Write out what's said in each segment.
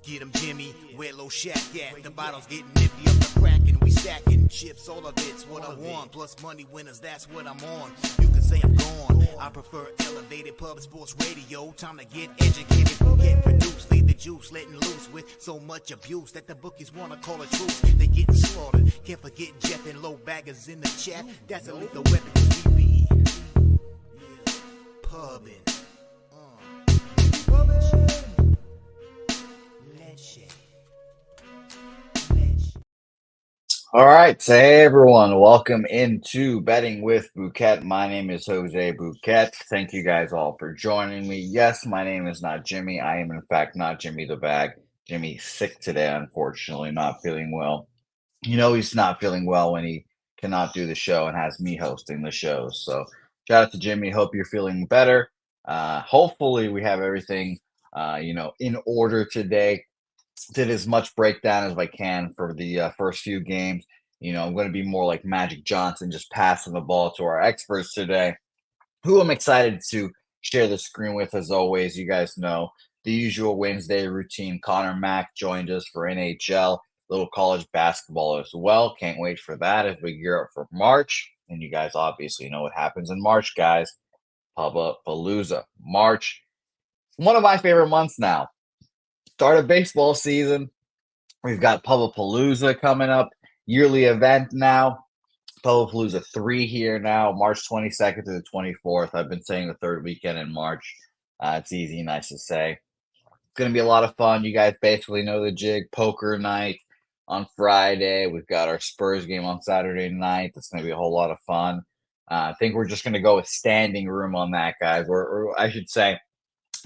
Get 'em Jimmy, where low shack at. The bottles getting nippy up the crack and we stacking chips, all of it's what I want. Plus money winners, that's what I'm on. You can say I'm gone. I prefer elevated pub sports radio. Time to get educated, get produced, leave the juice, letting loose with so much abuse that the bookies wanna call a truce. They getting slaughtered. Can't forget Jeff and low baggers in the chat. That's a lethal weapon 'cause we be pubbing. All right, so hey everyone, welcome into Betting with Bouquet. My name is Jose Bouquet. Thank you guys all for joining me. Yes, my name is not Jimmy. I am in fact not Jimmy the Bag. Jimmy's sick today, unfortunately, not feeling well. You know he's not feeling well when he cannot do the show and has me hosting the show. So shout out to Jimmy. Hope you're feeling better. Hopefully we have everything in order today. Did as much breakdown as I can for the first few games. I'm going to be more like Magic Johnson, just passing the ball to our experts today, who I'm excited to share the screen with. As always, you guys know the usual Wednesday routine. Connor Mack joined us for NHL, little college basketball as well. Can't wait for that as we gear up for March. And you guys obviously know what happens in March, guys. Palooza. March, one of my favorite months now. Start of baseball season. We've got Palooza coming up, yearly event now. Palooza 3 here now, March 22nd to the 24th. I've been saying the third weekend in March. It's easy, nice to say. It's going to be a lot of fun. You guys basically know the jig. Poker night on Friday. We've got our Spurs game on Saturday night. That's going to be a whole lot of fun. I think we're just going to go with standing room on that, guys. Or I should say,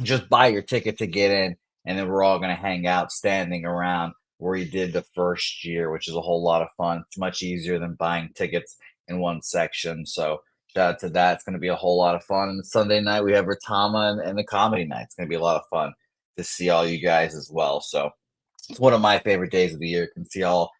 just buy your ticket to get in. And then we're all going to hang out standing around where we did the first year, which is a whole lot of fun. It's much easier than buying tickets in one section. So shout out to that. It's going to be a whole lot of fun. And Sunday night, we have Ratama and the comedy night. It's going to be a lot of fun to see all you guys as well. So it's one of my favorite days of the year. You can see all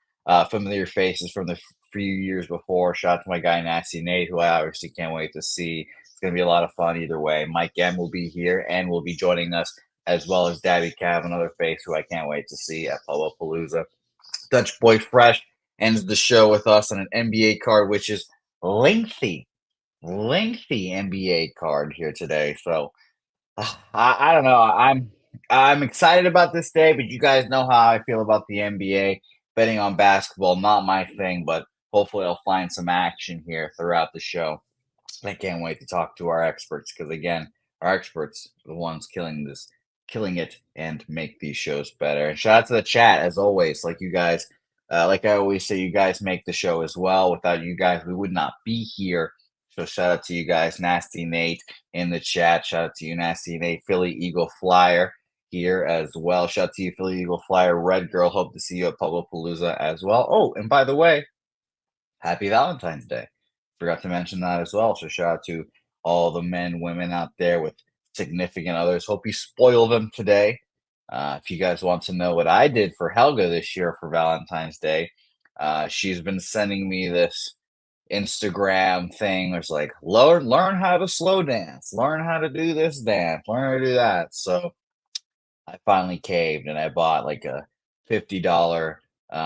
familiar faces from the few years before. Shout out to my guy, Nasty Nate, who I obviously can't wait to see. It's going to be a lot of fun either way. Mike M will be here and will be joining us, as well as Daddy Cav, another face who I can't wait to see at Palooza. Dutch Boy Fresh ends the show with us on an NBA card, which is lengthy NBA card here today. So I don't know. I'm excited about this day, but you guys know how I feel about the NBA. Betting on basketball, not my thing, but hopefully I'll find some action here throughout the show. I can't wait to talk to our experts because, again, our experts are the ones killing it and make these shows better. And shout out to the chat as always. Like you guys, like I always say, you guys make the show as well. Without you guys, we would not be here. So shout out to you guys, Nasty Nate in the chat. Shout out to you, Nasty Nate, Philly Eagle Flyer here as well. Shout out to you, Philly Eagle Flyer, Red Girl. Hope to see you at Palooza as well. Oh, and by the way, happy Valentine's Day. Forgot to mention that as well. So shout out to all the men, women out there with significant others. Hope you spoil them today. If you guys want to know what I did for Helga this year for Valentine's Day, she's been sending me this Instagram thing. There's like, learn how to slow dance, learn how to do this dance, learn how to do that. So I finally caved and I bought like a $50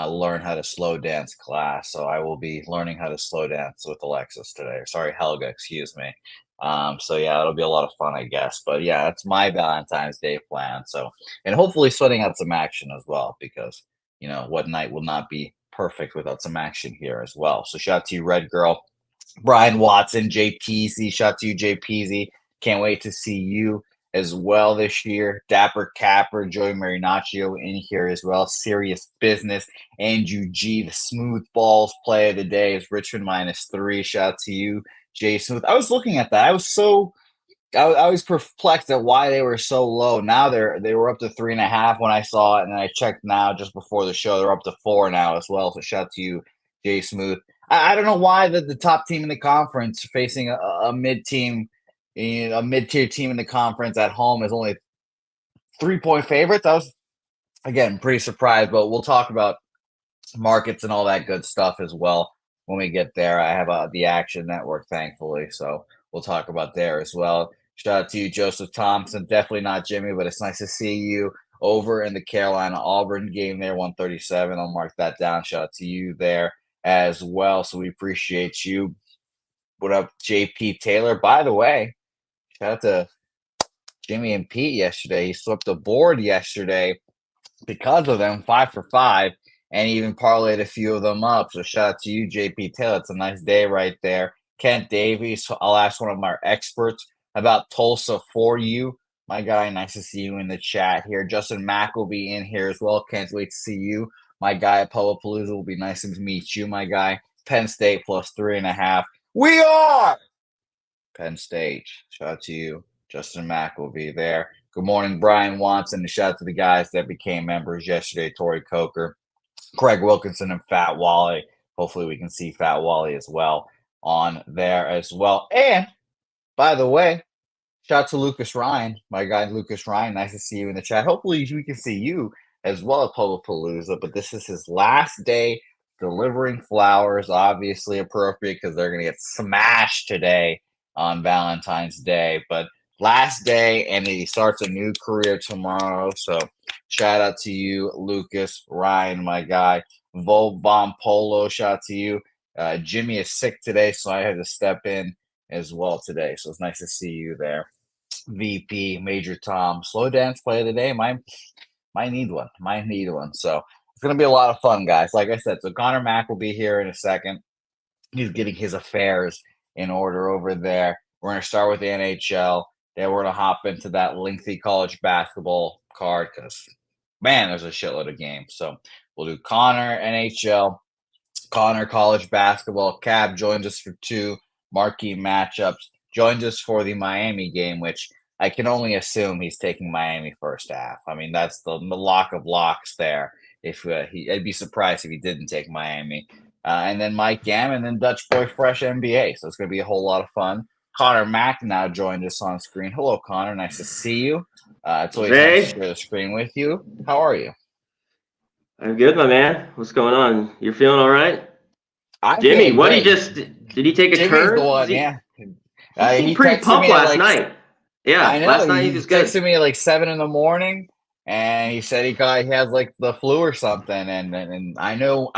learn how to slow dance class. So I will be learning how to slow dance with Alexis today. Sorry, Helga, excuse me. So yeah, it'll be a lot of fun, I guess. But yeah, that's my Valentine's Day plan. So, and hopefully sweating out some action as well, because what night will not be perfect without some action here as well. So shout out to you, Red Girl, Brian Watson, JPZ. Shout out to you, JPZ. Can't wait to see you as well this year. Dapper Capper, Joey Marinaccio in here as well. Serious Business, Andrew G, the smooth balls play of the day is Richmond -3. Shout out to you, Jay Smooth. I was looking at that. I was perplexed at why they were so low. Now they were up to 3.5 when I saw it, and then I checked now just before the show. They're up to 4 now as well. So shout out to you, Jay Smooth. I don't know why the top team in the conference facing a mid team, a mid-tier team in the conference at home is only 3-point favorites. I was, again, pretty surprised, but we'll talk about markets and all that good stuff as well when we get there. I have the Action Network, thankfully, so we'll talk about there as well. Shout out to you, Joseph Thompson. Definitely not Jimmy, but it's nice to see you. over in the Carolina-Auburn game there, 137. I'll mark that down. Shout out to you there as well. So we appreciate you. What up, JP Taylor? By the way, shout out to Jimmy and Pete yesterday. He swept the board yesterday because of them, 5 for 5, and even parlayed a few of them up. So shout out to you, JP Taylor. It's a nice day right there. Kent Davies, I'll ask one of my experts about Tulsa for you. My guy, nice to see you in the chat here. Justin Mack will be in here as well. Can't wait to see you. My guy at Palooza will be nice to meet you, my guy. Penn State plus 3.5. We are Penn State. Shout out to you. Justin Mack will be there. Good morning, Brian Watson. And shout out to the guys that became members yesterday. Tori Coker, Craig Wilkinson, and Fat Wally. Hopefully we can see Fat Wally as well on there as well. And, by the way, shout out to Lucas Ryan, my guy Lucas Ryan. Nice to see you in the chat. Hopefully we can see you as well at Palooza. But this is his last day delivering flowers. Obviously appropriate because they're going to get smashed today on Valentine's Day. But last day, and he starts a new career tomorrow. So shout out to you, Lucas Ryan, my guy. Vol Bomb Polo, shout out to you. Jimmy is sick today, so I had to step in as well today. So it's nice to see you there. VP, Major Tom, slow dance play of the day. Might need one. So it's going to be a lot of fun, guys. Like I said, so Connor Mack will be here in a second. He's getting his affairs in order over there. We're going to start with the NHL. Then we're going to hop into that lengthy college basketball card because, man, there's a shitload of games. So we'll do Connor NHL, Connor college basketball. Cab joins us for 2 marquee matchups. Joins us for the Miami game, which I can only assume he's taking Miami first half. I mean, that's the lock of locks there. If I'd be surprised if he didn't take Miami. And then Mike Gam, and then Dutch Boy Fresh NBA. So it's going to be a whole lot of fun. Connor Mack now joined us on screen. Hello, Connor. Nice to see you. It's always nice to share the screen with you. How are you? I'm good, my man. What's going on? You're feeling all right? Jimmy, what did he take a Jimmy's turn? The one, yeah. He pretty pumped last night. Yeah, I know. Last night he was good. Texted me at like 7 in, and he said he has like the flu or something. And I know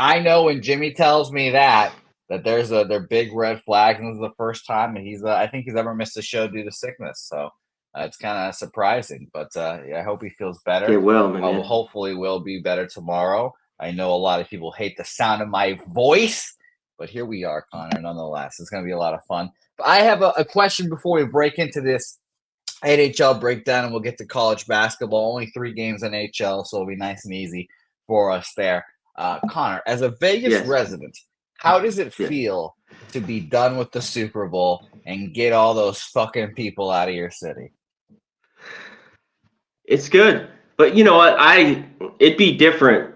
when Jimmy tells me that they're big red flags, and this is the first time, and I think he's ever missed a show due to sickness. So it's kind of surprising, but yeah, I hope he feels better. Get well, man. Hopefully, will be better tomorrow. I know a lot of people hate the sound of my voice, but here we are, Connor. Nonetheless, it's going to be a lot of fun. But I have a question before we break into this NHL breakdown, and we'll get to college basketball. Only 3 games in NHL, so it'll be nice and easy for us there. Connor, as a Vegas resident, how does it feel to be done with the Super Bowl and get all those fucking people out of your city? It's good. But you know what? It'd be different,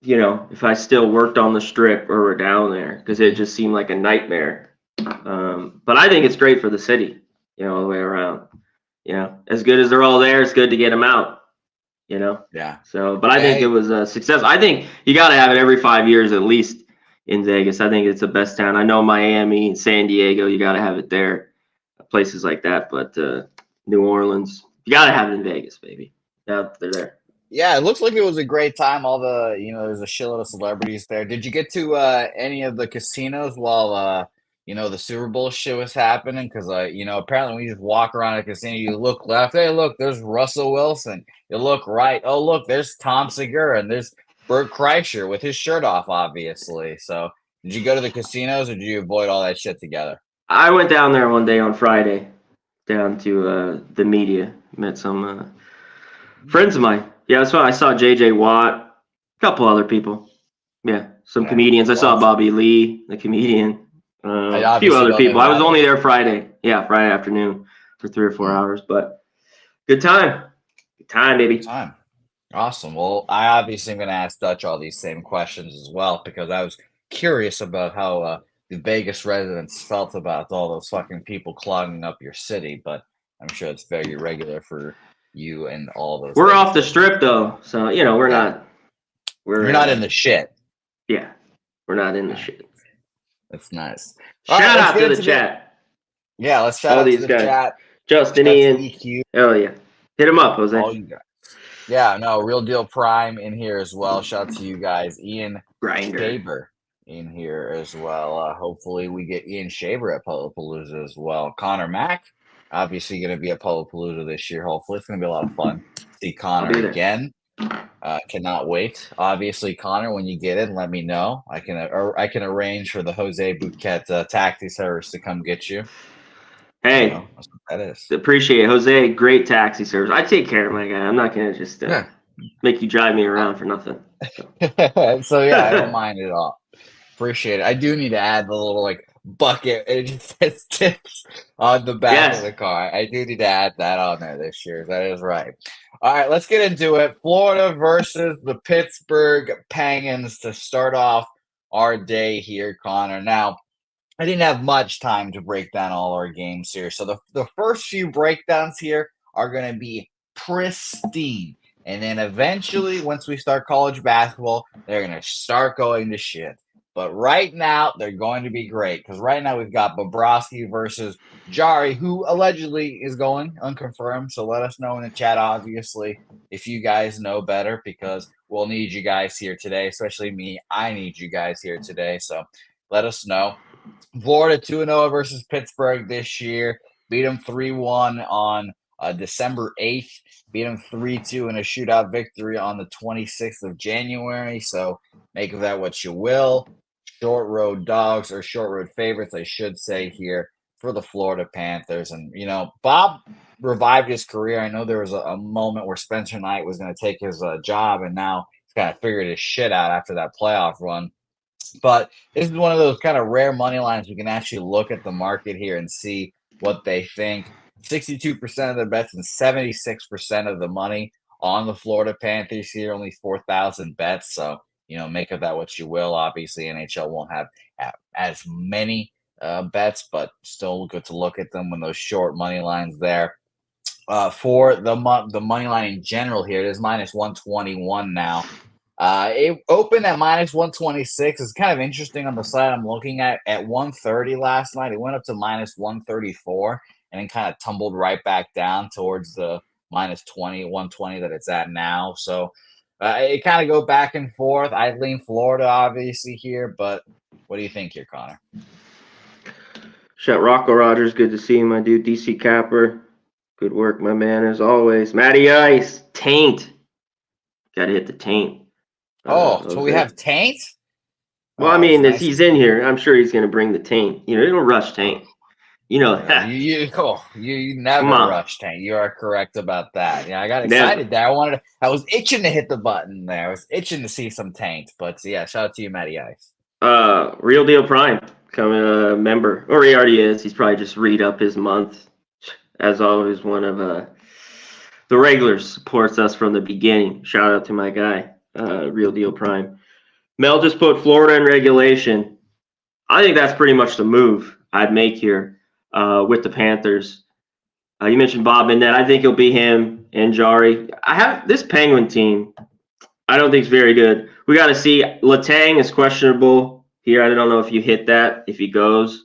if I still worked on the Strip or were down there, because it just seemed like a nightmare. But I think it's great for the city, all the way around. As good as they're all there, it's good to get them out, Yeah. So, but I think it was a success. I think you got to have it every 5 years at least in Vegas. I think it's the best town. I know Miami and San Diego, you got to have it there, places like that. But New Orleans, you got to have it in Vegas, baby. Yeah, they're there. Yeah, it looks like it was a great time. All the, there's a shitload of celebrities there. Did you get to any of the casinos while, the Super Bowl shit was happening? Because, apparently when you just walk around a casino, you look left. Hey, look, there's Russell Wilson. You look right. Oh, look, there's Tom Segura. And there's Bert Kreischer with his shirt off, obviously. So did you go to the casinos or did you avoid all that shit together? I went down there one day on Friday, down to the media. Met some friends of mine. Yeah, that's why I saw J.J. Watt, a couple other people. Yeah, some comedians. I saw Bobby Lee, the comedian, a few other people. I was only there Friday. Yeah, Friday afternoon for 3 or 4 hours. But good time. Good time, baby. Good time. Awesome. Well, I obviously am going to ask Dutch all these same questions as well because I was curious about how the Vegas residents felt about all those fucking people clogging up your city. But I'm sure it's very regular for you and all those. We're off the Strip though, so we're not. You're not in the shit. Yeah, we're not in the shit. That's nice. Shout out to the chat. Yeah, let's shout out to the chat. Justin, Ian. Oh yeah, hit him up, Jose. All you guys. Yeah, no, Real Deal Prime in here as well. Shout out to you guys. Ian Grinder. Shaver in here as well. Hopefully we get Ian Shaver at Palooza as well. Connor Mack, obviously going to be at Palooza this year. Hopefully it's going to be a lot of fun. See Connor again. Cannot wait. Obviously, Connor, when you get in, let me know. I can arrange for the Jose Bouquet taxi service to come get you. Hey, that's what that is. Appreciate it. Jose, great taxi service. I take care of my guy. I'm not going to just make you drive me around for nothing. So yeah, I don't mind at all. Appreciate it. I do need to add the little bucket. It just says tips on the back of the car. I do need to add that on there this year. That is right. All right, let's get into it. Florida versus the Pittsburgh Penguins to start off our day here, Connor. Now, I didn't have much time to break down all our games here. So the first few breakdowns here are going to be pristine. And then eventually, once we start college basketball, they're going to start going to shit. But right now, they're going to be great. Because right now, we've got Bobrovsky versus Jari, who allegedly is going unconfirmed. So let us know in the chat, obviously, if you guys know better. Because we'll need you guys here today. Especially me. I need you guys here today. So let us know. Florida 2-0 versus Pittsburgh this year. Beat them 3-1 on December 8th. Beat them 3-2 in a shootout victory on the 26th of January. So make of that what you will. Short road dogs, or short road favorites, I should say here, for the Florida Panthers. And, Bob revived his career. I know there was a moment where Spencer Knight was going to take his job, and now he's kind of figured his shit out after that playoff run. But this is one of those kind of rare money lines we can actually look at the market here and see what they think. 62% of the bets and 76% of the money on the Florida Panthers here, only 4,000 bets. So, make of that what you will. Obviously, NHL won't have as many bets, but still good to look at them when those short money lines there. For the money line in general here, it is minus 121 now. It opened at minus 126. It's kind of interesting on the side I'm looking at 130 last night. It went up to minus 134 and then kind of tumbled right back down towards the minus 120 that it's at now. So it kind of go back and forth. I lean Florida obviously here, but what do you think here, Connor? Shout Rocco Rogers, good to see you, my dude. DC Capper, good work, my man, as always. Matty Ice, taint. Got to hit the taint. So we have taint? Well, I mean, as he's in here, I'm sure he's going to bring the taint. You don't rush taint. You know that. You never rush taint. You are correct about that. Yeah, I got excited there. I was itching to hit the button there. I was itching to see some taint. But yeah, shout out to you, Matty Ice. Real Deal Prime, coming a member, or he already is. He's probably just read up his month. As always, one of the regulars supports us from the beginning. Shout out to my guy. Real Deal Prime. Mel just put Florida in regulation. I think that's pretty much the move I'd make here with the Panthers. You mentioned Bob in that. I think it'll be him and Jari. I have this Penguin team. I don't think it's very good. We got to see. Letang is questionable here. I don't know if you hit that, if he goes,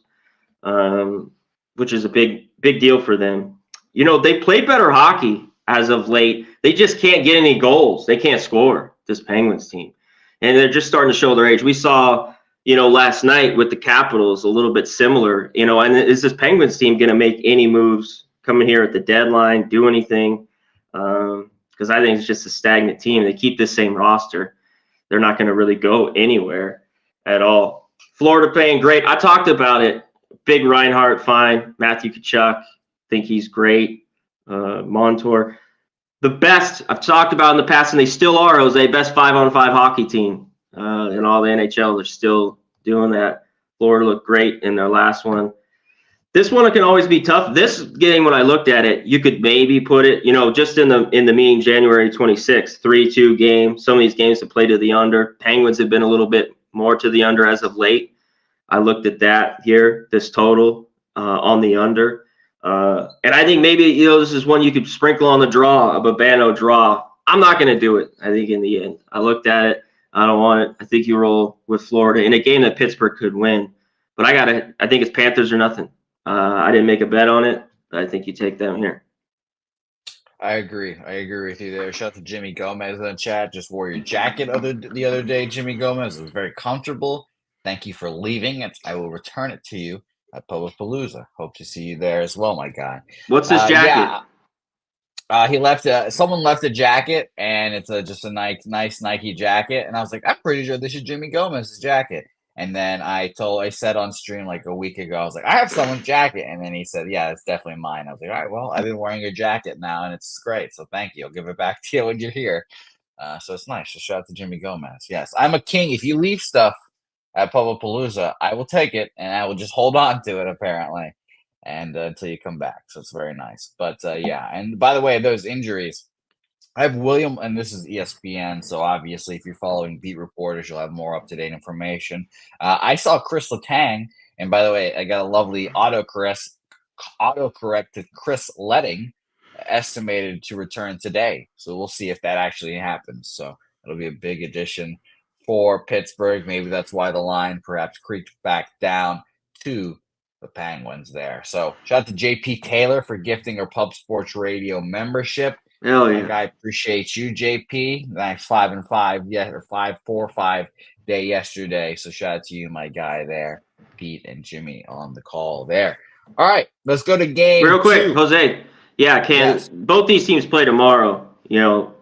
which is a big deal for them. They play better hockey as of late. They just can't get any goals. They can't score, this Penguins team. And they're just starting to show their age. We saw, last night with the Capitals, a little bit similar, and is this Penguins team going to make any moves coming here at the deadline, do anything? Because I think it's just a stagnant team. They keep this same roster. They're not going to really go anywhere at all. Florida playing great. I talked about it. Big Reinhart, fine. Matthew Tkachuk, think he's great. Montour. The best I've talked about in the past, and they still are, Jose, best 5-on-5 hockey team in all the NHL. They're still doing that. Florida looked great in their last one. This one can always be tough. This game, when I looked at it, you could maybe put it, just in the meeting January 26th, 3-2 game. Some of these games have played to the under. Penguins have been a little bit more to the under as of late. I looked at that here, this total on the under. And I think maybe, this is one you could sprinkle on the draw, a Babano draw. I'm not going to do it, I think, in the end. I looked at it. I don't want it. I think you roll with Florida in a game that Pittsburgh could win. But I think it's Panthers or nothing. I didn't make a bet on it, but I think you take them here. I agree. I agree with you there. Shout out to Jimmy Gomez in the chat. Just wore your jacket the other day, Jimmy Gomez. It was very comfortable. Thank you for leaving it. I will return it to you at Public Palooza. Hope to see you there as well, my guy. What's this jacket? He left someone left a jacket, and it's just a nice Nike jacket. And I was like, I'm pretty sure this is Jimmy Gomez's jacket. And then I said on stream like a week ago, I was like, I have someone's jacket. And then he said, yeah, it's definitely mine. I was like, all right, well, I've been wearing your jacket now, and it's great. So thank you. I'll give it back to you when you're here. So it's nice. So shout out to Jimmy Gomez. Yes, I'm a king. If you leave stuff at Public Palooza, I will take it, and I will just hold on to it, apparently, and until you come back. So it's very nice. But yeah, and by the way, those injuries, I have William, and this is ESPN, so obviously if you're following beat reporters, you'll have more up-to-date information. I saw Chris Letang, and by the way, I got a lovely autocorrect to Chris Letting, estimated to return today. So we'll see if that actually happens. So it'll be a big addition for Pittsburgh. Maybe that's why the line perhaps creeped back down to the Penguins there. So shout out to JP Taylor for gifting our Pub Sports Radio membership. Hell yeah. I appreciate you, JP. Nice 5 and 5, or 5-4-5 day yesterday. So shout out to you, my guy there, Pete and Jimmy on the call there. All right, let's go to game real quick, 2. Jose. Yeah, both these teams play tomorrow? You know,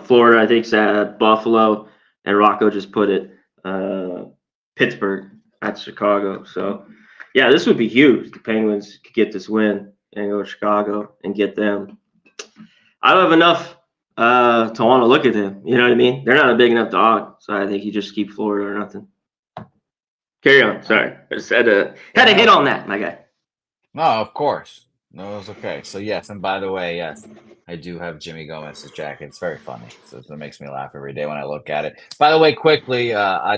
Florida, I think, is at Buffalo, and Rocco just put it Pittsburgh at Chicago. So, yeah, this would be huge. The Penguins could get this win and go to Chicago and get them. I don't have enough to want to look at them. You know what I mean? They're not a big enough dog, so I think you just keep Florida or nothing. Carry on. Sorry, I just had to hit on that, my guy. No, of course. No, it's okay. So yes, and by the way, yes, I do have Jimmy Gomez's jacket. It's very funny. So it makes me laugh every day when I look at it. By the way, quickly,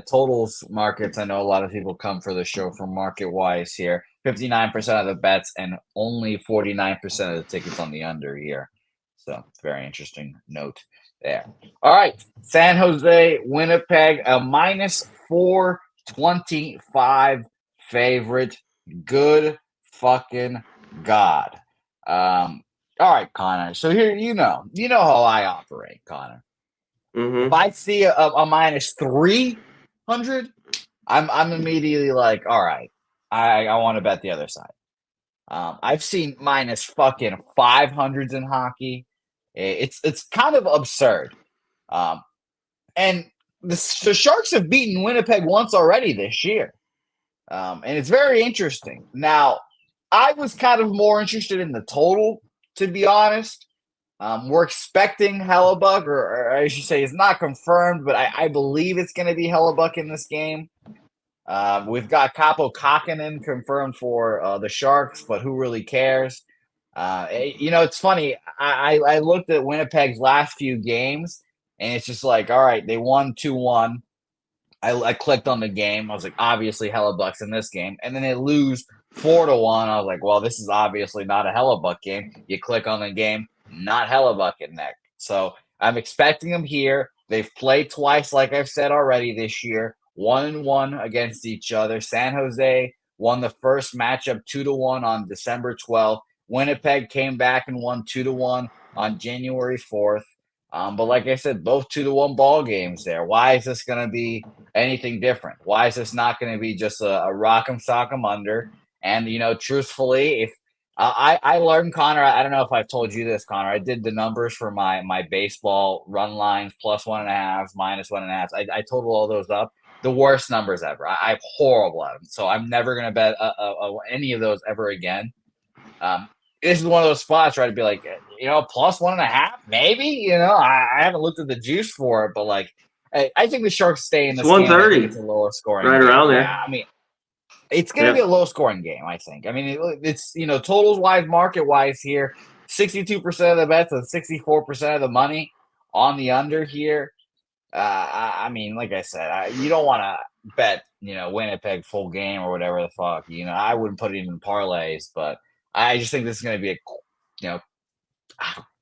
totals markets. I know a lot of people come for the show for market wise here. 59% of the bets and only 49% of the tickets on the under here. So very interesting note there. All right, San Jose, Winnipeg, a -425 favorite. Good fucking God. All right, Connor. So here, you know how I operate, Connor. Mm-hmm. If I see a -300, I'm immediately like, all right, I want to bet the other side. I've seen -500s in hockey. It's kind of absurd. And the Sharks have beaten Winnipeg once already this year. And it's very interesting. Now, I was kind of more interested in the total, to be honest. We're expecting Hellebuck, or I should say it's not confirmed, but I believe it's going to be Hellebuck in this game. We've got Capo Kakinen confirmed for the Sharks, but who really cares? It's funny. I looked at Winnipeg's last few games, and it's just like, all right, they won 2-1. I clicked on the game. I was like, obviously Hellebuck's in this game. And then they lose 4-1. I was like, well, this is obviously not a Hellebuck game. You click on the game, not Hellebuck in that. So I'm expecting them here. They've played twice, like I've said already this year, 1-1 against each other. San Jose won the first matchup 2-1 on December 12th. Winnipeg came back and won 2-1 on January 4th. But like I said, both 2-1 ball games there. Why is this going to be anything different? Why is this not going to be just a rock'em sock'em under? And, truthfully, if I learned, Connor, I don't know if I've told you this, Connor, I did the numbers for my baseball run lines, +1.5, -1.5. I totaled all those up. The worst numbers ever. I'm horrible at them. So I'm never going to bet any of those ever again. This is one of those spots where I'd be like, +1.5, maybe. I haven't looked at the juice for it, but like, I think the Sharks stay in this game. 130. It's a lower scoring, right game. around there. Yeah, I mean, it's going to be a low scoring game. I think. I mean, it's totals wise, market wise here, 62% of the bets and 64% of the money on the under here. I mean, like I said, you don't want to bet Winnipeg full game or whatever the fuck. I wouldn't put it in parlays, but I just think this is going to be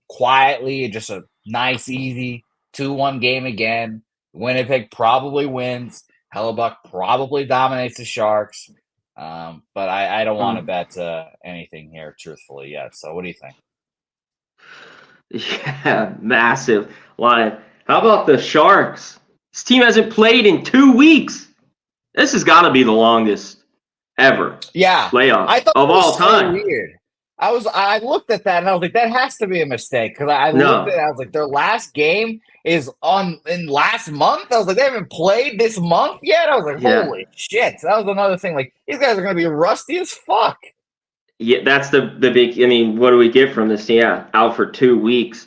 quietly just a nice, easy 2-1 game again. Winnipeg probably wins. Hellebuck probably dominates the Sharks. But I don't want to bet anything here, truthfully, yet. So what do you think? Yeah, massive line. How about the Sharks? This team hasn't played in 2 weeks. This has got to be the longest ever Yeah, layoff I thought of it all was so time. weird. I looked at that and I was like, that has to be a mistake because I looked at it. I was like, their last game is in last month. I was like, they haven't played this month yet. I was like, Yeah. holy shit! That was another thing. Like these guys are gonna be rusty as fuck. Yeah, that's the big. I mean, what do we get from this? Yeah, out for 2 weeks.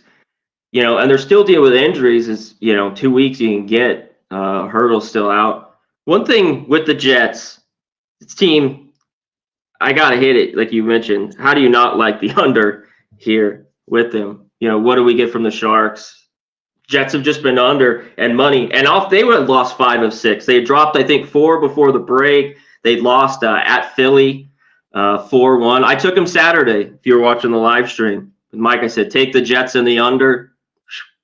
And they're still dealing with injuries. Is 2 weeks you can get. Hurdle's still out. One thing with the Jets, this team, I gotta hit it like you mentioned. How do you not like the under here with them? What do we get from the Sharks? Jets have just been under and money, and off they would have lost 5 of 6. They had dropped, I think, 4 before the break. They'd lost at Philly 4-1. I took them Saturday. If you were watching the live stream with Mike, I said take the Jets in the under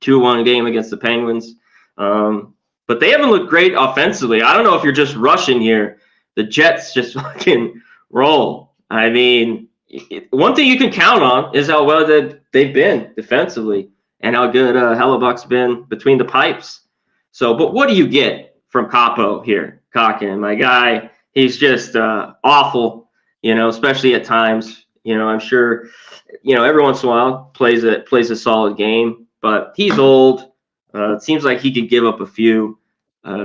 2-1 game against the Penguins. But they haven't looked great offensively. I don't know if you're just rushing here. The Jets just fucking roll. I mean, one thing you can count on is how well they've been defensively and how good Hellebuck's been between the pipes. So, but what do you get from Capo here, Kakin? My guy, he's just awful, especially at times. I'm sure, every once in a while plays a solid game, but he's old. It seems like he could give up a few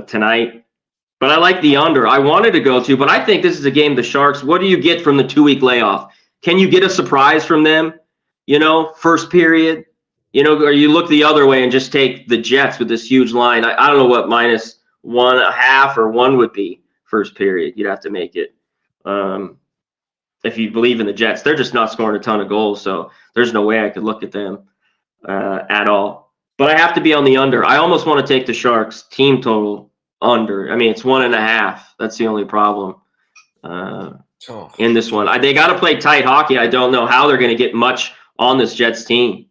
tonight. But I like the under. I wanted to go to, but I think this is a game, the Sharks, what do you get from the 2-week layoff? Can you get a surprise from them, first period? Or you look the other way and just take the Jets with this huge line. I don't know what -1.5 or 1 would be first period. You'd have to make it. If you believe in the Jets, they're just not scoring a ton of goals, so there's no way I could look at them at all. But I have to be on the under. I almost want to take the Sharks team total under. I mean, it's 1.5. That's the only problem in this one. They got to play tight hockey. I don't know how they're going to get much on this Jets team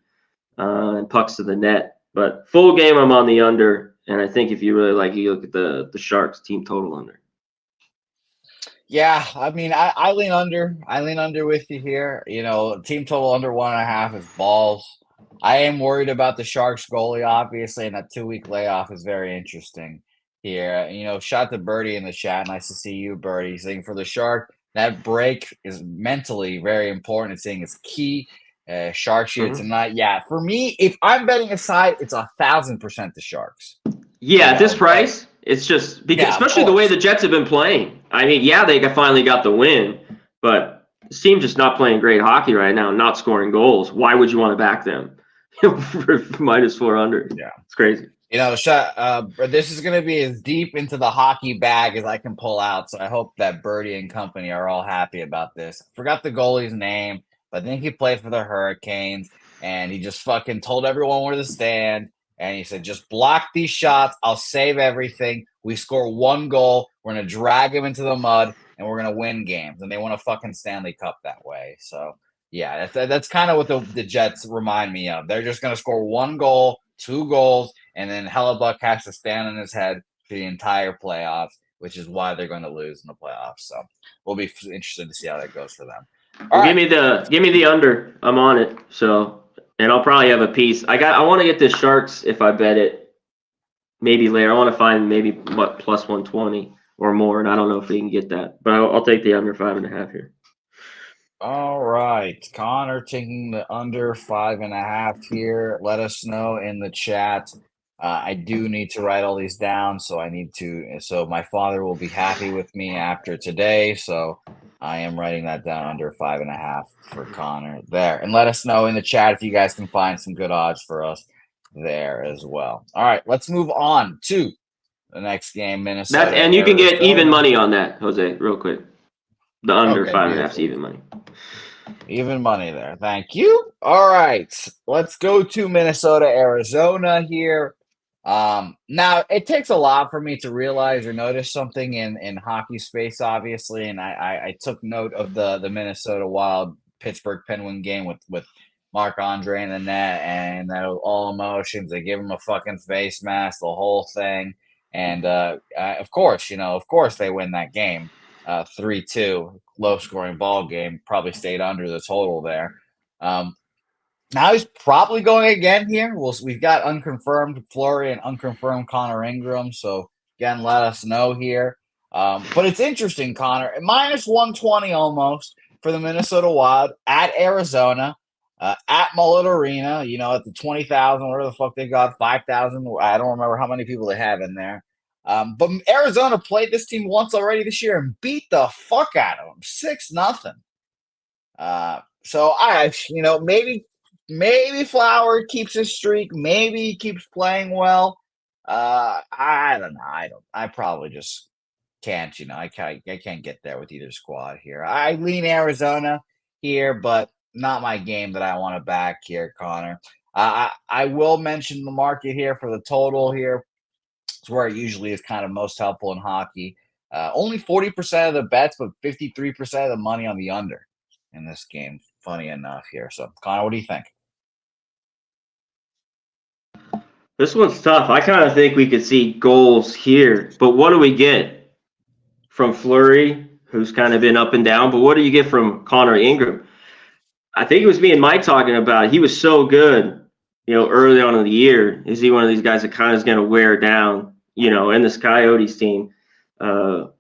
and pucks to the net. But full game, I'm on the under. And I think if you really like, you look at the Sharks team total under. Yeah, I mean, I lean under. I lean under with you here. Team total under 1.5 is balls. I am worried about the Sharks goalie, obviously, and that 2-week layoff is very interesting here. Shout to Birdie in the chat. Nice to see you, Birdie. Saying for the Shark, that break is mentally very important. It's saying it's key. Sharks here tonight. Yeah, for me, if I'm betting a side, it's 1,000% the Sharks. Yeah, at this price, it's just because, especially the way the Jets have been playing. I mean, yeah, they finally got the win, but this team's just not playing great hockey right now, not scoring goals. Why would you want to back them for -400? Yeah, it's crazy. This is going to be as deep into the hockey bag as I can pull out. So I hope that Birdie and company are all happy about this. Forgot the goalie's name, but I think he played for the Hurricanes, and he just fucking told everyone where to stand. And he said, just block these shots. I'll save everything. We score 1 goal. We're going to drag him into the mud, and we're going to win games. And they won a fucking Stanley Cup that way. So, yeah, that's kind of what the Jets remind me of. They're just going to score 1 goal, 2 goals, and then Hellebuck has to stand on his head for the entire playoffs, which is why they're going to lose in the playoffs. So we'll be interested to see how that goes for them. Give me the under. I'm on it. So. And I'll probably have a piece. I want to get the Sharks if I bet it. Maybe later. I want to find maybe plus 120 or more, and I don't know if we can get that. But I'll take the under 5.5 here. All right, Connor taking the under 5.5 here. Let us know in the chat. I do need to write all these down, so my father will be happy with me after today. So I am writing that down under 5.5 for Connor there. And let us know in the chat if you guys can find some good odds for us there as well. All right, let's move on to the next game, Minnesota. And you can get even money on that, Jose, real quick. The under 5.5 is even money. Even money there. Thank you. All right, let's go to Minnesota, Arizona here. Now it takes a lot for me to realize or notice something in hockey space, obviously, and I took note of the Minnesota Wild Pittsburgh Penguin game with Marc-Andre in the net, and that was all emotions. They give him a fucking face mask, the whole thing, and of course they win that game, 3-2, low scoring ball game, probably stayed under the total there. Now he's probably going again here. We've got unconfirmed Fleury and unconfirmed Connor Ingram. So again, let us know here. But it's interesting, Connor. Minus 120 almost for the Minnesota Wild at Arizona, at Mullett Arena, at the 20,000, whatever the fuck they got, 5,000. I don't remember how many people they have in there. But Arizona played this team once already this year and beat the fuck out of them, 6-0. So maybe Flower keeps his streak. Maybe he keeps playing well. I don't know. I probably just can't. I can't get there with either squad here. I lean Arizona here, but not my game that I want to back here, Connor. I will mention the market here for the total here. It's where it usually is kind of most helpful in hockey. Only 40% of the bets, but 53% of the money on the under in this game. Funny enough here. So, Connor, what do you think? This one's tough. I kind of think we could see goals here, but what do we get from Fleury, who's kind of been up and down? But what do you get from Connor Ingram? I think it was me and Mike talking about. He was so good, early on in the year. Is he one of these guys that kind of is going to wear down, and this Coyotes team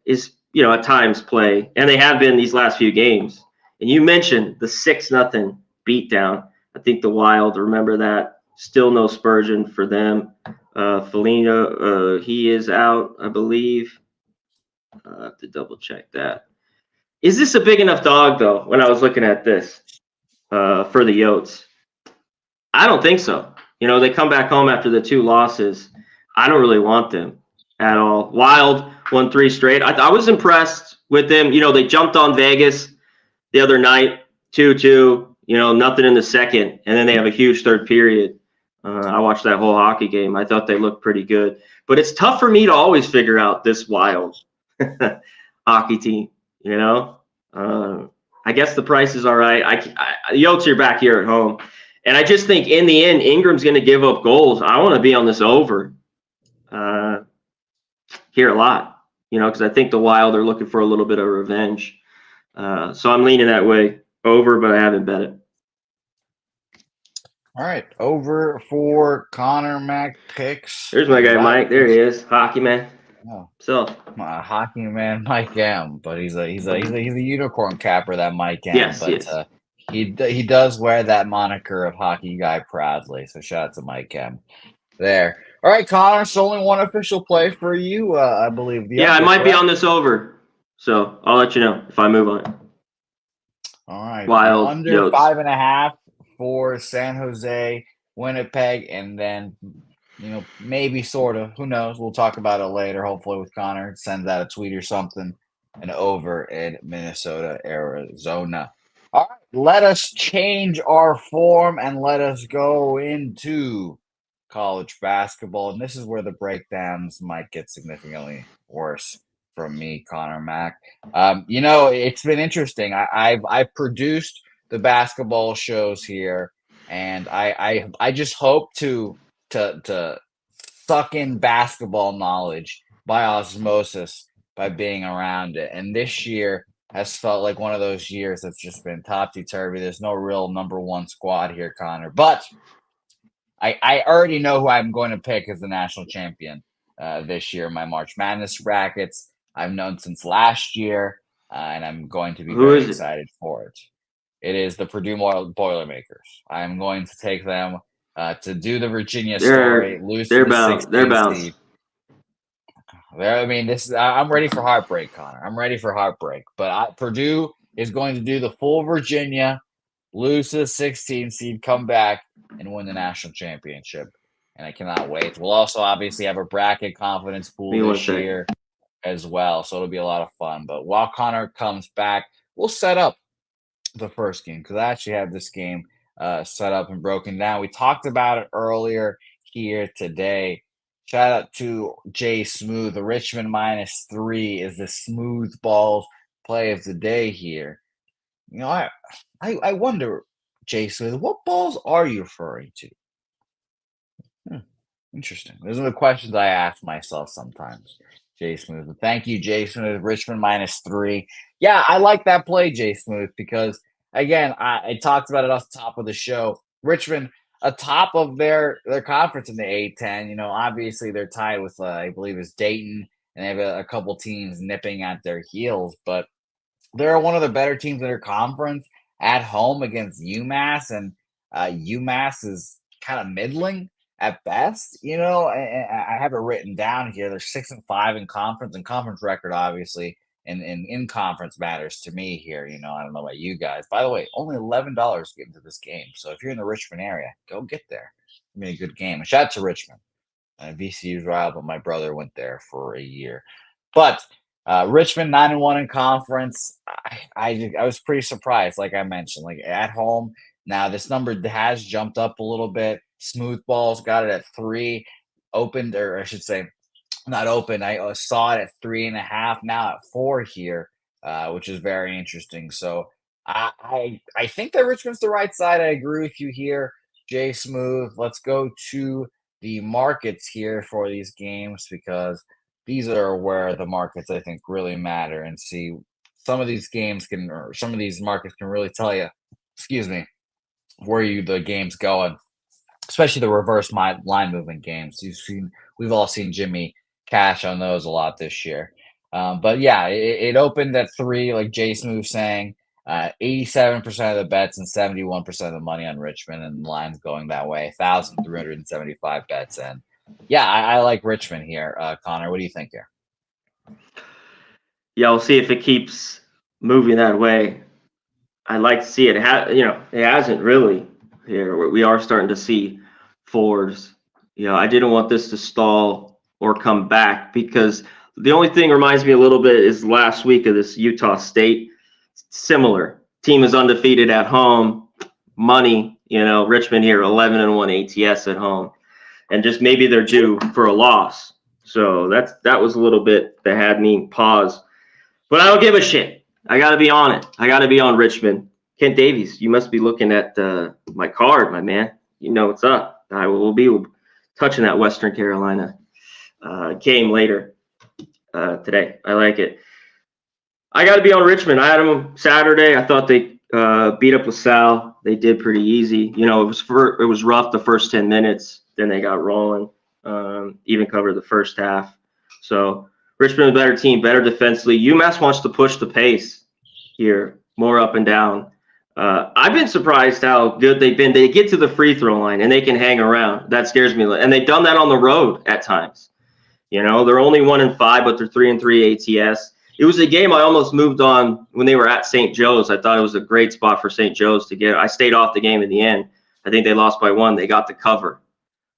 is, at times play, and they have been these last few games. And you mentioned the 6-0 beatdown. I think the Wild remember that. Still no Spurgeon for them. Foligno, he is out, I believe. I have to double check that. Is this a big enough dog, though, when I was looking at this for the Yotes? I don't think so. They come back home after the 2 losses. I don't really want them at all. Wild won 3 straight. I was impressed with them. They jumped on Vegas the other night, 2-2, nothing in the second, and then they have a huge third period. I watched that whole hockey game. I thought they looked pretty good. But it's tough for me to always figure out this Wild hockey team, I guess the price is all right. Yotes are back here at home. And I just think in the end, Ingram's going to give up goals. I want to be on this over here a lot, because I think the Wild are looking for a little bit of revenge. So I'm leaning that way over, but I haven't bet it. All right, over for Connor Mac picks. There's my guy Mike. There he is, hockey man. Oh, so hockey man Mike M, but he's a unicorn capper, that Mike M. Yes, but yes. He does wear that moniker of hockey guy proudly. So shout out to Mike M. There. All right, Connor. So only one official play for you, I believe. I might be on this over, so I'll let you know if I move on it. All right, Wild under Yotes. 5.5 for San Jose, Winnipeg, and then maybe sort of. Who knows? We'll talk about it later. Hopefully, with Connor sends out a tweet or something. And over in Minnesota, Arizona. All right, let us change our form and let us go into college basketball. And this is where the breakdowns might get significantly worse from me, Connor Mack. It's been interesting. I've produced the basketball shows here, and I just hope to suck in basketball knowledge by osmosis by being around it. And this year has felt like one of those years that's just been topsy-turvy. There's no real number one squad here, Connor. But I already know who I'm going to pick as the national champion this year in my March Madness brackets. I've known since last year, and I'm going to be very excited for it. It is the Purdue Boilermakers. I'm going to take them to do the Virginia story. They're bounced. I'm ready for heartbreak, Connor. I'm ready for heartbreak. But Purdue is going to do the full Virginia, lose to the 16 seed, come back, and win the national championship. And I cannot wait. We'll also obviously have a bracket confidence pool this year as well. So it'll be a lot of fun. But while Connor comes back, we'll set up the first game because I actually have this game set up and broken down. We talked about it earlier here today. Shout out to Jay Smooth. The Richmond -3 is the smooth balls play of the day here. I wonder, Jay Smooth, what balls are you referring to? Interesting. Those are the questions I ask myself sometimes, Jay Smooth. But thank you, Jay Smooth. Richmond -3. Yeah, I like that play, Jay Smooth, because, again, I talked about it off the top of the show. Richmond atop of their conference in the A10. You know, obviously they're tied with I believe it's Dayton, and they have a couple teams nipping at their heels, but they're one of the better teams in their conference at home against UMass, and UMass is kind of middling at best. You know, I have it written down here. They're 6-5 in conference, and conference record obviously in conference matters to me here. You know, I don't know about you guys. By the way, only $11 to get into this game. So if you're in the Richmond area, go get there. It's gonna be a good game. And shout out to Richmond. VCU's rival, but my brother went there for a year. But Richmond 9-1 in conference. I was pretty surprised, like I mentioned, like at home. Now this number has jumped up a little bit. Smooth balls got it at 3, opened, or I should say, not open. I saw it at 3.5. Now at 4 here, which is very interesting. So I think that Richmond's the right side. I agree with you here, Jay Smooth. Let's go to the markets here for these games, because these are where the markets I think really matter, and see some of these games or some of these markets can really tell you, excuse me, where the game's going, especially the reverse line movement games. We've all seen Jimmy cash on those a lot this year. But yeah, it opened at 3, like Jay Smooth saying. 87% of the bets and 71% of the money on Richmond, and the line's going that way. 1,375 bets in. Yeah, I like Richmond here. Connor, what do you think here? Yeah, we'll see if it keeps moving that way. I'd like to see it. It hasn't really here. We are starting to see 4s. You know, I didn't want this to stall or come back, because the only thing reminds me a little bit is last week of this Utah State. Similar. Team is undefeated at home. Money, Richmond here, 11-1 ATS at home. And just maybe they're due for a loss. So that was a little bit that had me pause. But I don't give a shit. I got to be on it. I got to be on Richmond. Kent Davies, you must be looking at my card, my man. You know what's up. I will be touching that Western Carolina game later today. I like it. I got to be on Richmond. I had them Saturday. I thought they beat up LaSalle. They did pretty easy. It was rough the first 10 minutes. Then they got rolling. Even covered the first half. So Richmond, a better team, better defensively. UMass wants to push the pace here, more up and down. I've been surprised how good they've been. They get to the free throw line and they can hang around. That scares me. And they've done that on the road at times. They're only 1-5, but they're 3-3 ATS. It was a game I almost moved on when they were at St. Joe's. I thought it was a great spot for St. Joe's to get. I stayed off the game in the end. I think they lost by 1. They got the cover.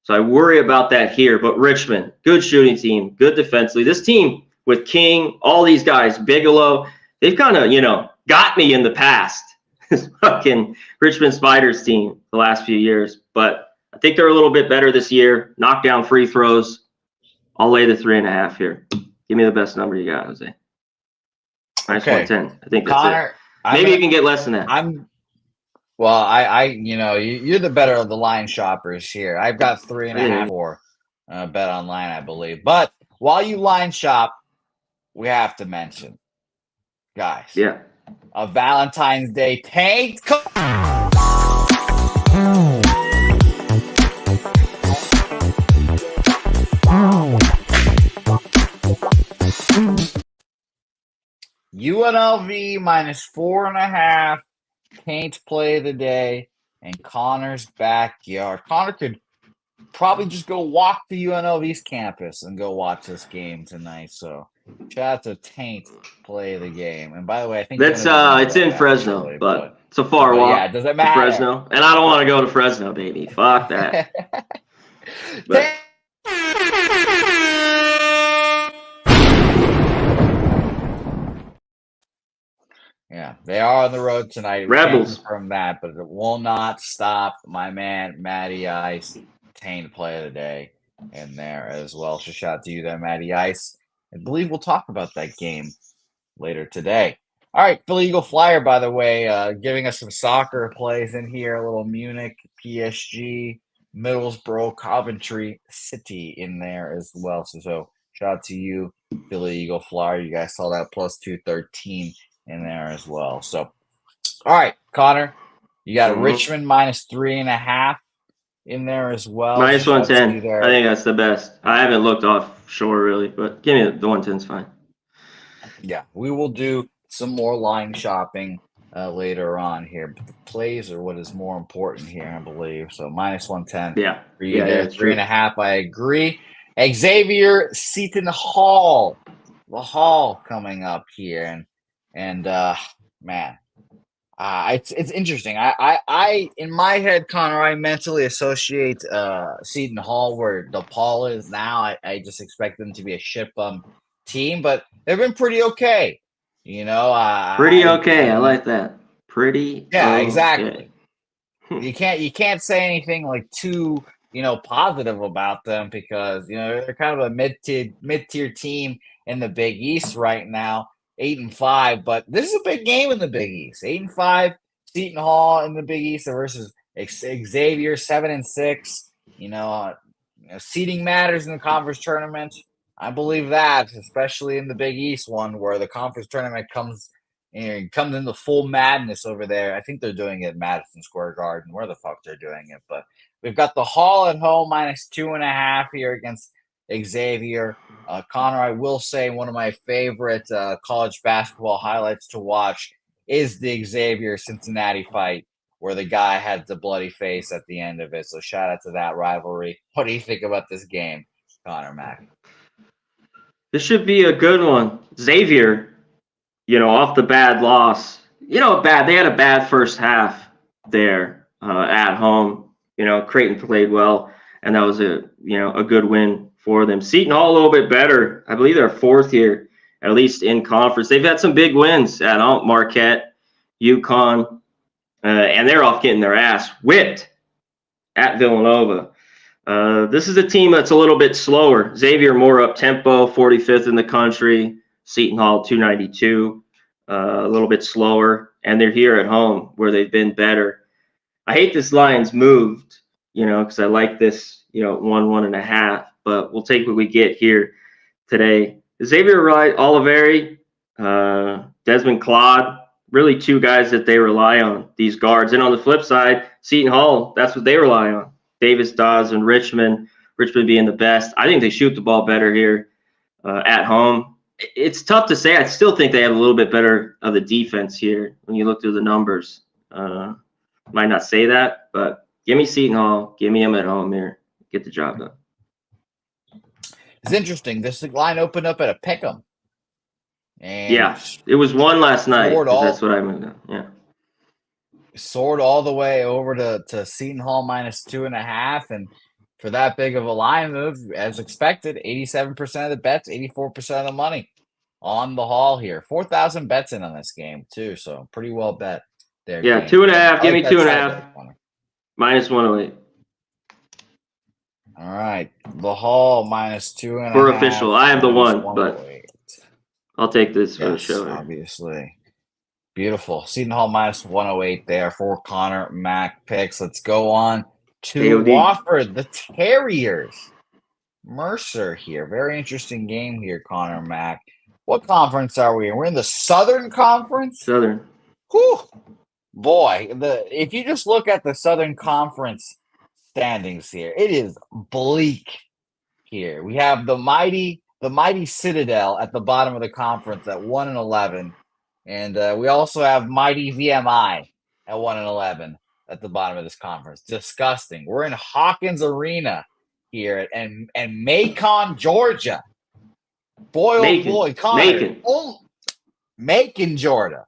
So I worry about that here. But Richmond, good shooting team, good defensively. This team with King, all these guys, Bigelow, they've kind of, got me in the past. This fucking Richmond Spiders team the last few years. But I think they're a little bit better this year. Knock down free throws. I'll lay the 3.5 here. Give me the best number you got, Jose. Minus 110. I think that's Connor, it. Maybe you can get less than that. You're the better of the line shoppers here. I've got 3.5 for bet online, I believe. But while you line shop, we have to mention, guys. Yeah. A Valentine's Day tanked. UNLV minus 4.5. Taint play of the day in Connor's backyard. Connor could probably just go walk to UNLV's campus and go watch this game tonight. So shout out to Taint play of the game. And by the way, I think that's it's in Fresno, actually, but it's a far walk. Yeah, does it matter? Fresno, and I don't want to go to Fresno, baby. Fuck that. But, yeah, they are on the road tonight. Rebels from that, but it will not stop my man Matty Ice. Taint play of the day in there as well. So shout out to you there, Matty Ice. I believe we'll talk about that game later today. All right, Philly Eagle Flyer, by the way, giving us some soccer plays in here. A little Munich, PSG, Middlesbrough, Coventry City in there as well. So shout out to you, Philly Eagle Flyer. You guys saw that plus 213 in there as well. So, all right, Connor, You got Mhm. Richmond minus 3.5 in there as well. Minus So let's see 110. there. I think that's the best. I haven't looked offshore really, but give me the 110's fine. Yeah, we will do some more line shopping later on here. But the plays are what is more important here, I believe. So minus 110 Yeah. for you Yeah, there. it's 3.5, I agree. Xavier, Seton Hall. The Hall coming up here. And man, it's interesting. I in my head, Connor, I mentally associate Seton Hall where DePaul is now. I just expect them to be a shit bum team, but they've been pretty okay. You know, Pretty okay. I mean, like that. Pretty yeah, okay. exactly. You can't say anything like too positive about them because they're kind of a mid-tier team in the Big East right now, 8-5. But this is a big game in the Big East. 8-5, Seton Hall in the Big East versus Xavier 7-6. Seeding matters in the conference tournament. I believe that, especially in the Big East one where the conference tournament comes into full madness over there. I think they're doing it at Madison Square Garden. Where the fuck they're doing it? But we've got the Hall at home minus 2.5 here against Xavier. Connor, I will say one of my favorite college basketball highlights to watch is the Xavier Cincinnati fight where the guy had the bloody face at the end of it. So shout out to that rivalry. What do you think about this game, Connor Mack? This should be a good one. Xavier, off the bad loss. They had a bad first half there at home. Creighton played well, and that was a good win for them. Seton Hall a little bit better. I believe they're fourth here, at least in conference. They've had some big wins at Marquette, UConn, and they're off getting their ass whipped at Villanova. This is a team that's a little bit slower. Xavier more up tempo, 45th in the country. Seton Hall 292, a little bit slower, and they're here at home where they've been better. I hate this line's moved, because I like this, 1.5, but we'll take what we get here today. Xavier Oliveri, Desmond Claude, really two guys that they rely on, these guards. And on the flip side, Seton Hall, that's what they rely on. Davis, Dawes, and Richmond being the best. I think they shoot the ball better here at home. It's tough to say. I still think they have a little bit better of the defense here when you look through the numbers. Might not say that, but give me Seton Hall. Give me them at home here. Get the job done. It's interesting. This line opened up at a pick'em. And yeah, it was one last night. That's what I moved on. Yeah. Soared all the way over to Seton Hall minus 2.5. And for that big of a line move, as expected, 87% of the bets, 84% of the money on the Hall here. 4,000 bets in on this game, too. So pretty well bet there. Yeah, 2.5. Give me 2.5. Minus 108. All right. The Hall minus 2.5. For official. I have the one, but I'll take this for the show. Obviously. Beautiful. Seton Hall minus 108 there for Connor Mack picks. Let's go on to Wofford, the Terriers. Mercer here. Very interesting game here, Connor Mack. What conference are we in? We're in the Southern Conference? Southern. Whew. Boy, if you just look at the Southern Conference standings here, it is bleak here. We have the mighty Citadel at the bottom of the conference at 1-11. And we also have mighty VMI at 1-11 at the bottom of this conference. Disgusting. We're in Hawkins Arena here and Macon, Georgia. Boy, Macon. Oh boy, Connor. Macon, Georgia.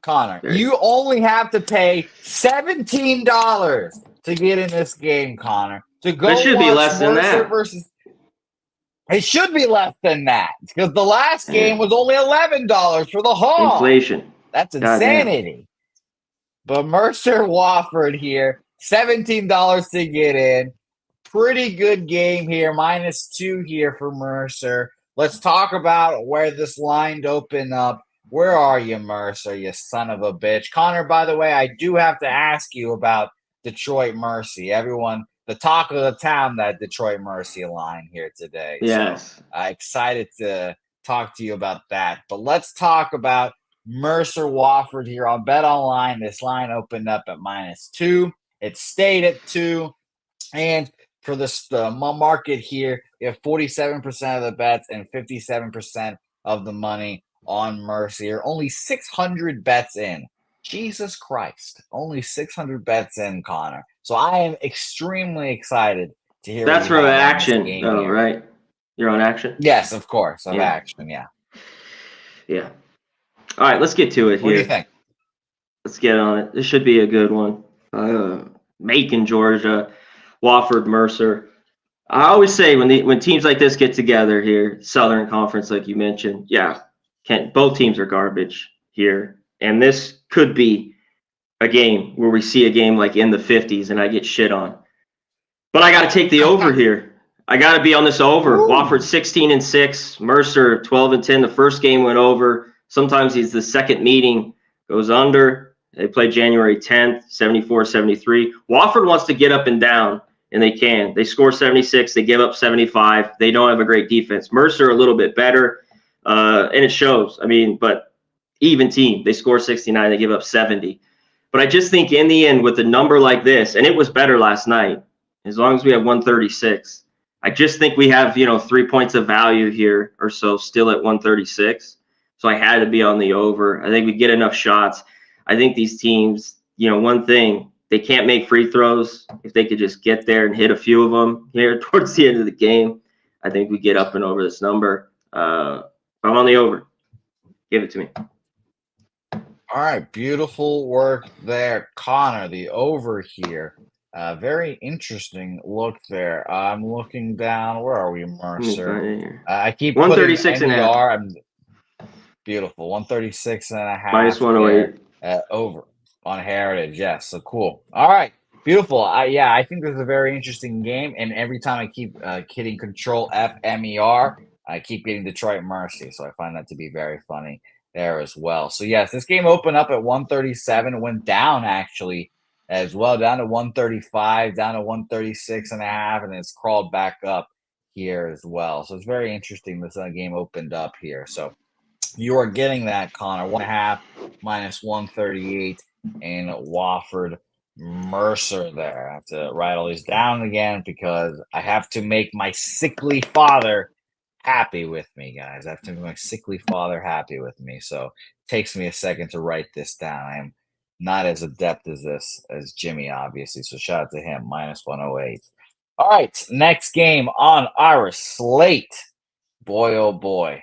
Connor, you only have to pay $17 to get in this game, Connor. To go it should be less than that. It should be less than that because the last game was only $11 for the Hall. Inflation. That's insanity. But Mercer Wofford here, $17 to get in. Pretty good game here, -2 here for Mercer. Let's talk about where this line opened up. Where are you, Mercer, you son of a bitch? Connor, by the way, I do have to ask you about Detroit Mercy. Everyone, the talk of the town, that Detroit Mercy line here today. Yes. So, excited to talk to you about that. But let's talk about Mercer Wofford here on Bet Online. This line opened up at -2. It stayed at 2. And for the market here, we have 47% of the bets and 57% of the money on Mercer. Only 600 bets in. Jesus Christ. Only 600 bets in, Connor. So I am extremely excited to hear That's what you from have on this Action. game Oh, here. right. You're on Action? Yes, of course. Of Yeah. Action, yeah. Yeah. All right, let's get to it here. What do you think? Let's get on it. This should be a good one. Macon, Georgia, Wofford, Mercer. I always say when teams like this get together here, Southern Conference, like you mentioned, both teams are garbage here, and this could be a game where we see a game like in the 50s, and I get shit on. But I got to take the over here. I got to be on this over. Ooh. Wofford 16-6, Mercer 12-10. The first game went over. Sometimes the second meeting goes under. They play January 10th, 74-73. Wofford wants to get up and down, and they can. They score 76. They give up 75. They don't have a great defense. Mercer a little bit better, and it shows. I mean, but even team. They score 69. They give up 70. But I just think in the end with a number like this, and it was better last night, as long as we have 136, I just think we have, 3 points of value here or so still at 136. So I had to be on the over. I think we get enough shots. I think these teams, one thing, they can't make free throws. If they could just get there and hit a few of them here towards the end of the game, I think we get up and over this number. I'm on the over. Give it to me. All right, beautiful work there, Connor. The over here. Very interesting look there. I'm looking down. Where are we, Mercer? I keep 136 and a half. I'm beautiful. 136 and a half. -108. Over on Heritage. Yes, so cool. All right, beautiful. I think this is a very interesting game, and every time I keep hitting Control F MER, I keep getting Detroit Mercy. So I find that to be very funny there as well. So yes, this game opened up at 137, went down actually as well, down to 135, down to 136 and a half, and it's crawled back up here as well. So it's very interesting this game opened up here. So you are getting that, Connor, 1.5 -138 in Wofford Mercer there. I have to write all these down again because I have to make my sickly father happy with me, guys. I have to make my sickly father happy with me. So it takes me a second to write this down. I am not as adept as this as Jimmy, obviously. So shout out to him, -108. All right, next game on our slate. Boy, oh boy.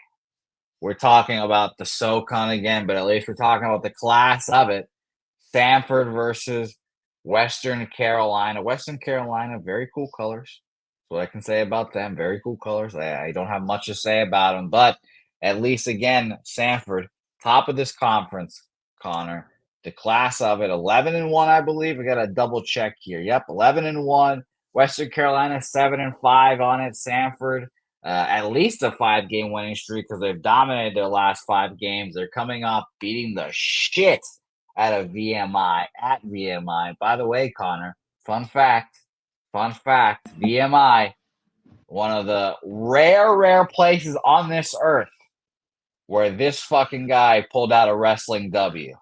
We're talking about the SoCon again, but at least we're talking about the class of it. Samford versus Western Carolina. Western Carolina, very cool colors. That's what I can say about them. Very cool colors. I don't have much to say about them, but at least, again, Samford, top of this conference, Connor. The class of it, 11-1, I believe. We got a double check here. Yep, 11-1. Western Carolina, 7-5 on it. Samford, at least a 5-game winning streak because they've dominated their last 5 games. They're coming off beating the shit out of VMI at VMI. By the way, Connor, fun fact, VMI, one of the rare places on this earth where this fucking guy pulled out a wrestling W.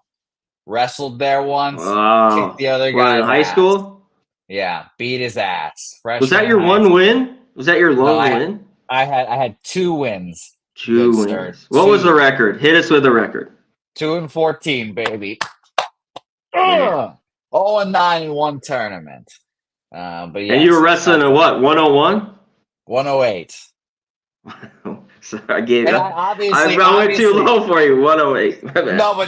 Wrestled there once, kicked the other guy in high school? Yeah, beat his ass. Was that your one win? Was that your lone win? I had 2 wins. 2 wins. What was the record? Hit us with the record. 2-14, baby. 0-9 in one tournament. But yeah. And you were wrestling at what? 101? 108. So I gave up. I went too low for you. 108.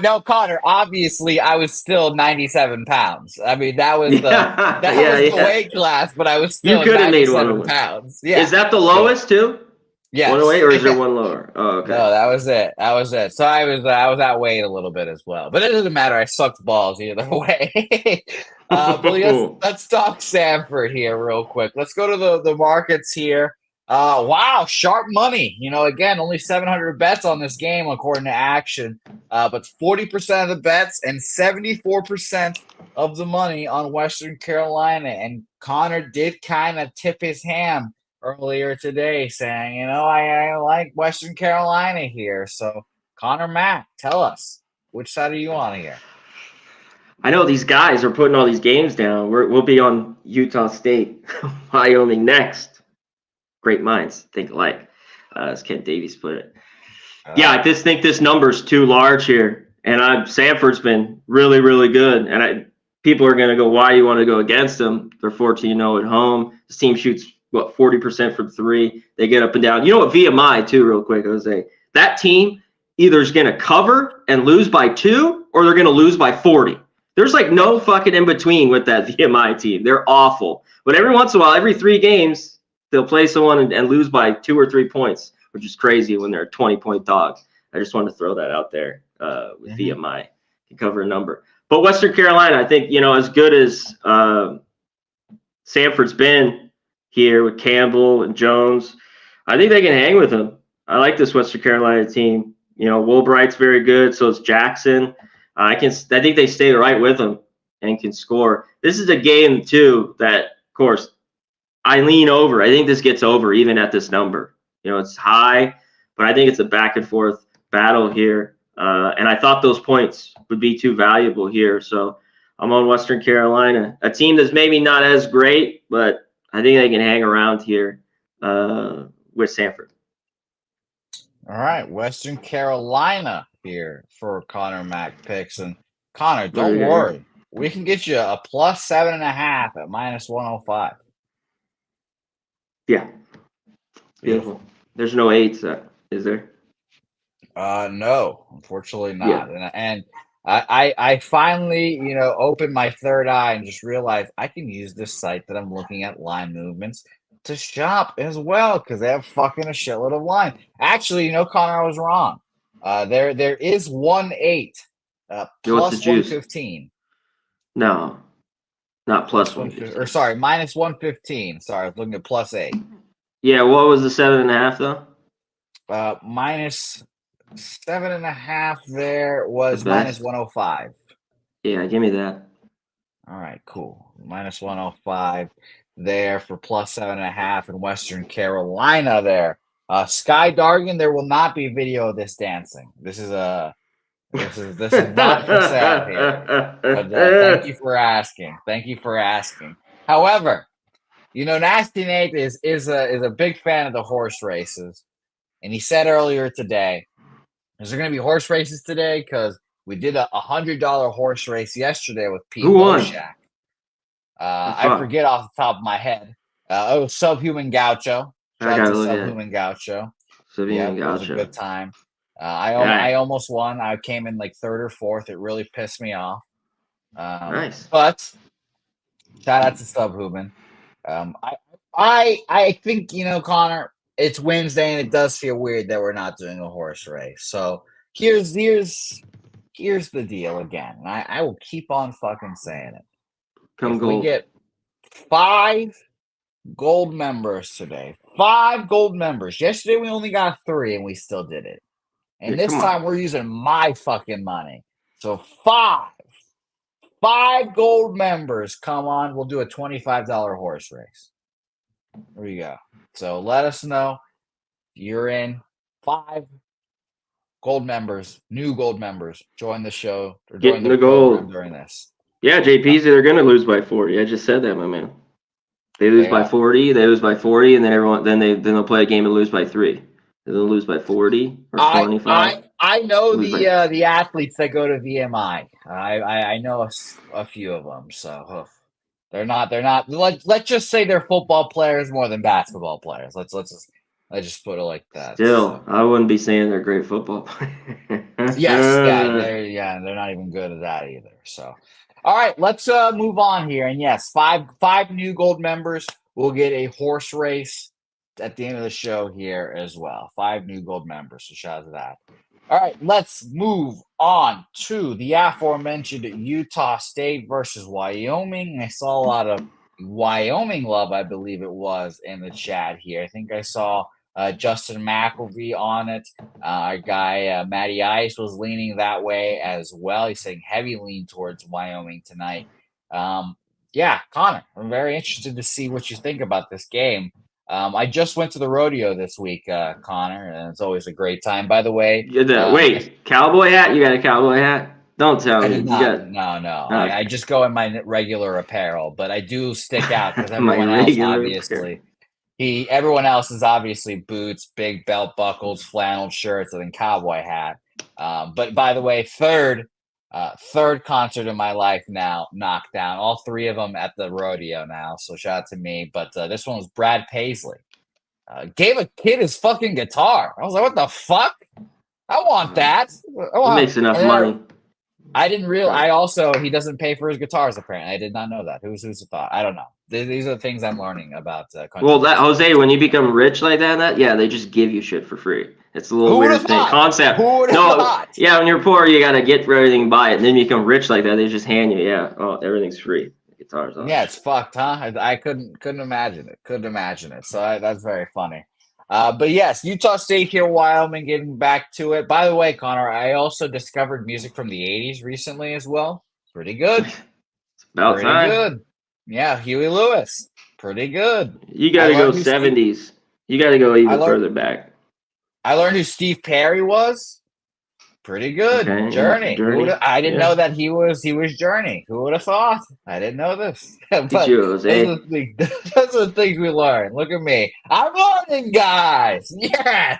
No, Connor. Obviously, I was still 97 pounds. I mean, that was the weight class, but I was still. You could have made 107 pounds. Yeah. Is that the lowest too? Yeah. 108, or is there one lower? Oh, okay. No, that was it. So I was outweighed a little bit as well, but it doesn't matter. I sucked balls either way. But let's talk Samford here real quick. Let's go to the markets here. Wow, sharp money. Again, only 700 bets on this game according to Action, but 40% of the bets and 74% of the money on Western Carolina. And Connor did kind of tip his hand earlier today saying, I like Western Carolina here. So, Connor Mack, tell us. Which side are you on here? I know these guys are putting all these games down. We'll be on Utah State, Wyoming next. Great minds think alike, as Kent Davies put it. Yeah, I just think this number's too large here. And Samford's been really, really good. And people are going to go, why you want to go against them? They're 14-0 at home. This team shoots, 40% from three. They get up and down. You know what, VMI, too, real quick, Jose. That team either is going to cover and lose by 2 or they're going to lose by 40. There's like no fucking in between with that VMI team. They're awful. But every once in a while, every 3 games, they'll play someone and lose by 2 or 3 points, which is crazy when they're a 20-point dog. I just wanted to throw that out there with VMI to cover a number. But Western Carolina, I think, as good as Samford's been here with Campbell and Jones, I think they can hang with them. I like this Western Carolina team. Woolbright's very good. So is Jackson. I think they stay right with them and can score. This is a game, too, that, of course, I lean over. I think this gets over even at this number. It's high, but I think it's a back and forth battle here. And I thought those points would be too valuable here. So I'm on Western Carolina, a team that's maybe not as great, but I think they can hang around here with Samford. All right, Western Carolina here for Connor Mac picks. And Connor, don't worry. We can get you a plus 7.5 at -105. Yeah. Beautiful. There's no 8s, is there? No, unfortunately not. Yeah. And I finally, opened my third eye and just realized I can use this site that I'm looking at, line movements, to shop as well because they have fucking a shitload of line. Actually, Connor, I was wrong. There is 1/8 plus 115. No, not plus 115. Or sorry, minus 115. Sorry, I was looking at plus 8. Yeah, what was the 7.5 though? Minus 7.5 there was minus 105. Yeah, give me that. All right, cool. Minus 105 there for plus 7.5 in Western Carolina there. Sky Dargan, there will not be video of this dancing. This is not for sale here. But thank you for asking. However, Nasty Nate is a big fan of the horse races, and he said earlier today, is there going to be horse races today? Because we did a $100 horse race yesterday with Pete Loshak. I forget off the top of my head. It was Subhuman Gaucho. Shout out to Subhuman Gaucho. It was a good time. I almost won. I came in like 3rd or 4th. It really pissed me off. Nice. But shout out to Subhuman. I think, Connor, it's Wednesday and it does feel weird that we're not doing a horse race. So here's the deal again. And I will keep on fucking saying it. We get 5 gold members today. 5 gold members. Yesterday we only got 3 and we still did it. And this time we're using my fucking money. So 5 gold members. Come on, we'll do a $25 horse race. There we go. So let us know if you're in. 5 gold members, new gold members, join the show. Or join the gold during this. Yeah, JP's they're going to lose by 40. I just said that, my man. They lose by 40. They lose by 40, and then they'll play a game and lose by 3. They'll lose by 40 or 25. I know the athletes that go to VMI. I know a few of them. So they're not. Let's just say they're football players more than basketball players. Let's just put it like that. Still, I wouldn't be saying they're great football players. They're not even good at that either. So, all right, let's move on here. And yes, five new gold members will get a horse race at the end of the show here as well. 5 new gold members. So shout out to that. All right, let's move on to the aforementioned Utah State versus Wyoming. I saw a lot of Wyoming love, I believe it was, in the chat here. I think I saw Justin McElvey on it. Our guy Matty Ice was leaning that way as well. He's saying heavy lean towards Wyoming tonight. Connor, I'm very interested to see what you think about this game. I just went to the rodeo this week, Connor, and it's always a great time. By the way, Wait, cowboy hat? You got a cowboy hat? Don't tell I me. did You not. got No. okay. I just go in my regular apparel, but I do stick out because My everyone else regular obviously. Everyone else is obviously boots, big belt buckles, flannel shirts, and then cowboy hat. But by the way, third concert in my life now, knocked down. All three of them at the rodeo now. So shout out to me. But this one was Brad Paisley. Gave a kid his fucking guitar. I was like, what the fuck? I want that. He makes enough money. I didn't realize. He doesn't pay for his guitars. Apparently, I did not know that. Who's the thought? I don't know. These are the things I'm learning about. Country Well, music. Jose, when you become rich like that, they just give you shit for free. It's a little Who weird would've thing. thought? Concept. Who would've thought? Yeah, when you're poor, you gotta get for everything, buy it. And then you become rich like that, they just hand you, everything's free. Guitars. Yeah, it's fucked, huh? I couldn't imagine it. Couldn't imagine it. So that's very funny. But yes, Utah State here, Wyoming, getting back to it. By the way, Connor, I also discovered music from the 80s recently as well. Pretty good. It's about Pretty time. good. Yeah, Huey Lewis. Pretty good. You got to go 70s. You got to go even further back. I learned who Steve Perry was. Pretty good. Okay, Journey. Journey. I didn't know that he was Journey. Who would have thought? I didn't know this. But those are the things we learn. Look at me. I'm learning, guys. Yes.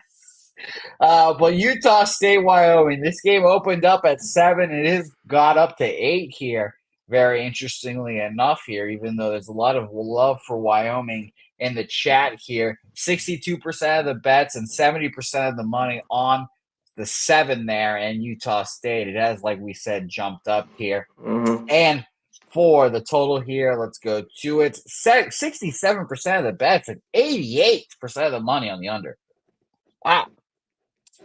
But Utah State, Wyoming. This game opened up at 7. It has got up to 8 here. Very interestingly enough here, even though there's a lot of love for Wyoming in the chat here. 62% of the bets and 70% of the money on the 7 there, and Utah State. It has, like we said, jumped up here. Mm-hmm. And for the total here, let's go to it. 67% of the bets and 88% of the money on the under. Wow.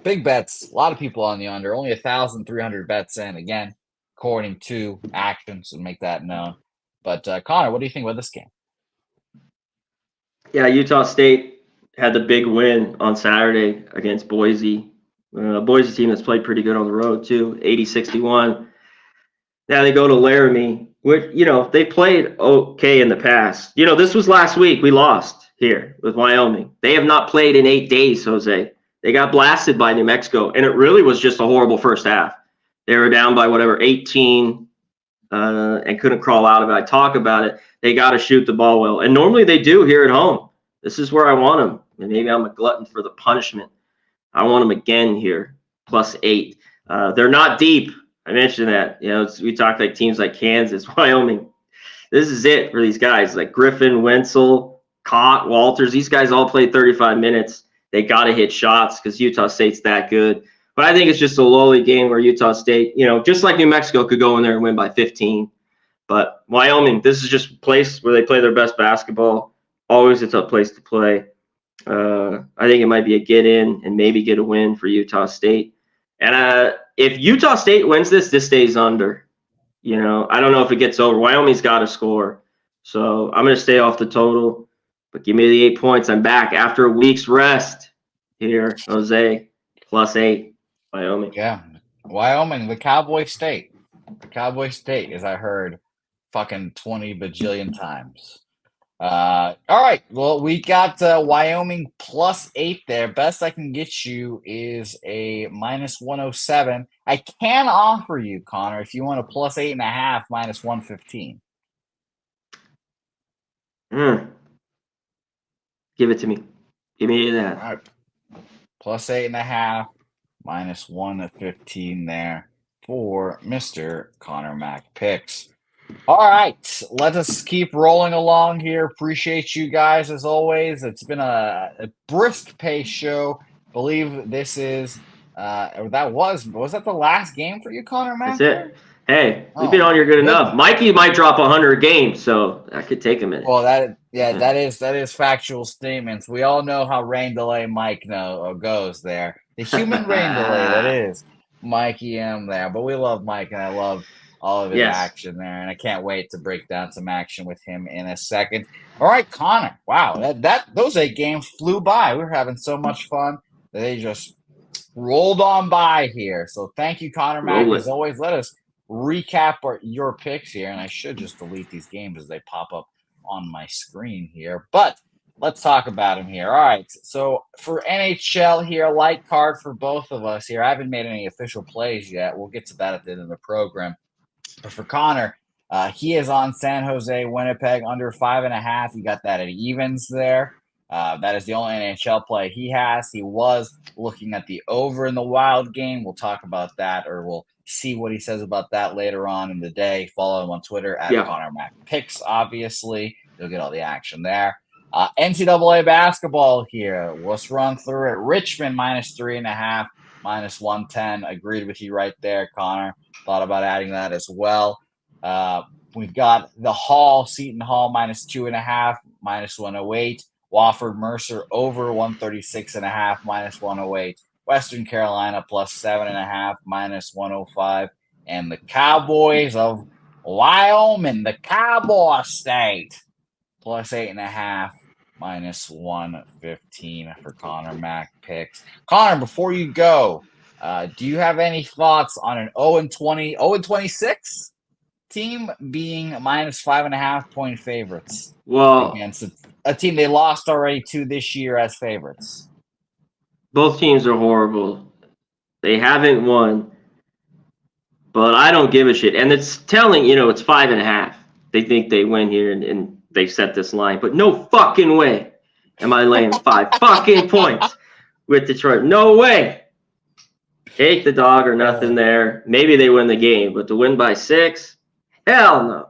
Big bets. A lot of people on the under. Only 1,300 bets in. Again, according to Action, so make that known. But Connor, what do you think about this game? Yeah, Utah State had the big win on Saturday against Boise. Boise team that's played pretty good on the road too, 80-61. Now they go to Laramie, which, they played okay in the past. This was last week. We lost here with Wyoming. They have not played in 8 days, Jose. They got blasted by New Mexico, and it really was just a horrible first half. They were down by 18 and couldn't crawl out of it. I talk about it. They got to shoot the ball well, and normally they do here at home. This is where I want them, and maybe I'm a glutton for the punishment. I want them again here, +8. They're not deep. I mentioned that. We talk like teams like Kansas, Wyoming. This is it for these guys like Griffin, Wenzel, Cott, Walters. These guys all played 35 minutes. They got to hit shots because Utah State's that good. But I think it's just a lowly game where Utah State, just like New Mexico, could go in there and win by 15. But Wyoming, this is just a place where they play their best basketball. Always a tough place to play. I think it might be a get in and maybe get a win for Utah State. And if Utah State wins this stays under. I don't know if it gets over. Wyoming's got to score. So I'm going to stay off the total. But give me the 8 points. I'm back after a week's rest here, Jose. +8, Wyoming. Yeah, Wyoming, the Cowboy State. The Cowboy State, as I heard fucking 20 bajillion times. All right. Well, we got Wyoming +8 there. Best I can get you is a -107. I can offer you, Connor, if you want a +8.5, -115. Give it to me. Give me that. All right. +8.5, -115 there for Mr. Connor Mac Picks. All right, let us keep rolling along here. Appreciate you guys as always. It's been a brisk pace show. Believe this is was that the last game for you, Connor Mac? That's it. Hey, we've been on here good enough. Mikey might drop 100 games, so that could take a minute. Well, that is factual statements. We all know how rain delay Mike goes there. The human rain delay that is Mikey M there. But we love Mike, and I love all of his action there, and I can't wait to break down some action with him in a second. All right, Connor. Wow, those 8 games flew by. We were having so much fun that they just rolled on by here. So thank you, Connor Mac. As always, let us recap your picks here, and I should just delete these games as they pop up on my screen here. But let's talk about him here. All right. So for NHL here, light card for both of us here. I haven't made any official plays yet. We'll get to that at the end of the program. But for Connor, he is on San Jose, Winnipeg, under 5.5. He got that at evens there. That is the only NHL play he has. He was looking at the over in the Wild game. We'll talk about that, or we'll see what he says about that later on in the day. Follow him on Twitter at Connor Mac Picks, obviously. You'll get all the action there. NCAA basketball here. Let's run through it. Richmond -3.5, -110. Agreed with you right there, Connor. Thought about adding that as well. We've got the Hall, Seton Hall -2.5, -108. Wofford, Mercer over 136.5, -108. Western Carolina +7.5, -105. And the Cowboys of Wyoming, the Cowboy State, +8.5, -115 for Connor Mac Picks. Connor, before you go, do you have any thoughts on an 0-20, 0-26 team being -5.5 point favorites? Well, against a team they lost already to this year as favorites. Both teams are horrible. They haven't won, but I don't give a shit. And it's telling, it's 5.5. They think they win here, and they set this line, but no fucking way am I laying 5 fucking points with Detroit. No way. Take the dog or nothing there. Maybe they win the game, but to win by 6, hell no.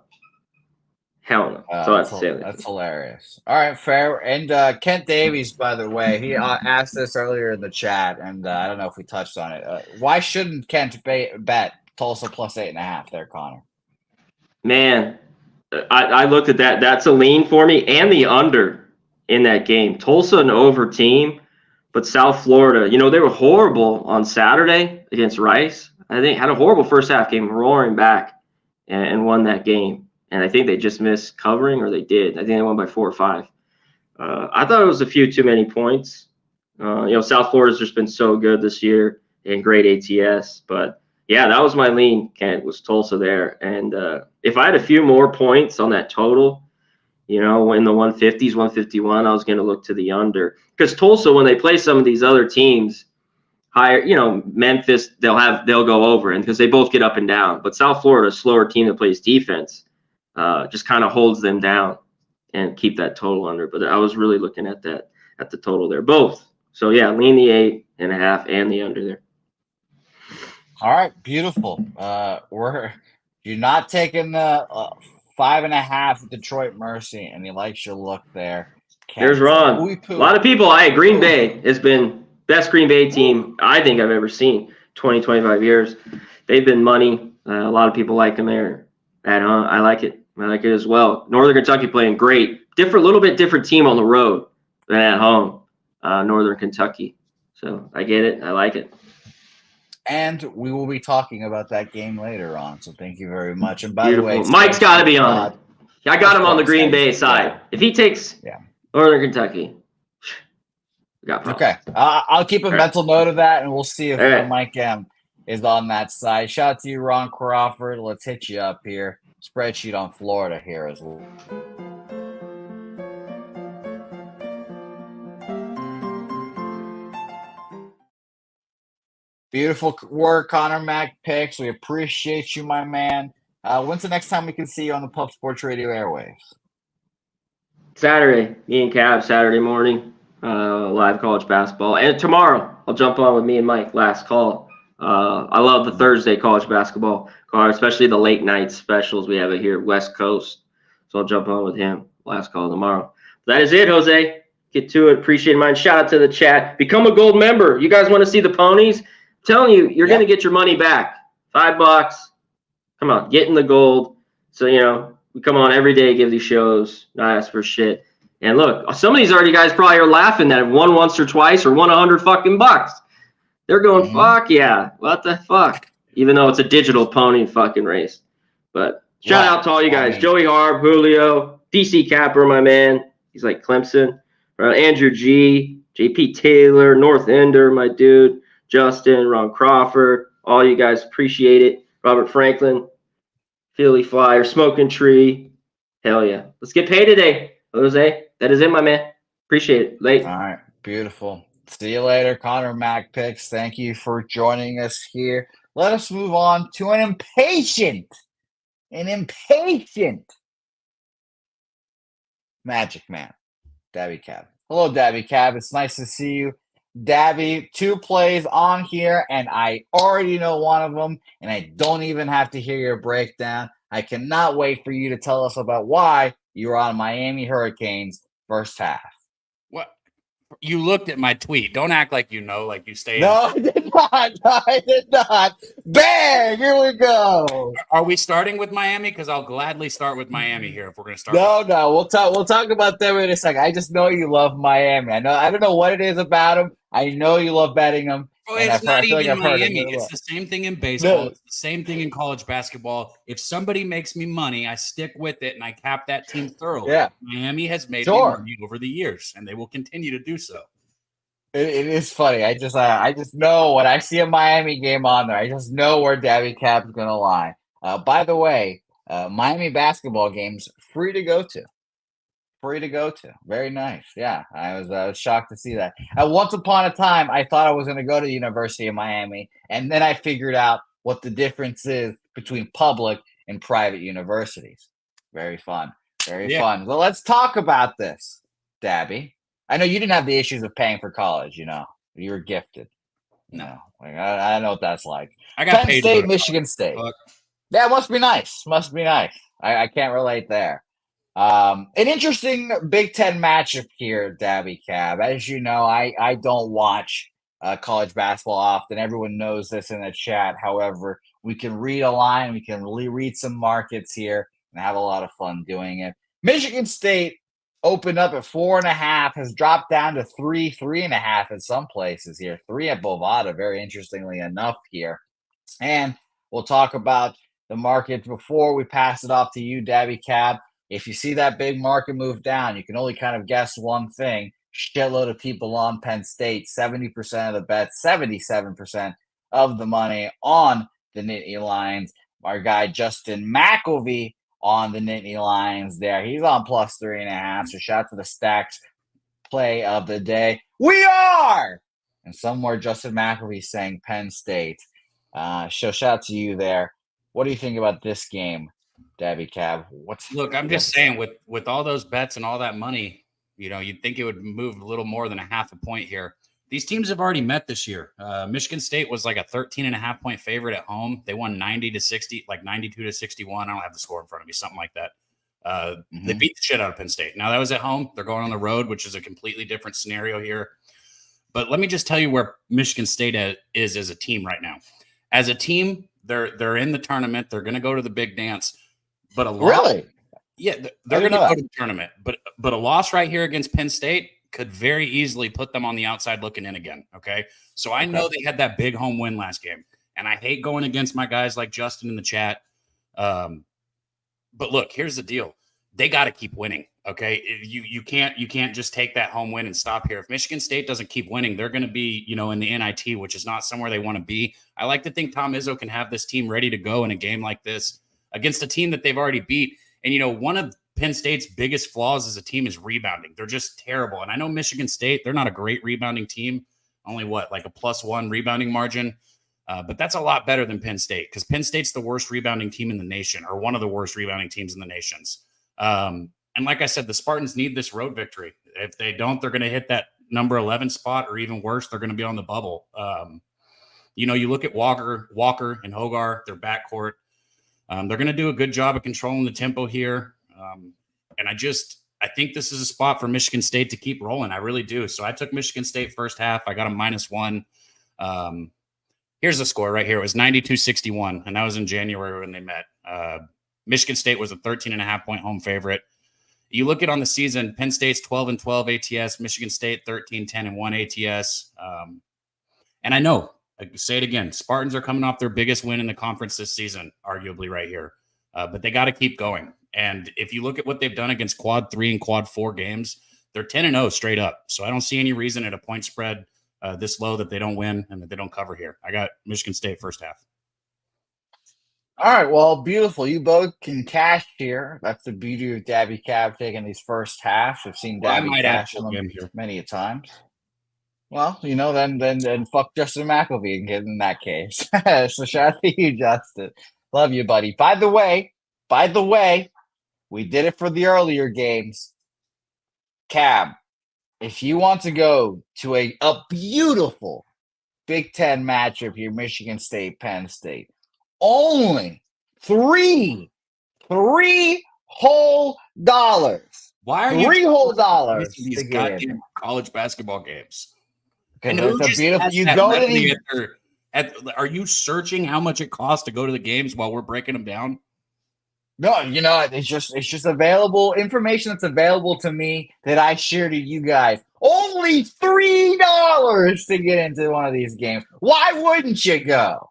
Hell no. That's hilarious. All right, fair. And Kent Davies, by the way, he asked this earlier in the chat, and I don't know if we touched on it. Why shouldn't Kent bet Tulsa +8.5 there, Connor? Man, I looked at that. That's a lean for me, and the under in that game. Tulsa an over team, but South Florida, they were horrible on Saturday against Rice. I think had a horrible first half, game roaring back and won that game. And I think they just missed covering, or they did. I think they won by 4 or 5. I thought it was a few too many points. South Florida's just been so good this year and great ATS. But, yeah, that was my lean, Kent, was Tulsa there. And if I had a few more points on that total, in the 150s, 151, I was going to look to the under. Because Tulsa, when they play some of these other teams, higher, Memphis, they'll go over, and because they both get up and down. But South Florida, a slower team that plays defense, just kind of holds them down and keep that total under. But I was really looking at the total there, both. So yeah, lean the 8.5 and the under there. All right, beautiful. You're not taking the 5.5 Detroit Mercy, and he likes your look there. There's Ron. A lot of people. Green Bay has been best Green Bay team I think I've ever seen. 25 years. They've been money. A lot of people like them there. I like it. I like it as well. Northern Kentucky playing great. Little bit different team on the road than at home. Northern Kentucky. So I get it. I like it. And we will be talking about that game later on. So thank you very much. And by the way, Mike's got to be on it. I got him on the Green Bay side. Yeah. If he takes Northern Kentucky, we got problems. Okay. I'll keep a mental note of that, and we'll see if Mike M is on that side. Shout out to you, Ron Crawford. Let's hit you up here. Spreadsheet on Florida here as well. Beautiful work, Connor Mac Picks. We appreciate you, my man. When's the next time we can see you on the Pub Sports Radio airwaves? Saturday. Me and Cab, Saturday morning. Live college basketball. And tomorrow, I'll jump on with me and Mike. Last call. I love the Thursday college basketball card, especially the late night specials we have it here, West Coast. So I'll jump on with him. Last call tomorrow. That is it, Jose. Get to it. Appreciate mine. Shout out to the chat. Become a gold member. You guys want to see the ponies? I'm telling you, you're going to get your money back. $5. Come on, get in the gold. So, we come on every day, give these shows, not ask for shit. And look, some of these already guys probably are laughing that have won once or twice or won $100 fucking bucks. They're going, fuck yeah, what the fuck? Even though it's a digital pony fucking race. But shout out to all you guys. Joey Harb, Julio, DC Capper, my man. He's like Clemson. Andrew G, JP Taylor, North Ender, my dude. Justin, Ron Crawford. All you guys appreciate it. Robert Franklin, Philly Flyer, Smoking Tree. Hell yeah. Let's get paid today, Jose. That is it, my man. Appreciate it. Late. All right. Beautiful. See you later, Connor Mac Picks. Thank you for joining us here. Let us move on to an impatient Magic Man, Dabby Cab. Hello, Dabby Cab. It's nice to see you. Dabby, 2 plays on here, and I already know one of them, and I don't even have to hear your breakdown. I cannot wait for you to tell us about why you were on Miami Hurricanes first half. What? You looked at my tweet. Don't act like you know, like you stay. No, I did not. No, I did not. Bang! Here we go. Are we starting with Miami? Because I'll gladly start with Miami here if we're going to start. No. We'll talk about them in a second. I just know you love Miami. I don't know what it is about them. I know you love betting them. Oh, it's not even Miami. It's the same thing in baseball. No. It's the same thing in college basketball. If somebody makes me money, I stick with it and I cap that team thoroughly. Yeah. Miami has made me money over the years, and they will continue to do so. It is funny. I just know when I see a Miami game on there, I just know where Dabby Cap's going to lie. By the way, Miami basketball games free to go to. Very nice. Yeah, I was shocked to see that. Once upon a time, I thought I was going to go to the University of Miami, and then I figured out what the difference is between public and private universities. Very fun. Very fun. Well, let's talk about this, Dabby. I know you didn't have the issues of paying for college. You were gifted. No, I don't know what that's like. I got Penn paid State, Michigan State. Yeah, must be nice. I can't relate there. An interesting Big Ten matchup here, Dabby Cab. As you know, I don't watch college basketball often. Everyone knows this in the chat. However, we can read a line. We can read some markets here and have a lot of fun doing it. Michigan State opened up at 4.5, has dropped down to 3.5 in some places here. 3 at Bovada, very interestingly enough here. And we'll talk about the market before we pass it off to you, Dabby Cab. If you see that big market move down, you can only kind of guess one thing. Shitload of people on Penn State, 70% of the bets, 77% of the money on the Nittany Lions. Our guy Justin McElvey on the Nittany Lions there. He's on plus 3.5. So shout out to the Stacks play of the day. We are! And somewhere Justin McElvey saying Penn State. So shout out to you there. What do you think about this game, Dabby Cab? Look, I'm just saying with all those bets and all that money, you'd think it would move a little more than a half a point here. These teams have already met this year. Michigan State was like a 13.5-point favorite at home. They won 90-60, like 92-61. I don't have the score in front of me, something like that. They beat the shit out of Penn State. Now that was at home. They're going on the road, which is a completely different scenario here. But let me just tell you where Michigan State is as a team right now. As a team, they're in the tournament. They're going to go to the big dance. But Really? Yeah, they're going to go to the tournament. But a loss right here against Penn State could very easily put them on the outside looking in again, okay? So I know they had that big home win last game, and I hate going against my guys like Justin in the chat. But look, here's the deal. They got to keep winning, okay? You can't just take that home win and stop here. If Michigan State doesn't keep winning, they're going to be, in the NIT, which is not somewhere they want to be. I like to think Tom Izzo can have this team ready to go in a game like this against a team that they've already beat. And, one of Penn State's biggest flaws as a team is rebounding. They're just terrible. And I know Michigan State, they're not a great rebounding team. Only like a +1 rebounding margin. But that's a lot better than Penn State because Penn State's the worst rebounding team in the nation, or one of the worst rebounding teams in the nations. And like I said, the Spartans need this road victory. If they don't, they're going to hit that number 11 spot, or even worse, they're going to be on the bubble. You look at Walker and Hogar, their backcourt. They're going to do a good job of controlling the tempo here. And I think this is a spot for Michigan State to keep rolling. I really do. So I took Michigan State first half. I got a -1. Here's the score right here. It was 92-61, and that was in January when they met. Michigan State was a 13.5-point home favorite. You look at on the season, Penn State's 12-12 ATS, Michigan State 13-10-1 ATS. And I know, I say it again, Spartans are coming off their biggest win in the conference this season, arguably right here. But they got to keep going. And if you look at what they've done against quad 3 and quad 4 games, they're 10-0 straight up. So I don't see any reason at a point spread this low that they don't win and that they don't cover here. I got Michigan State first half. All right, well, beautiful. You both can cash here. That's the beauty of Dabby Cab taking these first halves. We've seen Well, I Dabby might add cash on full them game here. many a times. Well, then fuck Justin McElvey and get in that case. So shout out to you, Justin. Love you, buddy. By the way, we did it for the earlier games. Cab, if you want to go to a beautiful Big Ten matchup here, Michigan State, Penn State, only three whole dollars. Why are you $3 whole dollars these to get in? goddamn college basketball games? Because And who it's a just beautiful. has You that go to money the. are you searching how much it costs to go to the games while we're breaking them down? No, it's just available information that's available to me that I share to you guys. Only $3 to get into one of these games. Why wouldn't you go?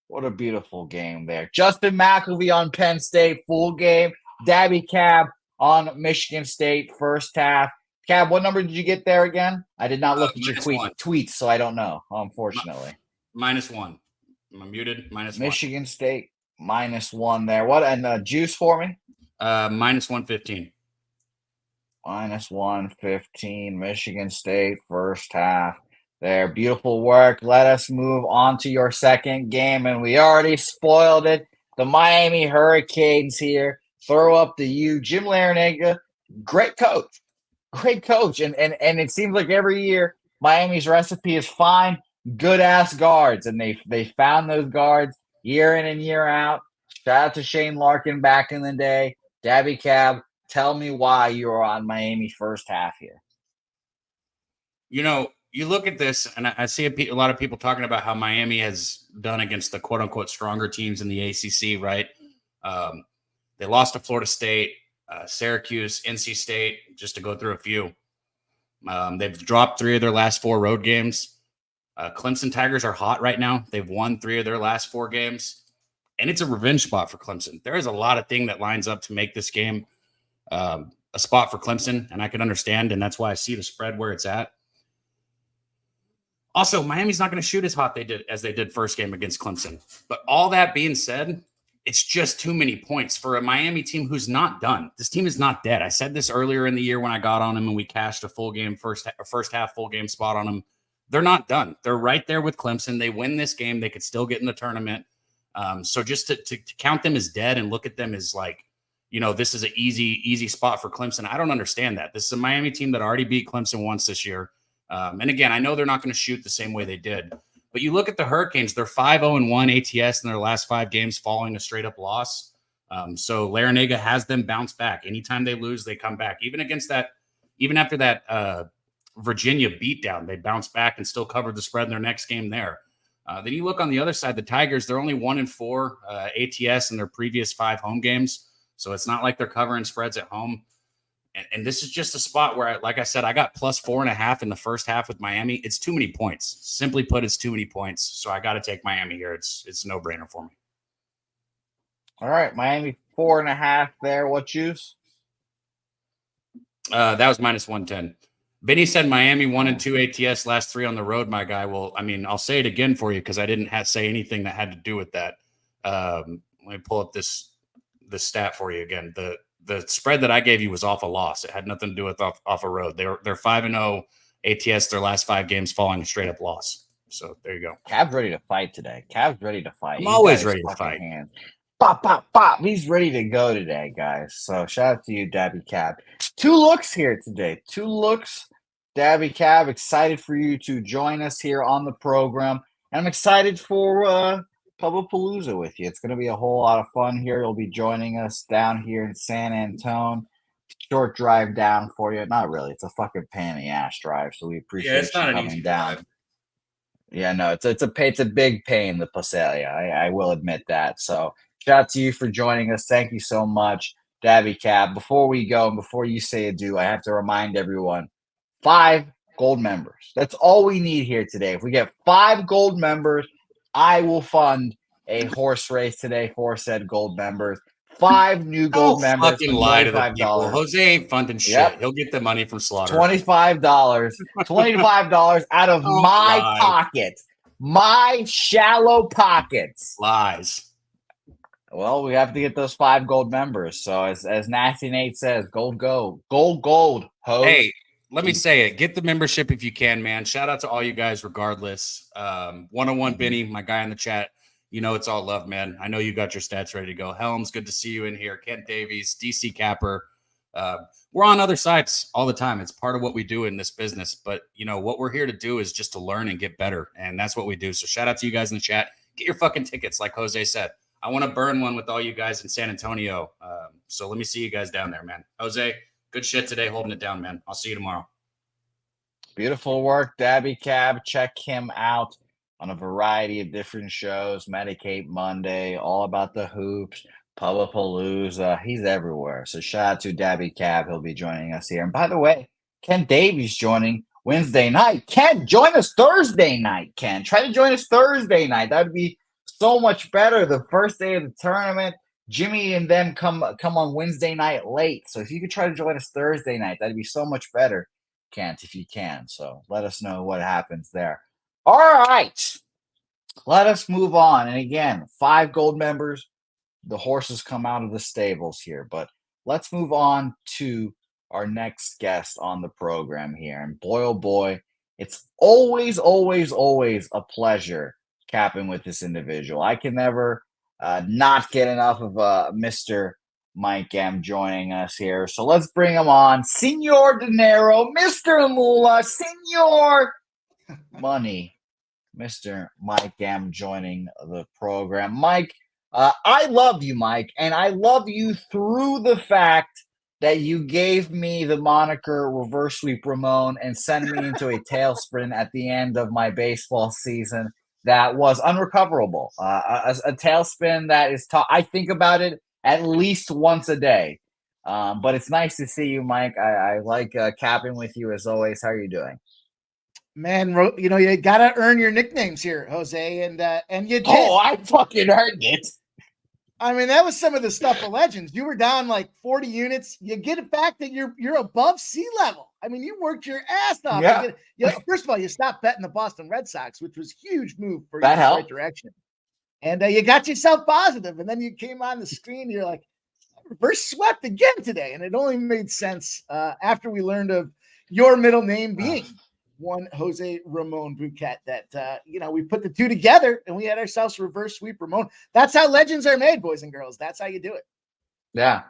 What a beautiful game there. Justin McElvey on Penn State, full game. Dabby Cab on Michigan State, first half. Cab, what number did you get there again? I did not look at your tweets, so I don't know, unfortunately. -1. Am I muted? -1. Michigan State, -1 there. What? And juice for me? -115. -115. Michigan State, first half. There, beautiful work. Let us move on to your second game, and we already spoiled it. The Miami Hurricanes here throw up the U. Jim Larinaga, great coach, and it seems like every year Miami's recipe is find good ass guards, and they found those guards year in and year out. Shout out to Shane Larkin back in the day. Dabby Cab, tell me why you are on Miami first half here. You look at this, and I see a lot of people talking about how Miami has done against the quote-unquote stronger teams in the ACC, right? They lost to Florida State, Syracuse, NC State, just to go through a few. They've dropped 3 of their last 4 road games. Clemson Tigers are hot right now. They've won 3 of their last 4 games, and it's a revenge spot for Clemson. There is a lot of thing that lines up to make this game a spot for Clemson, and I can understand, and that's why I see the spread where it's at. Also, Miami's not going to shoot as hot as they did first game against Clemson. But all that being said, it's just too many points for a Miami team who's not done. This team is not dead. I said this earlier in the year when I got on them and we cashed a full game first half full game spot on them. They're not done. They're right there with Clemson. They win this game, they could still get in the tournament. So just to count them as dead and look at them as like, this is an easy spot for Clemson. I don't understand that. This is a Miami team that already beat Clemson once this year. And again, I know they're not going to shoot the same way they did, but you look at the Hurricanes, they're 5-0-1 ATS in their last 5 games following a straight up loss. So Larinaga has them bounce back. Anytime they lose, they come back. Even after that Virginia beatdown, they bounce back and still covered the spread in their next game there. Then you look on the other side, the Tigers, they're only 1-4 ATS in their previous 5 home games. So it's not like they're covering spreads at home. And this is just a spot where, like I said, I got +4.5 in the first half with Miami. It's too many points. Simply put, it's too many points. So I got to take Miami here. It's a no-brainer for me. All right, Miami 4.5 there. What juice? That was -110. Benny said Miami 1-2 ATS, last 3 on the road, my guy. Well, I mean, I'll say it again for you because I didn't say anything that had to do with that. Let me pull up this stat for you again. The spread that I gave you was off a loss. It had nothing to do with off a road. They're 5-0 ATS, their last 5 games following a straight up loss. So there you go. Cav's ready to fight today. I'm always ready to fight. Hands. Pop, pop, pop. He's ready to go today, guys. So shout out to you, Dabby Cab. 2 looks here today. 2 looks. Dabby Cab, excited for you to join us here on the program. And I'm excited for Pubblepalooza with you. It's going to be a whole lot of fun here. You'll be joining us down here in San Antone. Short drive down for you. Not really. It's a fucking pain in the ass drive. So we appreciate you coming down. Drive. Yeah, no, it's a big pain, the Passalia. I will admit that. So shout out to you for joining us. Thank you so much, Dabby Cab. Before we go and before you say adieu, I have to remind everyone, 5 gold members. That's all we need here today. If we get 5 gold members, I will fund a horse race today for said gold members. 5 new gold members. Fucking lie to the people. Jose ain't funding shit. Yep. He'll get the money from Slaughter. $25. $25 out of my pocket. My shallow pockets. Lies. Well, we have to get those 5 gold members. So as Nasty Nate says, gold, gold, hoes. Hey, let me say it. Get the membership if you can, man. Shout out to all you guys, regardless. 101 Benny, my guy in the chat. You know it's all love, man. I know you got your stats ready to go. Helms, good to see you in here. Kent Davies, DC Capper. We're on other sides all the time. It's part of what we do in this business. But, you know, what we're here to do is just to learn and get better. And that's what we do. So shout out to you guys in the chat. Get your fucking tickets, like Jose said. I want to burn one with all you guys in San Antonio. So let me see you guys down there, man. Jose, good shit today, holding it down, man. I'll see you tomorrow. Beautiful work, Dabby Cab. Check him out on a variety of different shows. Medicate Monday, all about the hoops, Pubapalooza. He's everywhere. So shout out to Dabby Cab. He'll be joining us here. And by the way, Ken Davies joining Wednesday night. Ken, join us Thursday night, Ken. Try to join us Thursday night. That would be so much better. The first day of the tournament. Jimmy and them come on Wednesday night late. So if you could try to join us Thursday night, that'd be so much better, Kent, if you can. So let us know what happens there. All right. Let us move on. And again, 5 gold members. The horses come out of the stables here. But let's move on to our next guest on the program here. And boy, oh boy, it's always, always, always a pleasure capping with this individual. I can never not get enough of Mr. Mike M joining us here. So let's bring him on. Senor Dinero, Mr. Mula, Senor Money, Mr. Mike M joining the program. Mike, I love you, Mike, and I love you through the fact that you gave me the moniker Reverse Sweep Ramon and sent me into a tailspin at the end of my baseball season that was unrecoverable. A tailspin that is I think about it at least once a day. But it's nice to see you, Mike. I like capping with you as always. How are you doing? Man, you know, you got to earn your nicknames here, Jose, and you did. Oh, I fucking earned it. I mean, that was some of the stuff of legends. You were down like 40 units. You get it back that you're above sea level. I mean, you worked your ass off. Yeah. First of all, you stopped betting the Boston Red Sox, which was a huge move for you in the right direction. And you got yourself positive. And then you came on the screen. You're like, reverse swept again today. And it only made sense after we learned of your middle name being one Jose Ramon Bouquet that, we put the two together and we had ourselves reverse sweep Ramon. That's how legends are made, boys and girls. That's how you do it. Yeah,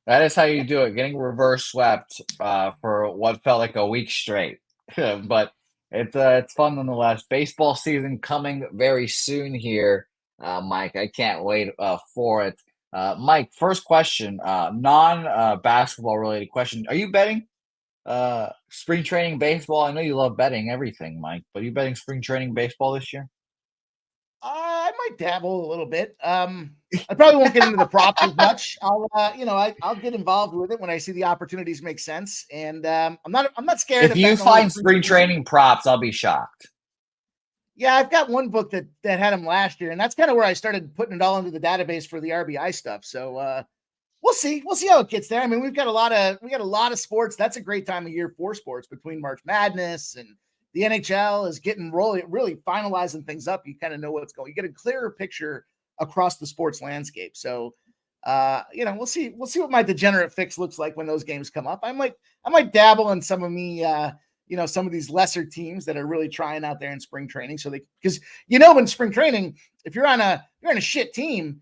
that is how you do it. Getting reverse swept for what felt like a week straight. But it's fun nonetheless. Baseball season coming very soon here, Mike. I can't wait for it. Mike, first question, non-basketball related question. Are you betting spring training baseball? I know you love betting everything, Mike, but are you betting spring training baseball this year? I might dabble a little bit. I probably won't get into the props as much. I'll get involved with it when I see the opportunities make sense. And I'm not scared. If you find spring training props, I'll be shocked. Yeah, I've got one book that had them last year, and that's kind of where I started putting it all into the database for the RBI stuff. So we'll see how it gets there. I mean, we got a lot of sports. That's a great time of year for sports between March Madness and the NHL is getting really finalizing things up. You kind of know what's going. You get a clearer picture across the sports landscape. So, we'll see what my degenerate fix looks like when those games come up. I might dabble in some of some of these lesser teams that are really trying out there in spring training. So because in spring training, if you're on a shit team,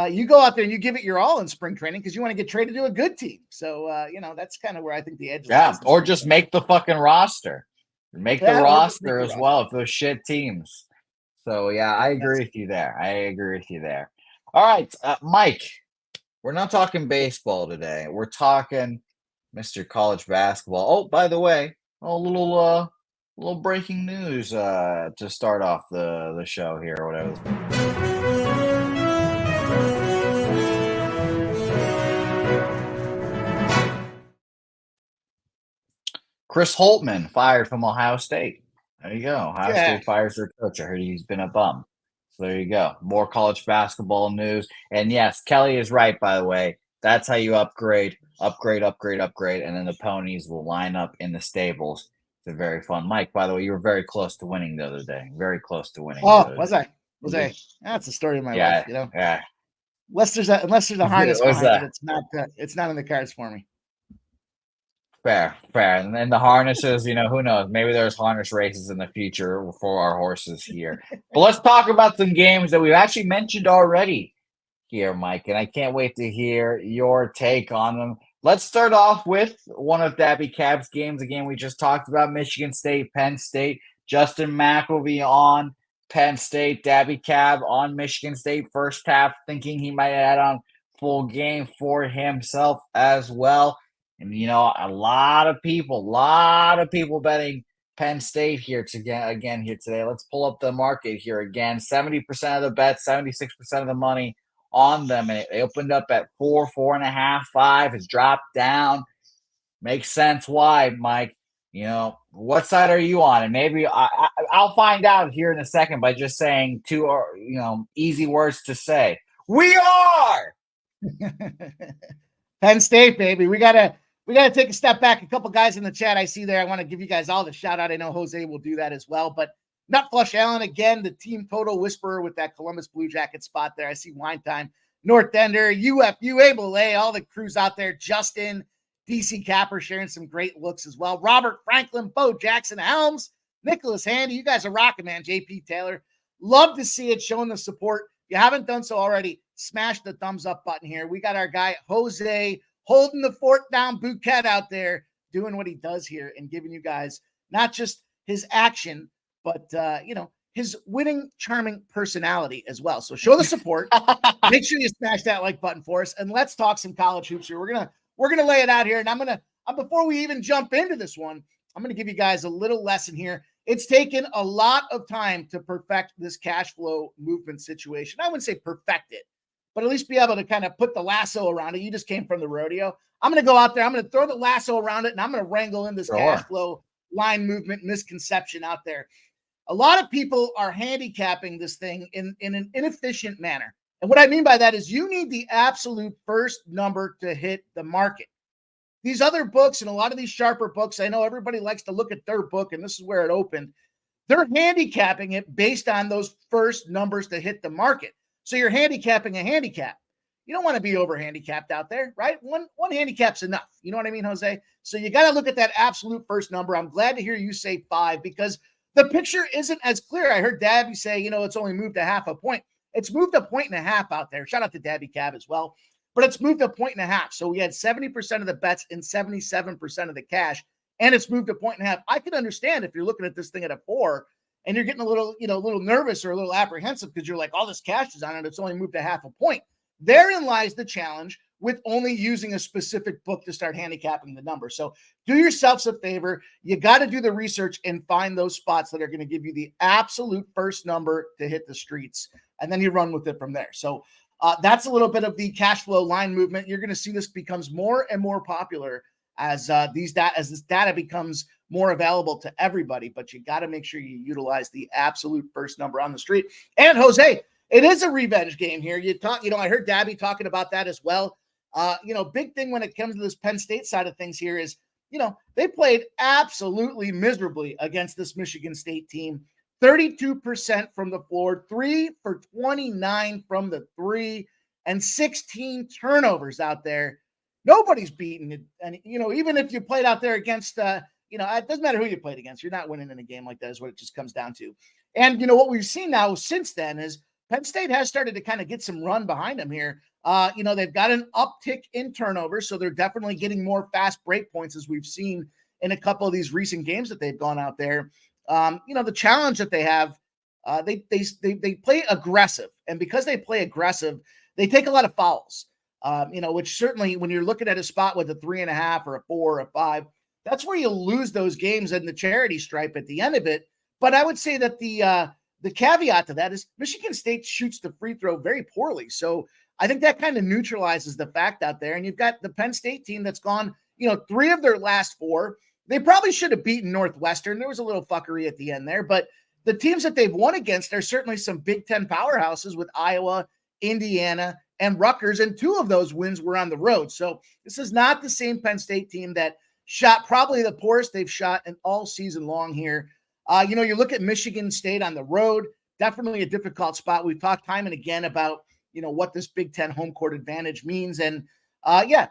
you go out there and you give it your all in spring training because you want to get traded to a good team. So, that's kind of where I think the edge. Yeah, or just make the fucking roster. Make the roster as well if those shit teams. So, yeah, I agree with you there. All right, Mike, we're not talking baseball today. We're talking Mr. College basketball. Oh, by the way, a little breaking news to start off the show here or whatever. Chris Holtman fired from Ohio State. There you go. Ohio State fires their coach. I heard he's been a bum. So there you go. More college basketball news. And yes, Kelly is right, by the way. That's how you upgrade. And then the ponies will line up in the stables. It's very fun. Mike, by the way, you were very close to winning the other day. Very close to winning. Oh, was I? That's the story of my life, Yeah. Unless there's a harness What's behind that? it, it's not in the cards for me. Fair. And then the harnesses, who knows? Maybe there's harness races in the future for our horses here. But let's talk about some games that we've actually mentioned already here, Mike, and I can't wait to hear your take on them. Let's start off with one of Dabby Cab's games. Again, we just talked about Michigan State, Penn State. Justin Mack will be on Penn State. Dabby Cab on Michigan State first half, thinking he might add on full game for himself as well. And, a lot of people betting Penn State here again here today. Let's pull up the market here again. 70% of the bets, 76% of the money on them. And they opened up at 4.5, 5. It's dropped down. Makes sense why, Mike. What side are you on? And maybe I'll find out here in a second by just saying two, easy words to say. We are Penn State, baby. We gotta take a step back. A couple guys in the chat I see there. I want to give you guys all the shout out. I know Jose will do that as well. But Nut Flush Allen again, the team total whisperer with that Columbus Blue Jacket spot there. I see Wine Time, North Ender, UFU, Able A, all the crews out there. Justin, DC Capper sharing some great looks as well. Robert Franklin, Bo Jackson, Helms, Nicholas Handy. You guys are rocking, man. JP Taylor. Love to see it, showing the support. If you haven't done so already, smash the thumbs up button here. We got our guy Jose holding the fort down, Bouquet out there doing what he does here and giving you guys not just his action, but his winning, charming personality as well. So show the support. Make sure you smash that like button for us, and let's talk some college hoops here. We're gonna lay it out here, and before we even jump into this one, I'm gonna give you guys a little lesson here. It's taken a lot of time to perfect this cash flow movement situation. I wouldn't say perfect it, but at least be able to kind of put the lasso around it. You just came from the rodeo. I'm going to go out there. I'm going to throw the lasso around it, and I'm going to wrangle in this cash flow line movement misconception out there. A lot of people are handicapping this thing in an inefficient manner. And what I mean by that is you need the absolute first number to hit the market. These other books and a lot of these sharper books, I know everybody likes to look at their book, and this is where it opened. They're handicapping it based on those first numbers to hit the market. So you're handicapping a handicap. You don't want to be over handicapped out there, right? One handicap's enough. You know what I mean, Jose? So you got to look at that absolute first number. I'm glad to hear you say 5 because the picture isn't as clear. I heard Dabby say, it's only moved a half a point. It's moved a 1.5 out there. Shout out to Dabby Cab as well. But it's moved a 1.5. So we had 70% of the bets and 77% of the cash, and it's moved a 1.5. I can understand if you're looking at this thing at a 4 and you're getting a little nervous or a little apprehensive because you're like, all this cash is on it. It's only moved a half a point. Therein lies the challenge with only using a specific book to start handicapping the number. So do yourselves a favor. You got to do the research and find those spots that are going to give you the absolute first number to hit the streets. And then you run with it from there. So that's a little bit of the cash flow line movement. You're going to see this becomes more and more popular as this data becomes more available to everybody. But you got to make sure you utilize the absolute first number on the street. And Jose, it is a revenge game here. I heard Dabby talking about that as well. Big thing when it comes to this Penn State side of things here is, they played absolutely miserably against this Michigan State team. 32% from the floor, 3 for 29 from the 3, and 16 turnovers out there. Nobody's beating it. And, even if you played out there against, it doesn't matter who you played against. You're not winning in a game like that is what it just comes down to. And, what we've seen now since then is Penn State has started to kind of get some run behind them here. They've got an uptick in turnovers, so they're definitely getting more fast break points as we've seen in a couple of these recent games that they've gone out there. The challenge that they have, they play aggressive, and because they play aggressive, they take a lot of fouls. Which certainly when you're looking at a spot with a 3.5 or a 4 or a 5, that's where you lose those games in the charity stripe at the end of it. But I would say that the caveat to that is Michigan State shoots the free throw very poorly. So I think that kind of neutralizes the fact out there. And you've got the Penn State team that's gone, 3 of their last 4. They probably should have beaten Northwestern. There was a little fuckery at the end there, but the teams that they've won against are certainly some Big Ten powerhouses with Iowa, Indiana, and Rutgers, and 2 of those wins were on the road. So this is not the same Penn State team that shot probably the poorest they've shot in all season long here. You look at Michigan State on the road, definitely a difficult spot. We've talked time and again about, what this Big Ten home court advantage means. And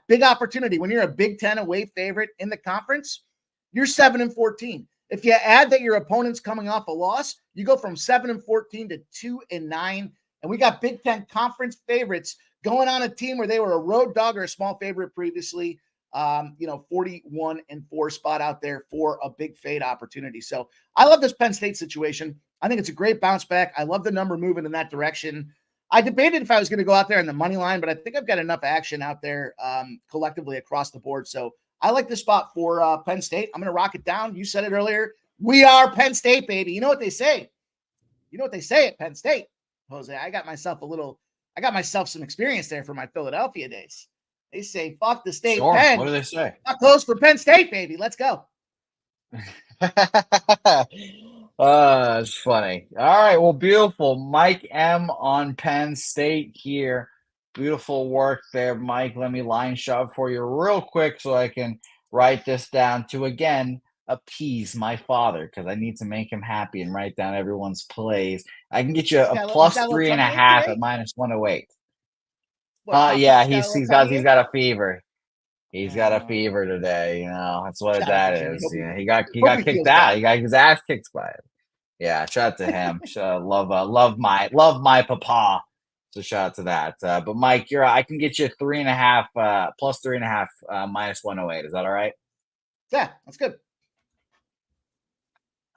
big opportunity. When you're a Big Ten away favorite in the conference, you're 7-14. If you add that your opponent's coming off a loss, you go from 7-14 to 2-9. And we got Big Ten conference favorites going on a team where they were a road dog or a small favorite previously. 41-4 spot out there for a big fade opportunity. So I love this Penn State situation. I think it's a great bounce back. I love the number moving in that direction. I debated if I was going to go out there in the money line, but I think I've got enough action out there collectively across the board. So I like this spot for Penn State. I'm going to rock it down. You said it earlier. We are Penn State, baby. You know what they say? At Penn State, Jose. I got myself some experience there for my Philadelphia days. They say, fuck the state. Sure. Penn. What do they say? Not close for Penn State, baby. Let's go. It's funny. All right. Well, beautiful. Mike M on Penn State here. Beautiful work there, Mike. Let me line shot for you real quick so I can write this down to, again, appease my father because I need to make him happy and write down everyone's plays. I can get you a plus 3.5 at -108. He's got a fever. He's got a fever today. That's what that is. He got kicked out. He got his ass kicked by it. Yeah, shout out to him. Love my papa. So shout out to that. But Mike, I can get you 3.5 plus 3.5 -108. Is that all right? Yeah, that's good.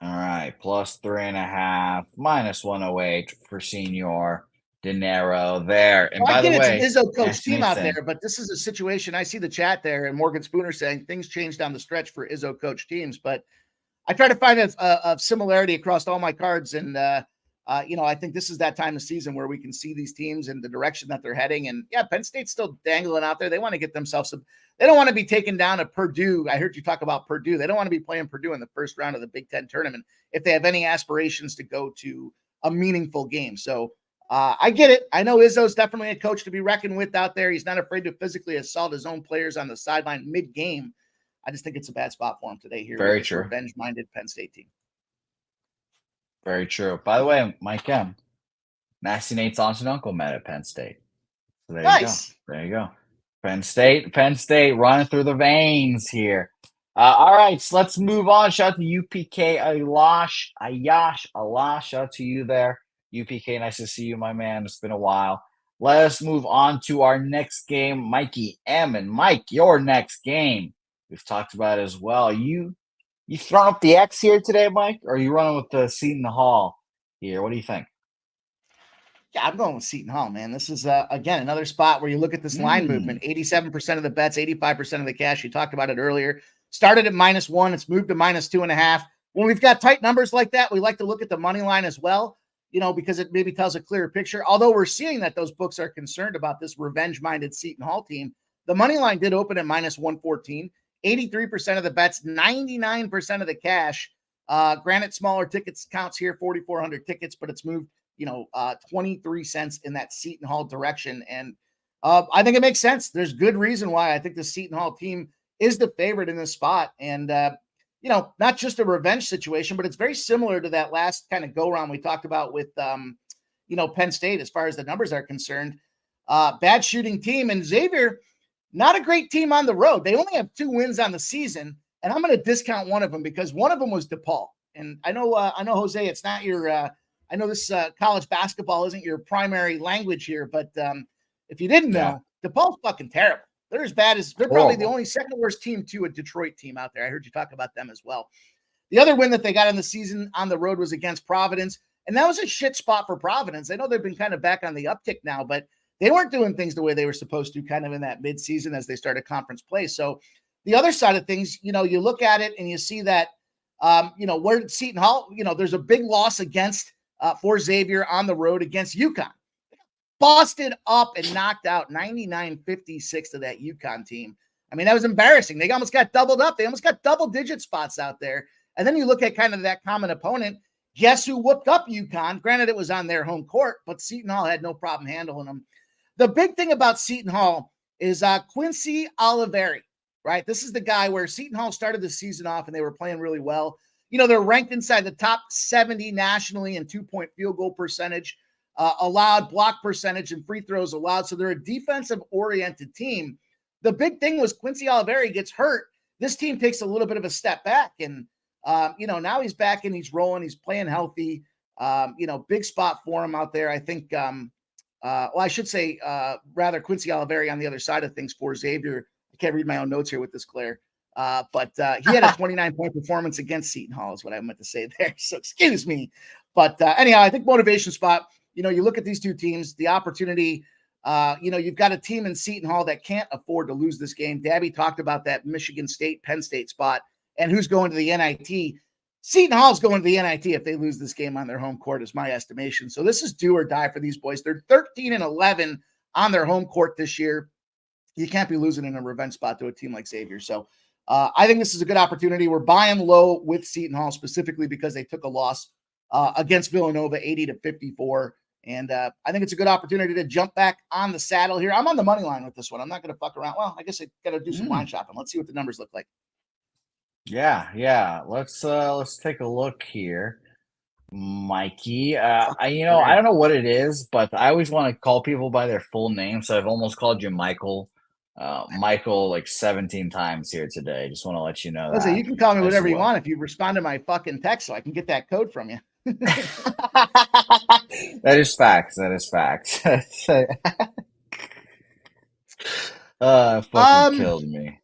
All right, plus 3.5 -108 for Senior Dinero there. And by the way, it's an Izzo coach team out there, but this is a situation. I see the chat there, and Morgan Spooner saying things change down the stretch for Izzo coach teams. But I try to find a similarity across all my cards, and I think this is that time of season where we can see these teams and the direction that they're heading. And Penn State's still dangling out there. They want to get themselves they don't want to be taken down to Purdue. I heard you talk about Purdue. They don't want to be playing Purdue in the first round of the Big Ten tournament if they have any aspirations to go to a meaningful game. So I get it. I know Izzo's definitely a coach to be reckoned with out there. He's not afraid to physically assault his own players on the sideline mid-game. I just think it's a bad spot for him today here. Very with true. Revenge-minded Penn State team. Very true. By the way, Mike M, Nasty Nate's aunt and uncle met at Penn State. So there you go. There you go. Penn State running through the veins here. All right, so let's move on. Shout out to UPK Ayash. Shout out to you there. UPK, nice to see you, my man. It's been a while. Let us move on to our next game. Mikey M. And Mike, your next game. We've talked about it as well. You throwing up the X here today, Mike? Or are you running with the Seton Hall here? What do you think? Yeah, I'm going with Seton Hall, man. This is, again, another spot where you look at this line movement. 87% of the bets, 85% of the cash. You talked about it earlier. Started at -1. It's moved to -2.5. When we've got tight numbers like that, we like to look at the money line as well, because it maybe tells a clearer picture. Although we're seeing that those books are concerned about this revenge-minded Seton Hall team, the money line did open at -114. 83% of the bets, 99% of the cash. Granted, smaller tickets counts here, 4,400 tickets, but it's moved 23 cents in that Seton Hall direction. And I think it makes sense. There's good reason why I think the Seton Hall team is the favorite in this spot. And, not just a revenge situation, but it's very similar to that last kind of go round we talked about with, Penn State, as far as the numbers are concerned. Bad shooting team. And Xavier, not a great team on the road. They only have 2 wins on the season. And I'm going to discount one of them because one of them was DePaul. And I know, Jose, it's not your, I know this college basketball isn't your primary language here, but if you didn't know, DePaul's fucking terrible. They're as bad as they're probably the only second worst team to a Detroit team out there. I heard you talk about them as well. The other win that they got in the season on the road was against Providence, and that was a shit spot for Providence. I know they've been kind of back on the uptick now, but they weren't doing things the way they were supposed to kind of in that midseason as they started conference play. So the other side of things, you look at it and you see that, where Seton Hall, there's a big loss against for Xavier on the road against UConn. Busted up and knocked out 99-56 to that UConn team. I mean, that was embarrassing. They almost got doubled up. They almost got double-digit spots out there. And then you look at kind of that common opponent. Guess who whooped up UConn? Granted, it was on their home court, but Seton Hall had no problem handling them. The big thing about Seton Hall is Quincy Oliveri, right? This is the guy where Seton Hall started the season off and they were playing really well. They're ranked inside the top 70 nationally in 2-point field goal percentage. allowed, block percentage, and free throws allowed. So they're a defensive-oriented team. The big thing was Quincy Oliveri gets hurt. This team takes a little bit of a step back. And, now he's back and he's rolling. He's playing healthy. Big spot for him out there. I think, I should say, rather Quincy Oliveri on the other side of things for Xavier. I can't read my own notes here with this glare. But he had a 29-point performance against Seton Hall is what I meant to say there. So excuse me. But anyhow, I think motivation spot, you look at these two teams, the opportunity, you've got a team in Seton Hall that can't afford to lose this game. Dabby talked about that Michigan State, Penn State spot and who's going to the NIT. Seton Hall's going to the NIT if they lose this game on their home court is my estimation. So this is do or die for these boys. They're 13-11 on their home court this year. You can't be losing in a revenge spot to a team like Xavier. So I think this is a good opportunity. We're buying low with Seton Hall specifically because they took a loss against Villanova 80-54. And I think it's a good opportunity to jump back on the saddle here. I'm on the money line with this one. I'm not going to fuck around. Well, I guess I got to do some line shopping. Let's see what the numbers look like. Yeah. Let's take a look here, Mikey. I don't know what it is, but I always want to call people by their full name. So I've almost called you Michael. Michael like 17 times here today. Just want to let you know that. You can call me whatever you want if you respond to my fucking text so I can get that code from you. That is facts. Fucking killed me.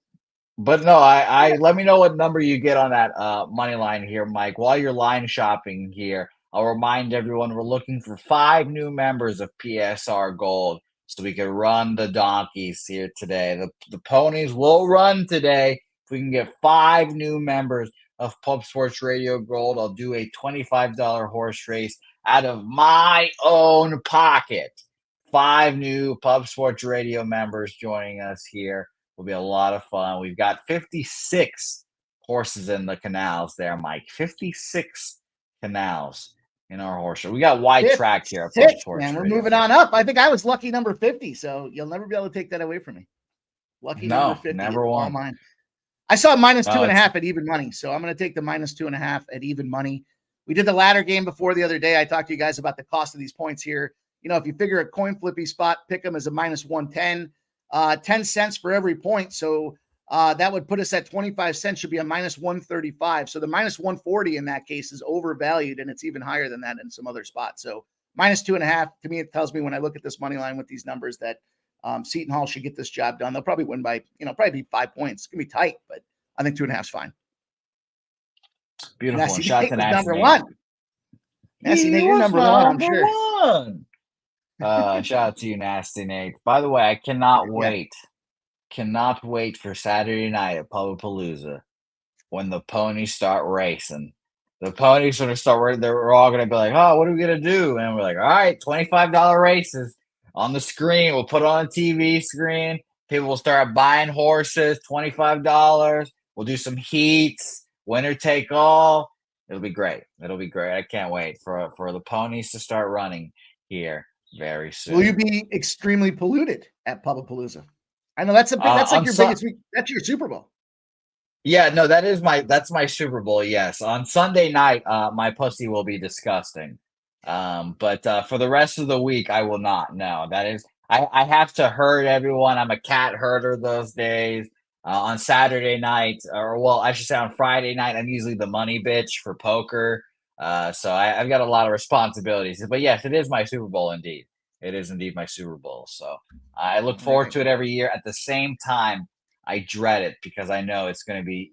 But no, I let me know what number you get on that money line here, Mike. While you're line shopping here, I'll remind everyone we're looking for 5 new members of PSR Gold so we can run the donkeys here today. The ponies will run today. If we can get 5 new members of Pub Sports Radio Gold, I'll do a $25 horse race out of my own pocket. 5 new Pub Sports Radio members joining us here. Will be a lot of fun. We've got 56 horses in the canals there, Mike. 56 canals in our horse show. We got wide track here. Man, we're moving on up. I think I was lucky number 50, so you'll never be able to take that away from me. Lucky number 50. Never won. Mine. I saw minus 2.5 at even money, so I'm going to take the minus 2.5 at even money. We did the ladder game before the other day. I talked to you guys about the cost of these points here. If you figure a coin flippy spot, pick them as a minus 110. 10 cents for every point. So that would put us at 25 cents, should be a minus 135. So the minus 140 in that case is overvalued, and it's even higher than that in some other spots. So minus 2.5, to me, it tells me when I look at this money line with these numbers that Seton Hall should get this job done. They'll probably win by, probably be 5 points. It's going to be tight, but I think 2.5 is fine. Beautiful. Shout to number one. Nasty Nate, you're number one, I'm sure. Shout out to you, Nasty Nate. By the way, I cannot wait for Saturday night at Pubapalooza when the ponies start racing. The ponies sort of start, they're all going to be like, oh, what are we going to do? And we're like, all right, $25 races on the screen. We'll put it on a TV screen. People will start buying horses, $25. We'll do some heats, winner take all. It'll be great. I can't wait for the ponies to start running here very soon. Will you be extremely polluted at Pubapalooza? I know that's like your biggest week. That's your Super Bowl. Yeah, no, that's my Super Bowl. Yes, on Sunday night, my pussy will be disgusting. But for the rest of the week, I will not. No, that is, I have to herd everyone. I'm a cat herder those days. On Saturday night, or well, I should say on Friday night, I'm usually the money bitch for poker. So I've got a lot of responsibilities. But yes, it is my Super Bowl indeed. It is indeed my Super Bowl. So I look forward to it every year. At the same time, I dread it because I know it's going to be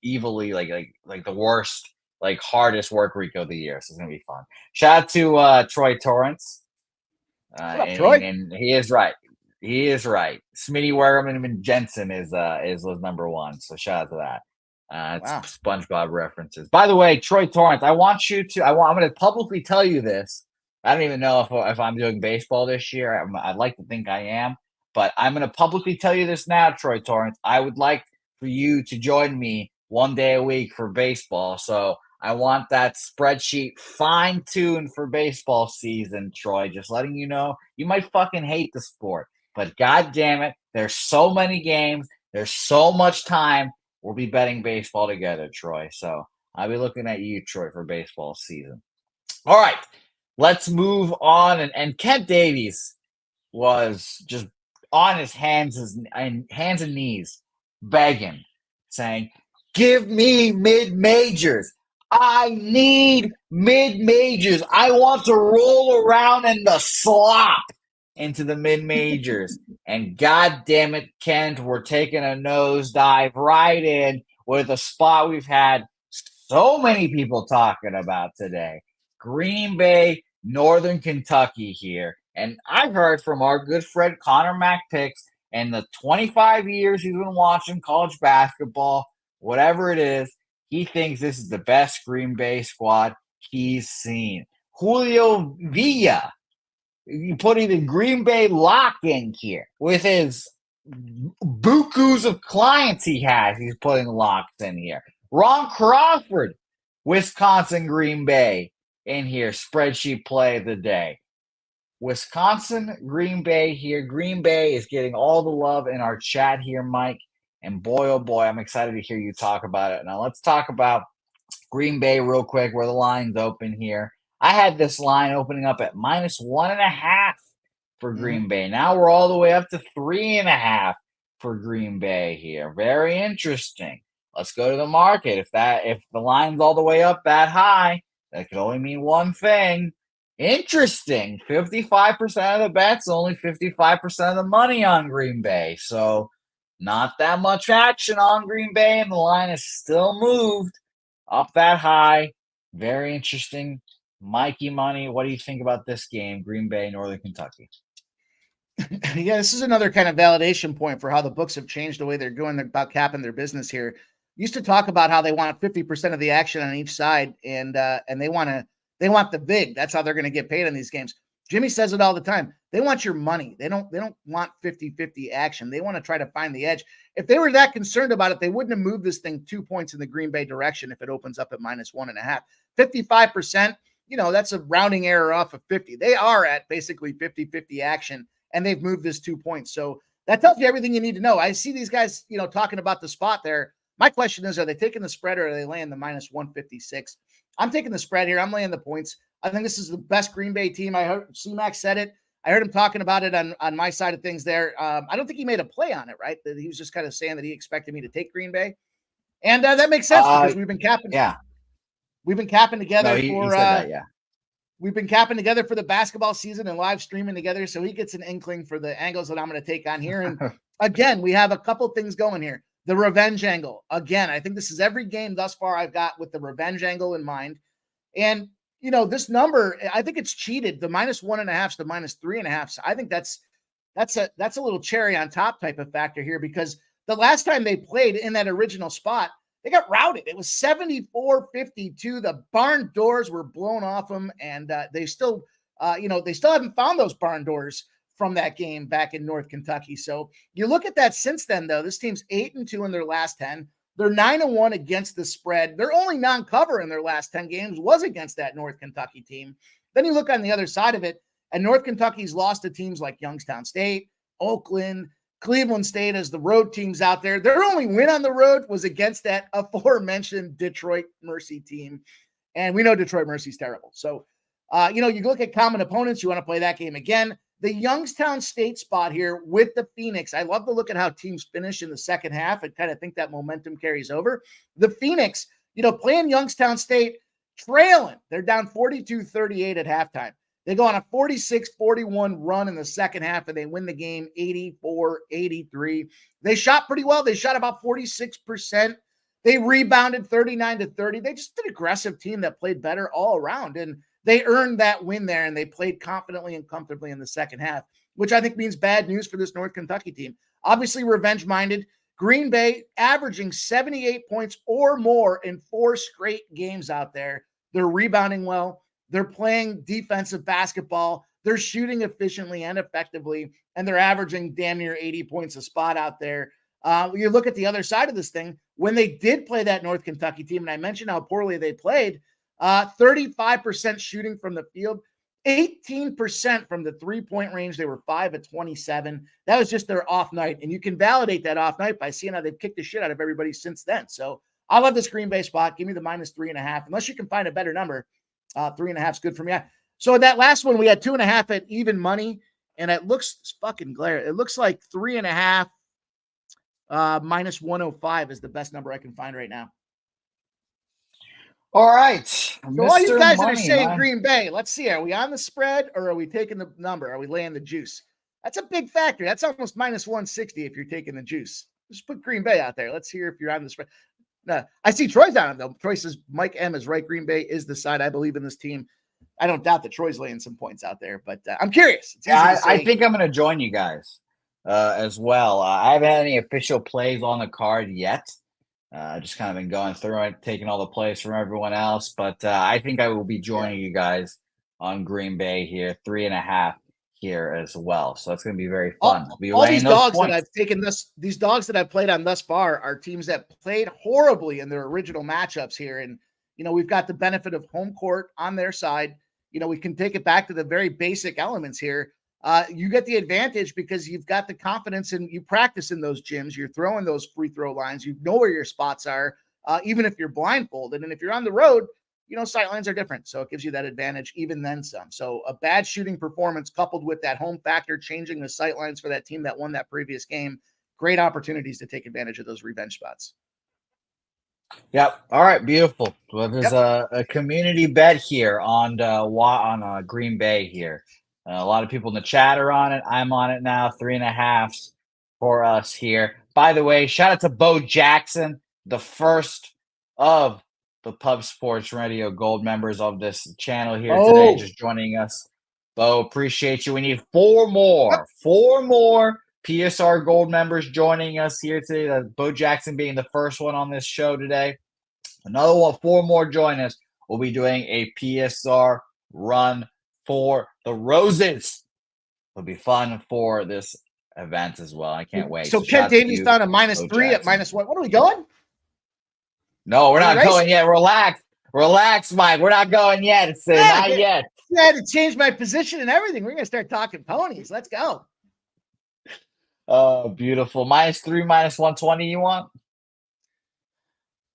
evilly like the worst, like hardest work week of the year. So it's going to be fun. Shout out to Troy Torrance. Troy? And he is right. He is right. Smitty Werman and Jensen was number one. So shout out to that. It's SpongeBob references. By the way, Troy Torrance, I'm going to publicly tell you this. I don't even know if I'm doing baseball this year. I'd like to think I am, but I'm going to publicly tell you this now, Troy Torrance. I would like for you to join me one day a week for baseball. So I want that spreadsheet fine-tuned for baseball season, Troy. Just letting you know, you might fucking hate the sport, but God damn it, there's so many games. There's so much time. We'll be betting baseball together, Troy. So I'll be looking at you, Troy, for baseball season. All right. let's move on. And Kent Davies was just on his hands and knees, begging, saying, "Give me mid-majors. I need mid-majors. I want to roll around in the slop into the mid-majors." And God damn it, Kent, we're taking a nosedive right in with a spot we've had so many people talking about today. Green Bay, Northern Kentucky here. And I've heard from our good friend Connor McPix, and the 25 years he's been watching college basketball, whatever it is, he thinks this is the best Green Bay squad he's seen. Julio Villa, you putting the Green Bay lock in here with his bukus of clients he has. He's putting locks in here. Ron Crawford, Wisconsin Green Bay in here. Spreadsheet play of the day. Wisconsin Green Bay here. Green Bay is getting all the love in our chat here, Mike. And boy, oh boy, I'm excited to hear you talk about it. Now let's talk about Green Bay real quick, where the line's open here. I had this line opening up at -1.5 for Green Bay. Now we're all the way up to 3.5 for Green Bay here. Very interesting. Let's go to the market. If the line's all the way up that high, that could only mean one thing. Interesting. 55% of the bets, only 55% of the money on Green Bay. So not that much action on Green Bay, and the line is still moved up that high. Very interesting. Mikey Money, what do you think about this game, Green Bay, Northern Kentucky? Yeah, this is another kind of validation point for how the books have changed the way they're going about capping their business here. Used to talk about how they want 50% of the action on each side, and they want the big. That's how they're going to get paid in these games. Jimmy says it all the time. They want your money. They don't want 50-50 action. They want to try to find the edge. If they were that concerned about it, they wouldn't have moved this thing 2 points in the Green Bay direction if it opens up at -1.5. 55%, that's a rounding error off of 50. They are at basically 50-50 action, and they've moved this 2 points. So that tells you everything you need to know. I see these guys, talking about the spot there. My question is, are they taking the spread or are they laying the -156? I'm taking the spread here. I'm laying the points. I think this is the best Green Bay team. I heard CMac said it. I heard him talking about it on my side of things there. I don't think he made a play on it, right? That he was just kind of saying that he expected me to take Green Bay. And that makes sense because we've been capping. Yeah. We've been capping together he said that, yeah. We've been capping together for the basketball season and live streaming together. So he gets an inkling for the angles that I'm going to take on here. And again, we have a couple things going here. The revenge angle. Again, I think this is every game thus far I've got with the revenge angle in mind. And, this number, I think it's cheated. The -1.5 to -3.5. I think that's a little cherry on top type of factor here, because the last time they played in that original spot, they got routed. It was 74-52. The barn doors were blown off them, and they still haven't found those barn doors from that game back in North Kentucky. So you look at that since then, though, this team's 8-2 in their last 10. They're 9-1 against the spread. Their only non-cover in their last 10 games was against that North Kentucky team. Then you look on the other side of it, and North Kentucky's lost to teams like Youngstown State, Oakland, Cleveland State as the road teams out there. Their only win on the road was against that aforementioned Detroit Mercy team. And we know Detroit Mercy's terrible. So, you look at common opponents. You want to play that game again. The Youngstown State spot here with the Phoenix. I love to look at how teams finish in the second half and kind of think that momentum carries over. The Phoenix, playing Youngstown State, trailing. They're down 42-38 at halftime. They go on a 46-41 run in the second half, and they win the game 84-83. They shot pretty well. They shot about 46%. They rebounded 39-30. They just an aggressive team that played better all around. And they earned that win there, and they played confidently and comfortably in the second half, which I think means bad news for this North Kentucky team. Obviously, revenge-minded. Green Bay averaging 78 points or more in 4 straight games out there. They're rebounding well. They're playing defensive basketball. They're shooting efficiently and effectively, and they're averaging damn near 80 points a spot out there. You look at the other side of this thing. When they did play that North Kentucky team, and I mentioned how poorly they played, 35% shooting from the field, 18% from the three-point range. They were 5-27. That was just their off night. And you can validate that off night by seeing how they've kicked the shit out of everybody since then. So I love this Green Bay spot. Give me the -3.5. Unless you can find a better number, 3.5 is good for me. So that last one, we had 2.5 at even money, and it looks fucking glare. It looks like 3.5 minus 105 is the best number I can find right now. All right. So all you guys that are saying Green Bay, let's see. Are we on the spread or are we taking the number? Are we laying the juice? That's a big factor. That's almost minus 160 if you're taking the juice. Just put Green Bay out there. Let's hear if you're on the spread. No, I see Troy's on it, though. Troy says Mike M is right. Green Bay is the side. I believe in this team. I don't doubt that Troy's laying some points out there, but I'm curious. I think I'm going to join you guys as well. I haven't had any official plays on the card yet. Just kind of been going through it, taking all the plays from everyone else. But I think I will be joining you guys on Green Bay here, 3.5 here as well. So it's going to be very fun. All these dogs that I've taken these dogs that I've played on thus far are teams that played horribly in their original matchups here. And, we've got the benefit of home court on their side. We can take it back to the very basic elements here. You get the advantage because you've got the confidence and you practice in those gyms. You're throwing those free throw lines. You know where your spots are, even if you're blindfolded. And if you're on the road, sight lines are different. So it gives you that advantage even then some. So a bad shooting performance coupled with that home factor, changing the sight lines for that team that won that previous game. Great opportunities to take advantage of those revenge spots. Yep. All right. Beautiful. Well, there's a community bet here on Green Bay here. A lot of people in the chat are on it. I'm on it now. 3.5 for us here. By the way, shout out to Bo Jackson, the first of the Pub Sports Radio Gold members of this channel here today, just joining us. Bo, appreciate you. We need 4 more PSR Gold members joining us here today. Bo Jackson being the first one on this show today. Another one, 4 more join us. We'll be doing a PSR run for the Roses. It'll be fun for this event as well. I can't wait. So Kent Davies found a -3 at -1. What are we going? No, we're not going yet. Relax, Mike. We're not going yet. It's not yet. I had to change my position and everything. We're gonna start talking ponies. Let's go. Oh, beautiful. -3, -120 you want?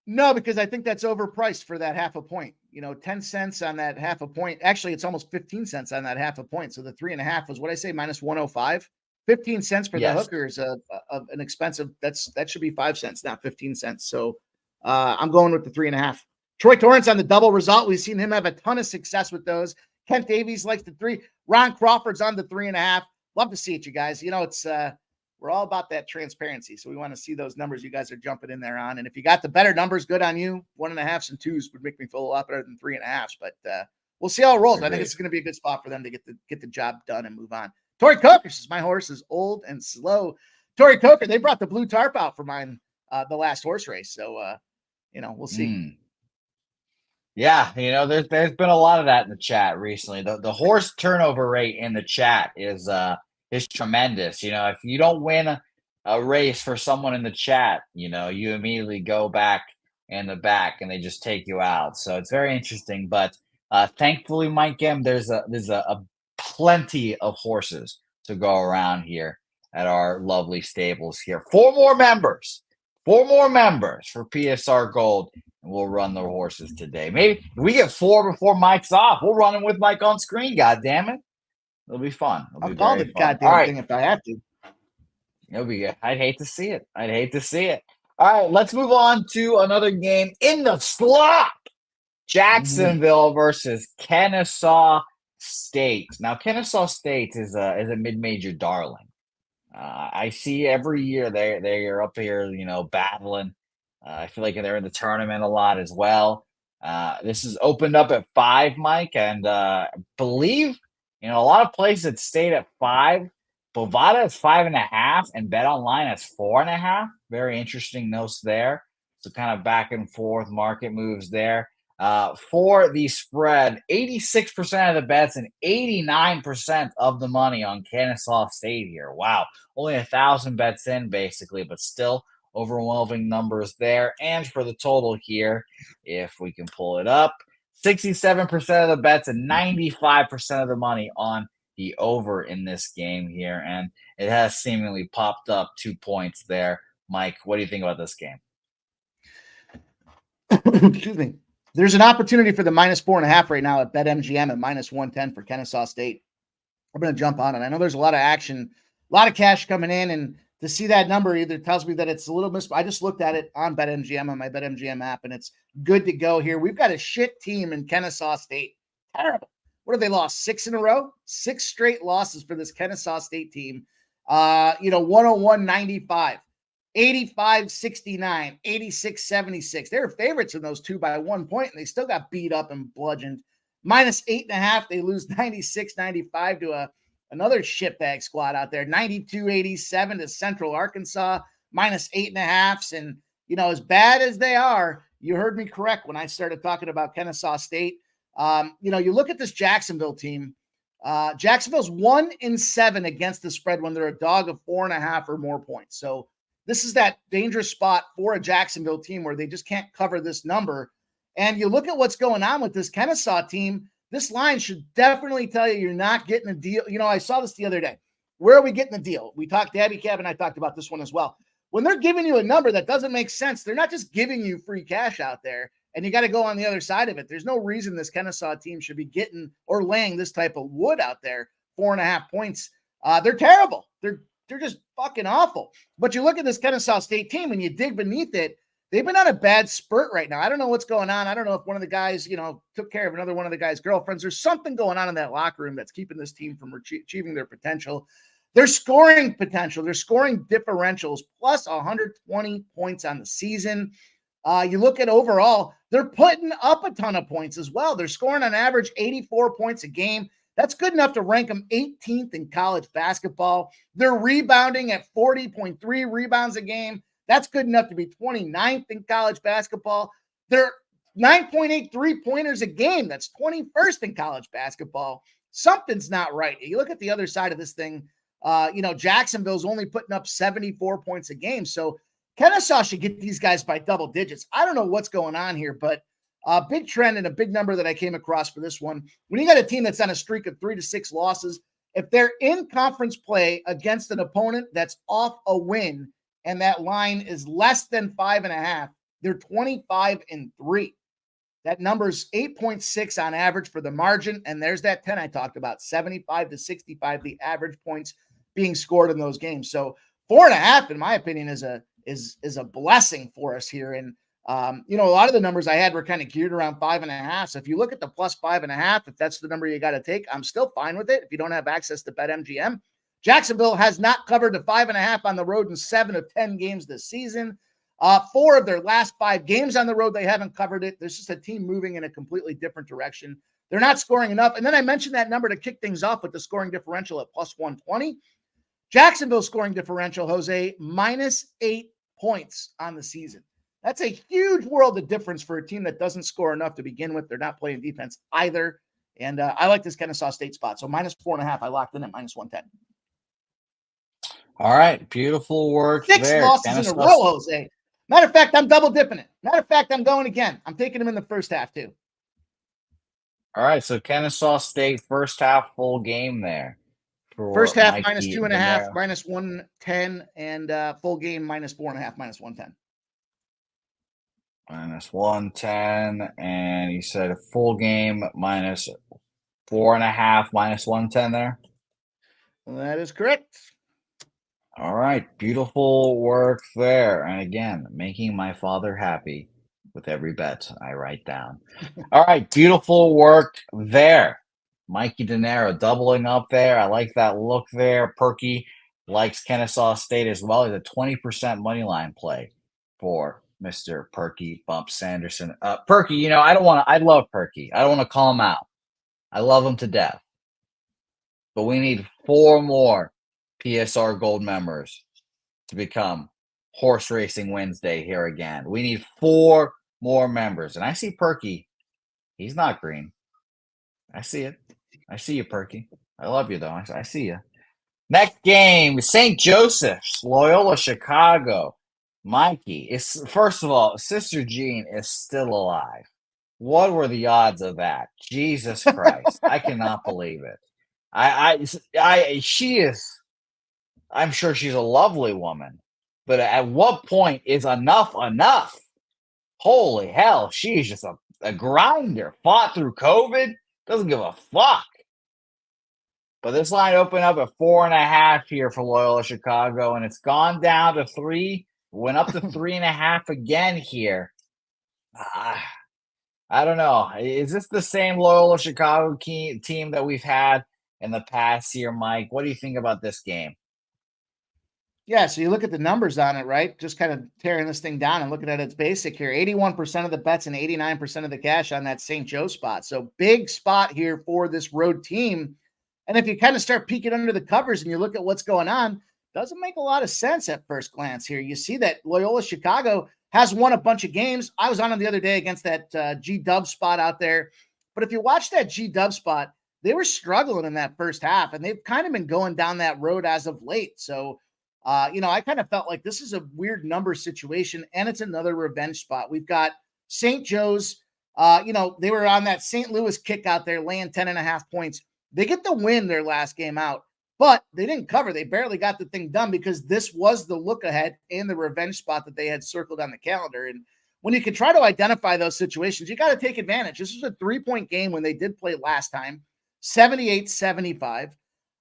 No, because I think that's overpriced for that half a point. 10 cents on that half a point. Actually, it's almost 15 cents on that half a point. So the 3.5 was what I say, -105. 15 cents for the hooker is an expensive. That should be 5 cents, not 15 cents. So I'm going with the 3.5. Troy Torrance on the double result. We've seen him have a ton of success with those. Kent Davies likes the 3. Ron Crawford's on the 3.5. Love to see it, you guys. It's we're all about that transparency. So we want to see those numbers you guys are jumping in there on. And if you got the better numbers, good on you. 1.5s and 2s would make me feel a lot better than 3.5s. But we'll see how it rolls. I think it's going to be a good spot for them to get the job done and move on. Tori Coker says, my horse is old and slow. Tori Coker, they brought the blue tarp out for mine the last horse race. So, we'll see. Yeah, there's been a lot of that in the chat recently. The horse turnover rate in the chat is tremendous. If you don't win a race for someone in the chat, you immediately go back in the back and they just take you out. So it's very interesting. But thankfully, Mike M, there's a plenty of horses to go around here at our lovely stables here. 4 more members for PSR Gold, and we'll run the horses today. Maybe if we get 4 before Mike's off, we'll run them with Mike on screen. God damn it. It'll be fun. I'll call the goddamn thing if I have to. It'll be good. I'd hate to see it. All right, let's move on to another game in the slop. Jacksonville versus Kennesaw State. Now, Kennesaw State is a mid-major darling. I see every year they're up here, battling. I feel like they're in the tournament a lot as well. This is opened up at 5, Mike, and believe a lot of places that stayed at 5. Bovada is 5.5, and Bet Online has 4.5. Very interesting notes there. So kind of back and forth market moves there. For the spread, 86% of the bets and 89% of the money on Kennesaw State here. Wow. Only 1,000 bets in, basically, but still overwhelming numbers there. And for the total here, if we can pull it up, 67% of the bets and 95% of the money on the over in this game here. And it has seemingly popped up 2 points there. Mike, what do you think about this game? Excuse me. There's an opportunity for the -4.5 right now at BetMGM at -110 for Kennesaw State. I'm going to jump on it. I know there's a lot of action, a lot of cash coming in, and to see that number either tells me that it's a little I just looked at it on BetMGM on my BetMGM app, and it's good to go here. We've got a shit team in Kennesaw State. Terrible. What have they lost? 6 in a row? 6 straight losses for this Kennesaw State team. 101-95, 85-69, 86-76. They were favorites in those two by 1 point, and they still got beat up and bludgeoned. -8.5. They lose 96-95 to another shitbag squad out there. 92-87 to Central Arkansas, -8.5. And, as bad as they are, you heard me correct when I started talking about Kennesaw State. You look at this Jacksonville team. Jacksonville's 1-7 against the spread when they're a dog of 4.5 or more points. So this is that dangerous spot for a Jacksonville team where they just can't cover this number. And you look at what's going on with this Kennesaw team, this line should definitely tell you you're not getting a deal. I saw this the other day. Where are we getting the deal? We talked to Abby Cab, and I talked about this one as well. When they're giving you a number that doesn't make sense, they're not just giving you free cash out there, and you got to go on the other side of it. There's no reason this Kennesaw team should be getting or laying this type of wood out there, 4.5 points. They're terrible. They're just fucking awful. But you look at this Kennesaw State team and you dig beneath it, they've been on a bad spurt right now. I don't know what's going on. I don't know if one of the guys, took care of another one of the guys' girlfriends. There's something going on in that locker room that's keeping this team from achieving their potential. Their scoring potential, their scoring differentials, plus 120 points on the season. You look at overall, they're putting up a ton of points as well. They're scoring on average 84 points a game. That's good enough to rank them 18th in college basketball. They're rebounding at 40.3 rebounds a game. That's good enough to be 29th in college basketball. They're 9.8 3-pointers a game. That's 21st in college basketball. Something's not right. You look at the other side of this thing, Jacksonville's only putting up 74 points a game. So Kennesaw should get these guys by double digits. I don't know what's going on here, but a big trend and a big number that I came across for this one. When you got a team that's on a streak of 3 to 6 losses, if they're in conference play against an opponent that's off a win and that line is less than 5.5, they're 25-3. That number's 8.6 on average for the margin. And there's that 10 I talked about, 75 to 65, the average points being scored in those games. So 4.5, in my opinion, is a blessing for us here. And, a lot of the numbers I had were kind of geared around 5.5. So if you look at the plus 5.5, if that's the number you got to take, I'm still fine with it. If you don't have access to BetMGM, Jacksonville has not covered the 5.5 on the road in 7 of 10 games this season. 4 of their last 5 games on the road, they haven't covered it. There's just a team moving in a completely different direction. They're not scoring enough. And then I mentioned that number to kick things off with the scoring differential at plus 120. Jacksonville's scoring differential, Jose, -8 points on the season. That's a huge world of difference for a team that doesn't score enough to begin with. They're not playing defense either. And I like this Kennesaw State spot. So -4.5, I locked in at -110. All right. Beautiful work 6 there. losses Kennesaw in a row, Jose. Matter of fact, I'm double dipping it. Matter of fact, I'm going again. I'm taking them in the first half too. All right. So Kennesaw State first half full game there. First half Mikey -2.5, -110, and full game -4.5, -110. -110, and you said a full game -4.5, -110 there. That is correct. All right, beautiful work there. And again, making my father happy with every bet I write down. All right, beautiful work there. Mikey De Niro doubling up there. I like that look there. Perky likes Kennesaw State as well. He's a 20% money line play for Mr. Perky Bump Sanderson. Perky, I love Perky. I don't want to call him out. I love him to death. But we need 4 more PSR Gold members to become Horse Racing Wednesday here again. We need 4 more members. And I see Perky. He's not green. I see it. I see you, Perky. I love you, though. I see you. Next game, St. Joseph's, Loyola Chicago. Mikey, first of all, Sister Jean is still alive. What were the odds of that? Jesus Christ. I cannot believe it. She is, I'm sure she's a lovely woman, but at what point is enough? Holy hell, she's just a grinder, fought through COVID, doesn't give a fuck. But this line opened up at 4.5 here for Loyola Chicago, and it's gone down to 3. Went up to 3.5 again here. I don't know. Is this the same Loyola Chicago team that we've had in the past year, Mike? What do you think about this game? Yeah, so you look at the numbers on it, right? Just kind of tearing this thing down and looking at its basic here. 81% of the bets and 89% of the cash on that St. Joe spot. So big spot here for this road team. And if you kind of start peeking under the covers and you look at what's going on, doesn't make a lot of sense at first glance here. You see that Loyola Chicago has won a bunch of games. I was on them the other day against that G-Dub spot out there. But if you watch that G-Dub spot, they were struggling in that first half, and they've kind of been going down that road as of late. So, I kind of felt like this is a weird number situation, and it's another revenge spot. We've got St. Joe's, they were on that St. Louis kick out there, laying 10.5 points. They get the win their last game out, but they didn't cover. They barely got the thing done because this was the look ahead and the revenge spot that they had circled on the calendar. And when you can try to identify those situations, you got to take advantage. This was a 3-point game when they did play last time, 78-75.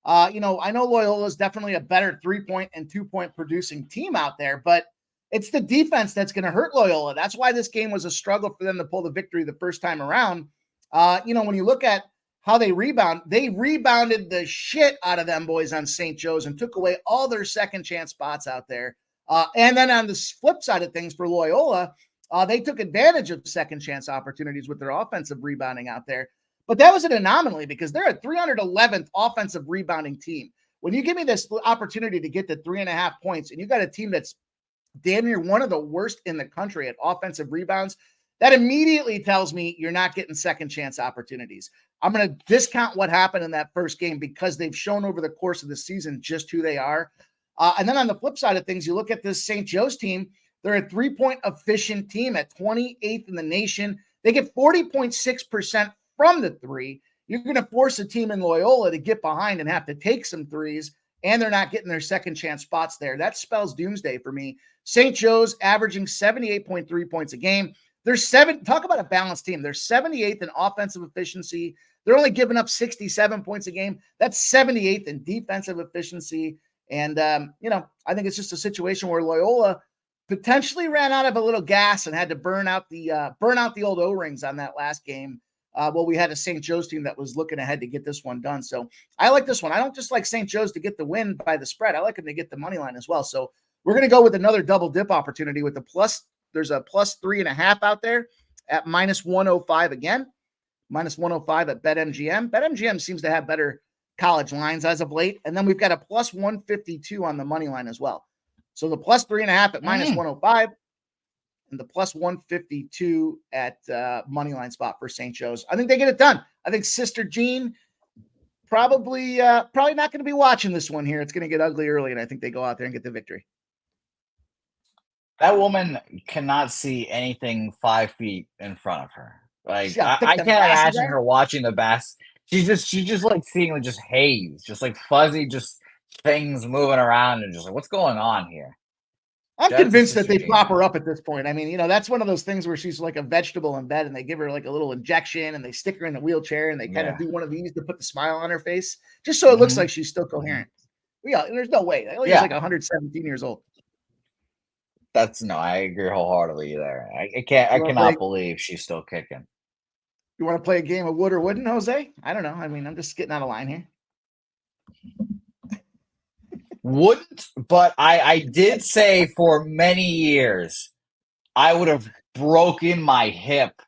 I know Loyola is definitely a better 3-point and 2-point producing team out there, but it's the defense that's going to hurt Loyola. That's why this game was a struggle for them to pull the victory the first time around. When you look at how they rebounded the shit out of them boys on St. Joe's and took away all their second chance spots out there. And then on the flip side of things for Loyola, they took advantage of second chance opportunities with their offensive rebounding out there. But that was an anomaly because they're a 311th offensive rebounding team. When you give me this opportunity to get to 3.5 points and you got a team that's damn near one of the worst in the country at offensive rebounds, that immediately tells me you're not getting second chance opportunities. I'm going to discount what happened in that first game because they've shown over the course of the season just who they are. And then on the flip side of things, you look at this St. Joe's team. They're a 3-point efficient team at 28th in the nation. They get 40.6% from the three. You're going to force a team in Loyola to get behind and have to take some threes, and they're not getting their second chance spots there. That spells doomsday for me. St. Joe's averaging 78.3 points a game. Talk about a balanced team. They're 78th in offensive efficiency. They're only giving up 67 points a game. That's 78th in defensive efficiency. And, I think it's just a situation where Loyola potentially ran out of a little gas and had to burn out the old O-rings on that last game. We had a St. Joe's team that was looking ahead to get this one done. So I like this one. I don't just like St. Joe's to get the win by the spread. I like them to get the money line as well. So we're going to go with another double dip opportunity with the plus. There's a plus 3.5 out there at minus 105 again. Minus 105 at BetMGM. BetMGM seems to have better college lines as of late. And then we've got a plus 152 on the money line as well. So the plus 3.5 at minus 105 and the plus 152 at money line spot for St. Joe's. I think they get it done. I think Sister Jean probably not going to be watching this one here. It's going to get ugly early, and I think they go out there and get the victory. That woman cannot see anything 5 feet in front of her. Like I can't imagine her watching the bass. She's just like seeing just haze, just like fuzzy, just things moving around, and just like, what's going on here? I'm convinced that they prop her up at this point. I mean, that's one of those things where she's like a vegetable in bed, and they give her like a little injection, and they stick her in a wheelchair, and they kind of do one of these to put the smile on her face, just so it looks like she's still coherent. Yeah, there's no way. She's like 117 years old. I agree wholeheartedly there. I cannot believe she's still kicking. You want to play a game of wood or wooden, Jose? I don't know. I mean, I'm just getting out of line here. Wouldn't, but I did say for many years I would have broken my hip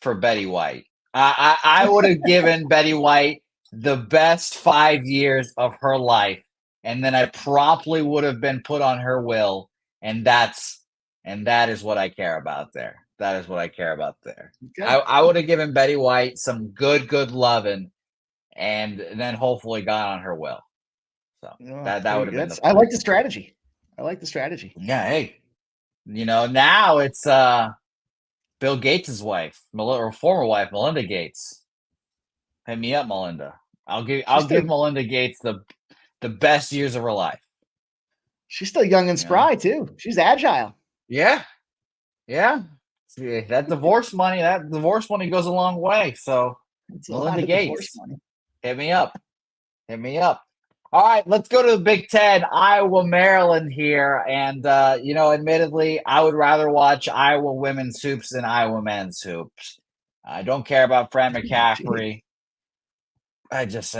for Betty White. I would have given Betty White the best 5 years of her life, and then I promptly would have been put on her will, and that is what I care about there. That is what I care about there. Okay. I would have given Betty White some good loving, and then hopefully got on her will. So that would have been. I like the strategy. Yeah. Hey, now it's Bill Gates' wife, or former wife, Melinda Gates. Hit me up, Melinda. I'll give Melinda Gates the best years of her life. She's still young and spry too. She's agile. Yeah. See, that divorce money goes a long way. So It's a Melinda lot of divorce Gates, money. hit me up. All right, let's go to the Big Ten, Iowa, Maryland here. And, admittedly, I would rather watch Iowa women's hoops than Iowa men's hoops. I don't care about Fran McCaffrey. I just,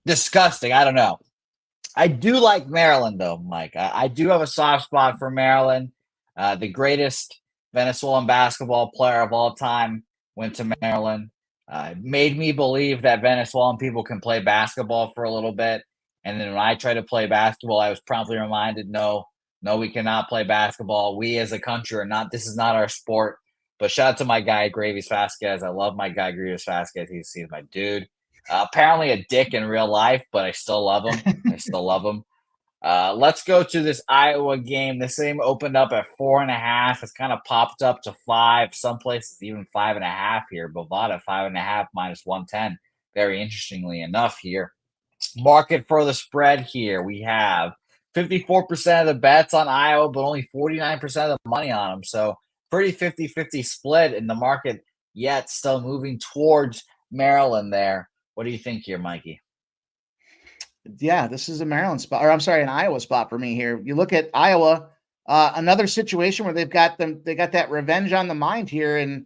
disgusting. I don't know. I do like Maryland, though, Mike. I do have a soft spot for Maryland. The greatest Venezuelan basketball player of all time went to Maryland. Made me believe that Venezuelan people can play basketball for a little bit. And then when I tried to play basketball, I was promptly reminded, no, we cannot play basketball. We as a country are not, this is not our sport. But shout out to my guy, Gravis Vasquez. I love my guy, Gravis Vasquez. He's my dude. Apparently a dick in real life, but I still love him. Let's go to this Iowa game. This game opened up at 4.5. It's kind of popped up to 5. Some places even 5.5 here. Bovada 5.5 minus 110. Very interestingly enough here. Market for the spread here. We have 54% of the bets on Iowa, but only 49% of the money on them. So pretty 50-50 split in the market, yet still moving towards Maryland there. What do you think here, Mikey? Yeah, this is a Maryland spot, or I'm sorry, an Iowa spot for me here. You look at Iowa, another situation where they got that revenge on the mind here, and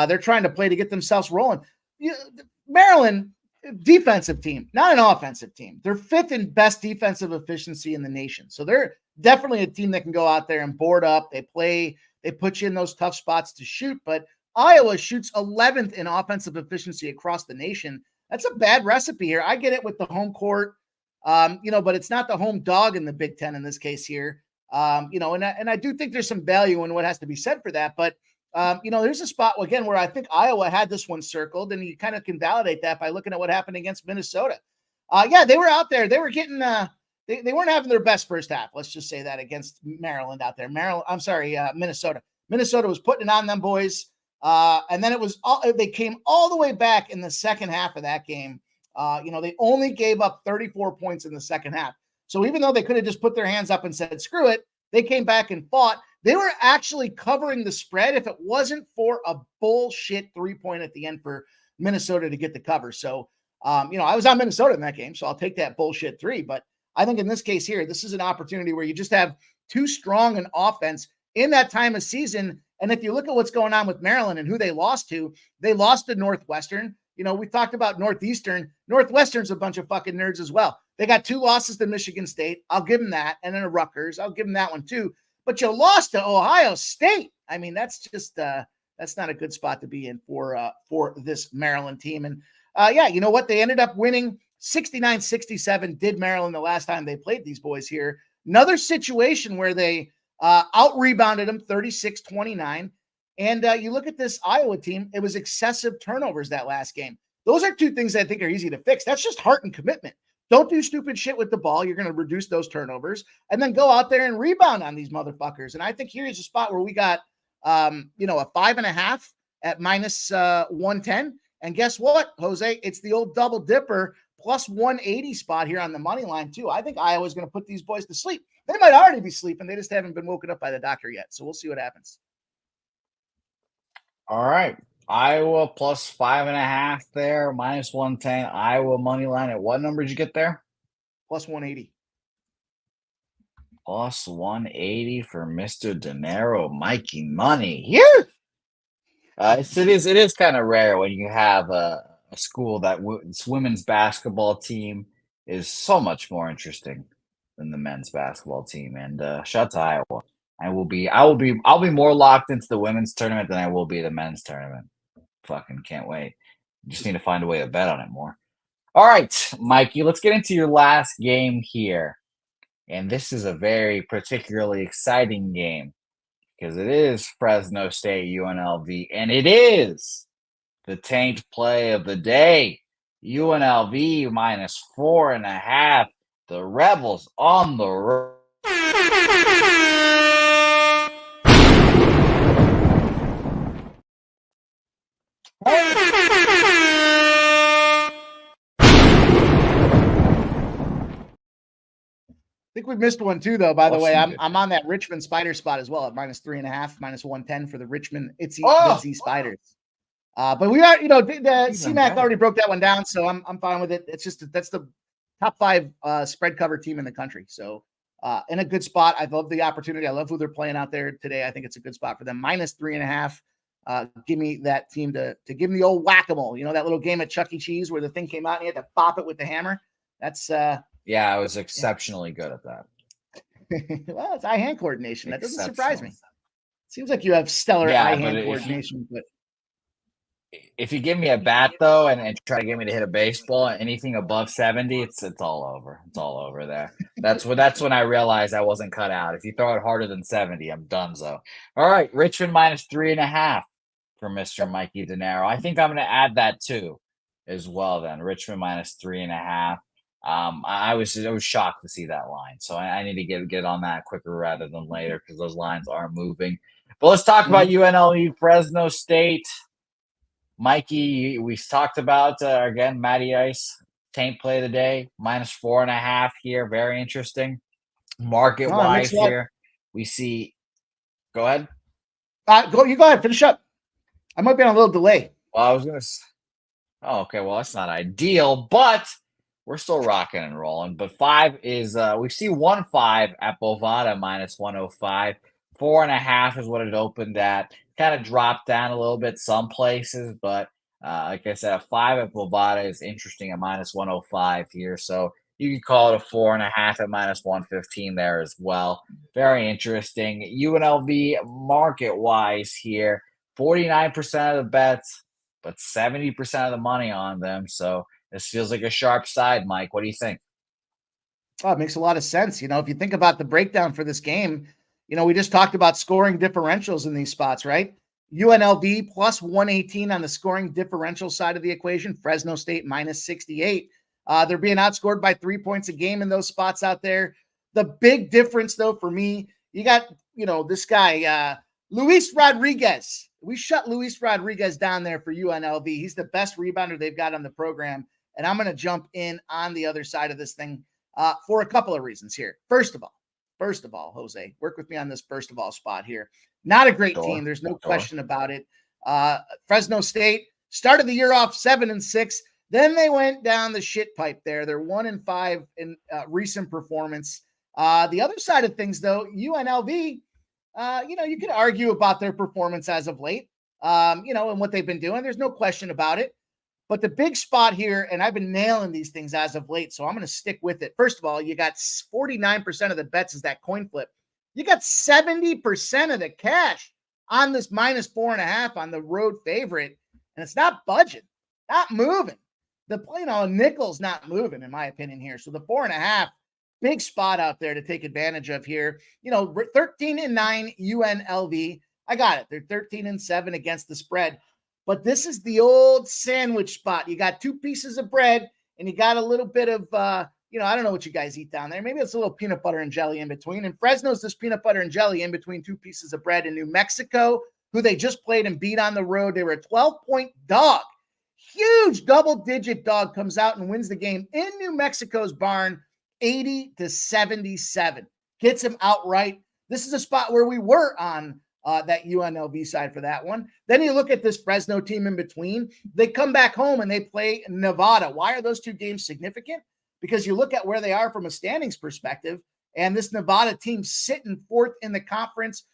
they're trying to play to get themselves rolling. Maryland, defensive team, not an offensive team. They're 5th in best defensive efficiency in the nation. So they're definitely a team that can go out there and board up. They put you in those tough spots to shoot, but Iowa shoots 11th in offensive efficiency across the nation. That's a bad recipe here. I get it with the home court, but it's not the home dog in the Big Ten in this case here. And I do think there's some value in what has to be said for that. But, there's a spot, again, where I think Iowa had this one circled, and you kind of can validate that by looking at what happened against Minnesota. They were out there. They were getting they weren't having their best first half. Let's just say that against Maryland out there. Minnesota. Minnesota was putting it on them boys. And then they came all the way back in the second half of that game. They only gave up 34 points in the second half. So even though they could have just put their hands up and said, screw it, they came back and fought. They were actually covering the spread if it wasn't for a bullshit 3-point at the end for Minnesota to get the cover. So, I was on Minnesota in that game, so I'll take that bullshit 3. But I think in this case here, this is an opportunity where you just have too strong an offense in that time of season. And if you look at what's going on with Maryland and who they lost to Northwestern. We talked about Northeastern. Northwestern's a bunch of fucking nerds as well. They got 2 losses to Michigan State. I'll give them that. And then a Rutgers. I'll give them that one too. But you lost to Ohio State. I mean, that's just that's not a good spot to be in for this Maryland team. And you know what? They ended up winning 69-67. Did Maryland the last time they played these boys here. Another situation where they out-rebounded them 36-29. And you look at this Iowa team, it was excessive turnovers that last game. Those are 2 things I think are easy to fix. That's just heart and commitment. Don't do stupid shit with the ball. You're going to reduce those turnovers and then go out there and rebound on these motherfuckers. And I think here's a spot where we got, a 5.5 at minus 110. And guess what, Jose? It's the old double dipper plus 180 spot here on the money line too. I think Iowa's going to put these boys to sleep. They might already be sleeping. They just haven't been woken up by the doctor yet. So we'll see what happens. All right. Iowa plus 5.5 there, minus 110. Iowa money line at what number did you get there? Plus 180. Plus 180 for Mr. Dinero, Mikey Money. Yeah. It is kind of rare when you have a school that its women's basketball team is so much more interesting than the men's basketball team. And shout out to Iowa. I'll be more locked into the women's tournament than I will be the men's tournament. Fucking can't wait. Just need to find a way to bet on it more. All right, Mikey, let's get into your last game here. And this is a very particularly exciting game because it is Fresno State UNLV, and it is the tanked play of the day. UNLV minus 4.5. The Rebels on the road. think we missed one too, though. By the way, Awesome. I'm on that Richmond Spider spot as well at -3.5, -110 for the Richmond Itsy Spiders. But we are, the CMac already broke that one down, so I'm fine with it. It's just that's the top 5 spread cover team in the country. So in a good spot. I love the opportunity. I love who they're playing out there today. I think it's a good spot for them. -3.5. Give me that team to give me the old whack-a-mole. That little game at Chuck E. Cheese where the thing came out and you had to pop it with the hammer. That's yeah, I was exceptionally good at that. well, it's eye-hand coordination. That doesn't surprise me. Seems like you have stellar eye-hand coordination, but if you give me a bat though and try to get me to hit a baseball, anything above 70, it's all over. It's all over there. That's when I realized I wasn't cut out. If you throw it harder than 70, I'm donezo. All right, Richmond -3.5 for Mr. Mikey DeNaro. I think I'm going to add that too, as well. Then Richmond -3.5. I was shocked to see that line, so I need to get on that quicker rather than later because those lines are moving. But let's talk about UNLV Fresno State. Mikey, we talked about, again, Matty Ice, Taint play today, -4.5 here. Very interesting. Market-wise here, we see – go ahead. You go ahead. Finish up. I might be on a little delay. Well, I was going to – oh, okay. Well, that's not ideal, but we're still rocking and rolling. But 5 is we see 1.5 at Bovada -105. 4.5 is what it opened at. Kind of dropped down a little bit some places, but like I said, a 5 at Bovada is interesting at -105 here. So you could call it a 4.5 at -115 there as well. Very interesting. UNLV market-wise here, 49% of the bets, but 70% of the money on them. So this feels like a sharp side, Mike. What do you think? Oh, it makes a lot of sense. If you think about the breakdown for this game, we just talked about scoring differentials in these spots, right? UNLV +118 on the scoring differential side of the equation. Fresno State -68. They're being outscored by 3 points a game in those spots out there. The big difference, though, for me, you got, this guy, Luis Rodriguez. We shut Luis Rodriguez down there for UNLV. He's the best rebounder they've got on the program. And I'm going to jump in on the other side of this thing for a couple of reasons here. First of all, Jose, work with me on this first of all spot here. Not a great team. There's no question about it. Fresno State started the year off 7-6. Then they went down the shit pipe there. They're 1-5 in recent performance. The other side of things, though, UNLV, you could argue about their performance as of late, and what they've been doing. There's no question about it. But the big spot here, and I've been nailing these things as of late, so I'm going to stick with it. First of all, you got 49% of the bets is that coin flip. You got 70% of the cash on this -4.5 on the road favorite, and it's not budging, not moving. The nickel's not moving, in my opinion, here. So the 4.5, big spot out there to take advantage of here. 13-9 UNLV. I got it. They're 13-7 against the spread. But this is the old sandwich spot. You got 2 pieces of bread and you got a little bit of, I don't know what you guys eat down there. Maybe it's a little peanut butter and jelly in between. And Fresno's this peanut butter and jelly in between 2 pieces of bread. In New Mexico, who they just played and beat on the road, they were a 12-point dog. Huge double-digit dog comes out and wins the game in New Mexico's barn, 80-77. Gets him outright. This is a spot where we were on that UNLV side for that one. Then you look at this Fresno team in between. They come back home and they play Nevada. Why are those 2 games significant? Because you look at where they are from a standings perspective, and this Nevada team sitting 4th in the conference.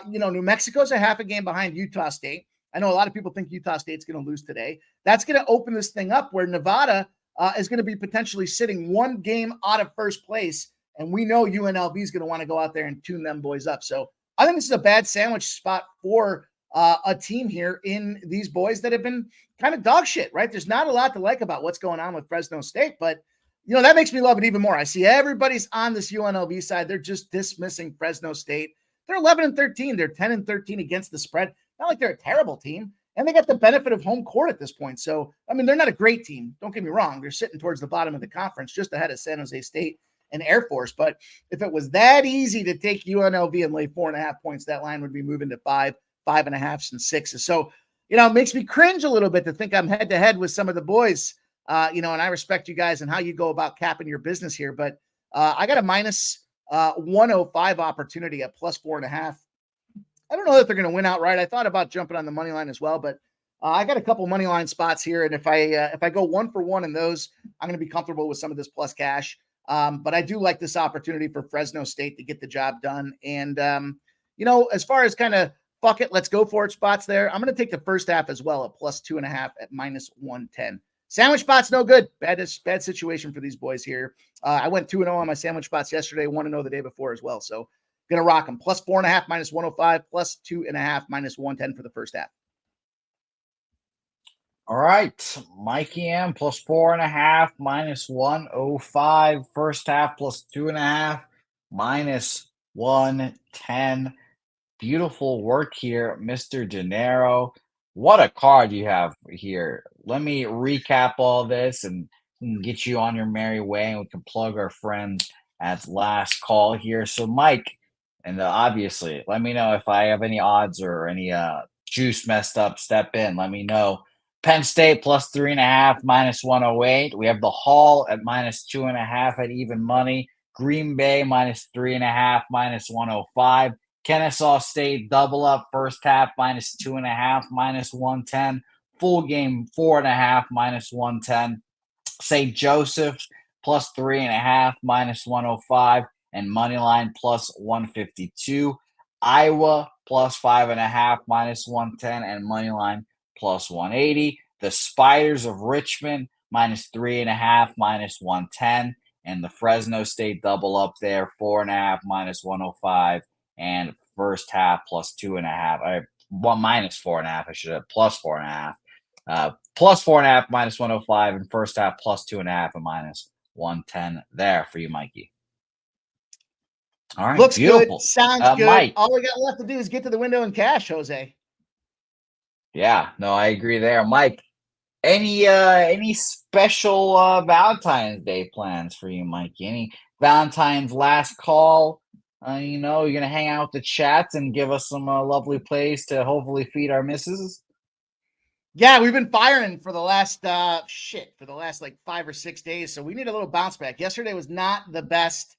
New Mexico's a half a game behind Utah State. I know a lot of people think Utah State's going to lose today. That's going to open this thing up where Nevada is going to be potentially sitting 1 game out of first place. And we know UNLV is going to want to go out there and tune them boys up. So I think this is a bad sandwich spot for a team here in these boys that have been kind of dog shit, right? There's not a lot to like about what's going on with Fresno State, but that makes me love it even more. I see everybody's on this UNLV side. They're just dismissing Fresno State. They're 11-13. They're 10-13 against the spread. Not like they're a terrible team. And they got the benefit of home court at this point. So, they're not a great team. Don't get me wrong. They're sitting towards the bottom of the conference, just ahead of San Jose State and Air Force. But if it was that easy to take UNLV and lay 4.5 points, that line would be moving to 5, 5.5, and 6. So, it makes me cringe a little bit to think I'm head to head with some of the boys, and I respect you guys and how you go about capping your business here. But I got a 105 opportunity at plus 4.5. I don't know that they're going to win outright. I thought about jumping on the money line as well, but I got a couple money line spots here, and if I go 1 for 1 in those, I'm going to be comfortable with some of this plus cash. But I do like this opportunity for Fresno State to get the job done. And as far as kind of fuck it, let's go for it spots there, I'm going to take the first half as well at plus 2.5 at minus 110. Sandwich spots no good. Bad situation for these boys here. I went 2-0 on my sandwich spots yesterday, 1-0 the day before as well. So going to rock them. Plus 4.5 minus 105, plus 2.5 minus 110 for the first half. All right. Mikey M plus 4.5 minus 105. First half plus 2.5 minus 110. Beautiful work here, Mr. Dinero. What a card you have here. Let me recap all this and get you on your merry way, and we can plug our friends at Last Call here. So, Mike, and obviously, let me know if I have any odds or any juice messed up. Step in. Let me know. Penn State plus 3.5 minus 108. We have the Hall at minus 2.5 at even money. Green Bay minus 3.5 minus 105. Kennesaw State double up first half minus 2.5 minus 110. Full game 4.5 minus 110. St. Joseph's plus 3.5 minus 105 and money line plus 152. Iowa plus 5.5 minus 110 and money line plus 180. The Spiders of Richmond minus 3.5 minus 110. And the Fresno State double up there 4.5 minus 105. And first half plus 2.5. Minus 4.5. I should have plus 4.5. Plus 4.5 minus 105. And first half plus 2.5 and minus 110 there for you, Mikey. All right. Looks beautiful. Good. Sounds good. Mike. All we got left to do is get to the window and cash, Jose. Yeah, no, I agree there. Mike, any special Valentine's Day plans for you, Mikey? Any Valentine's last call? You're going to hang out with the chats and give us some lovely plays to hopefully feed our misses? Yeah, we've been firing for the last like 5 or 6 days. So we need a little bounce back. Yesterday was not the best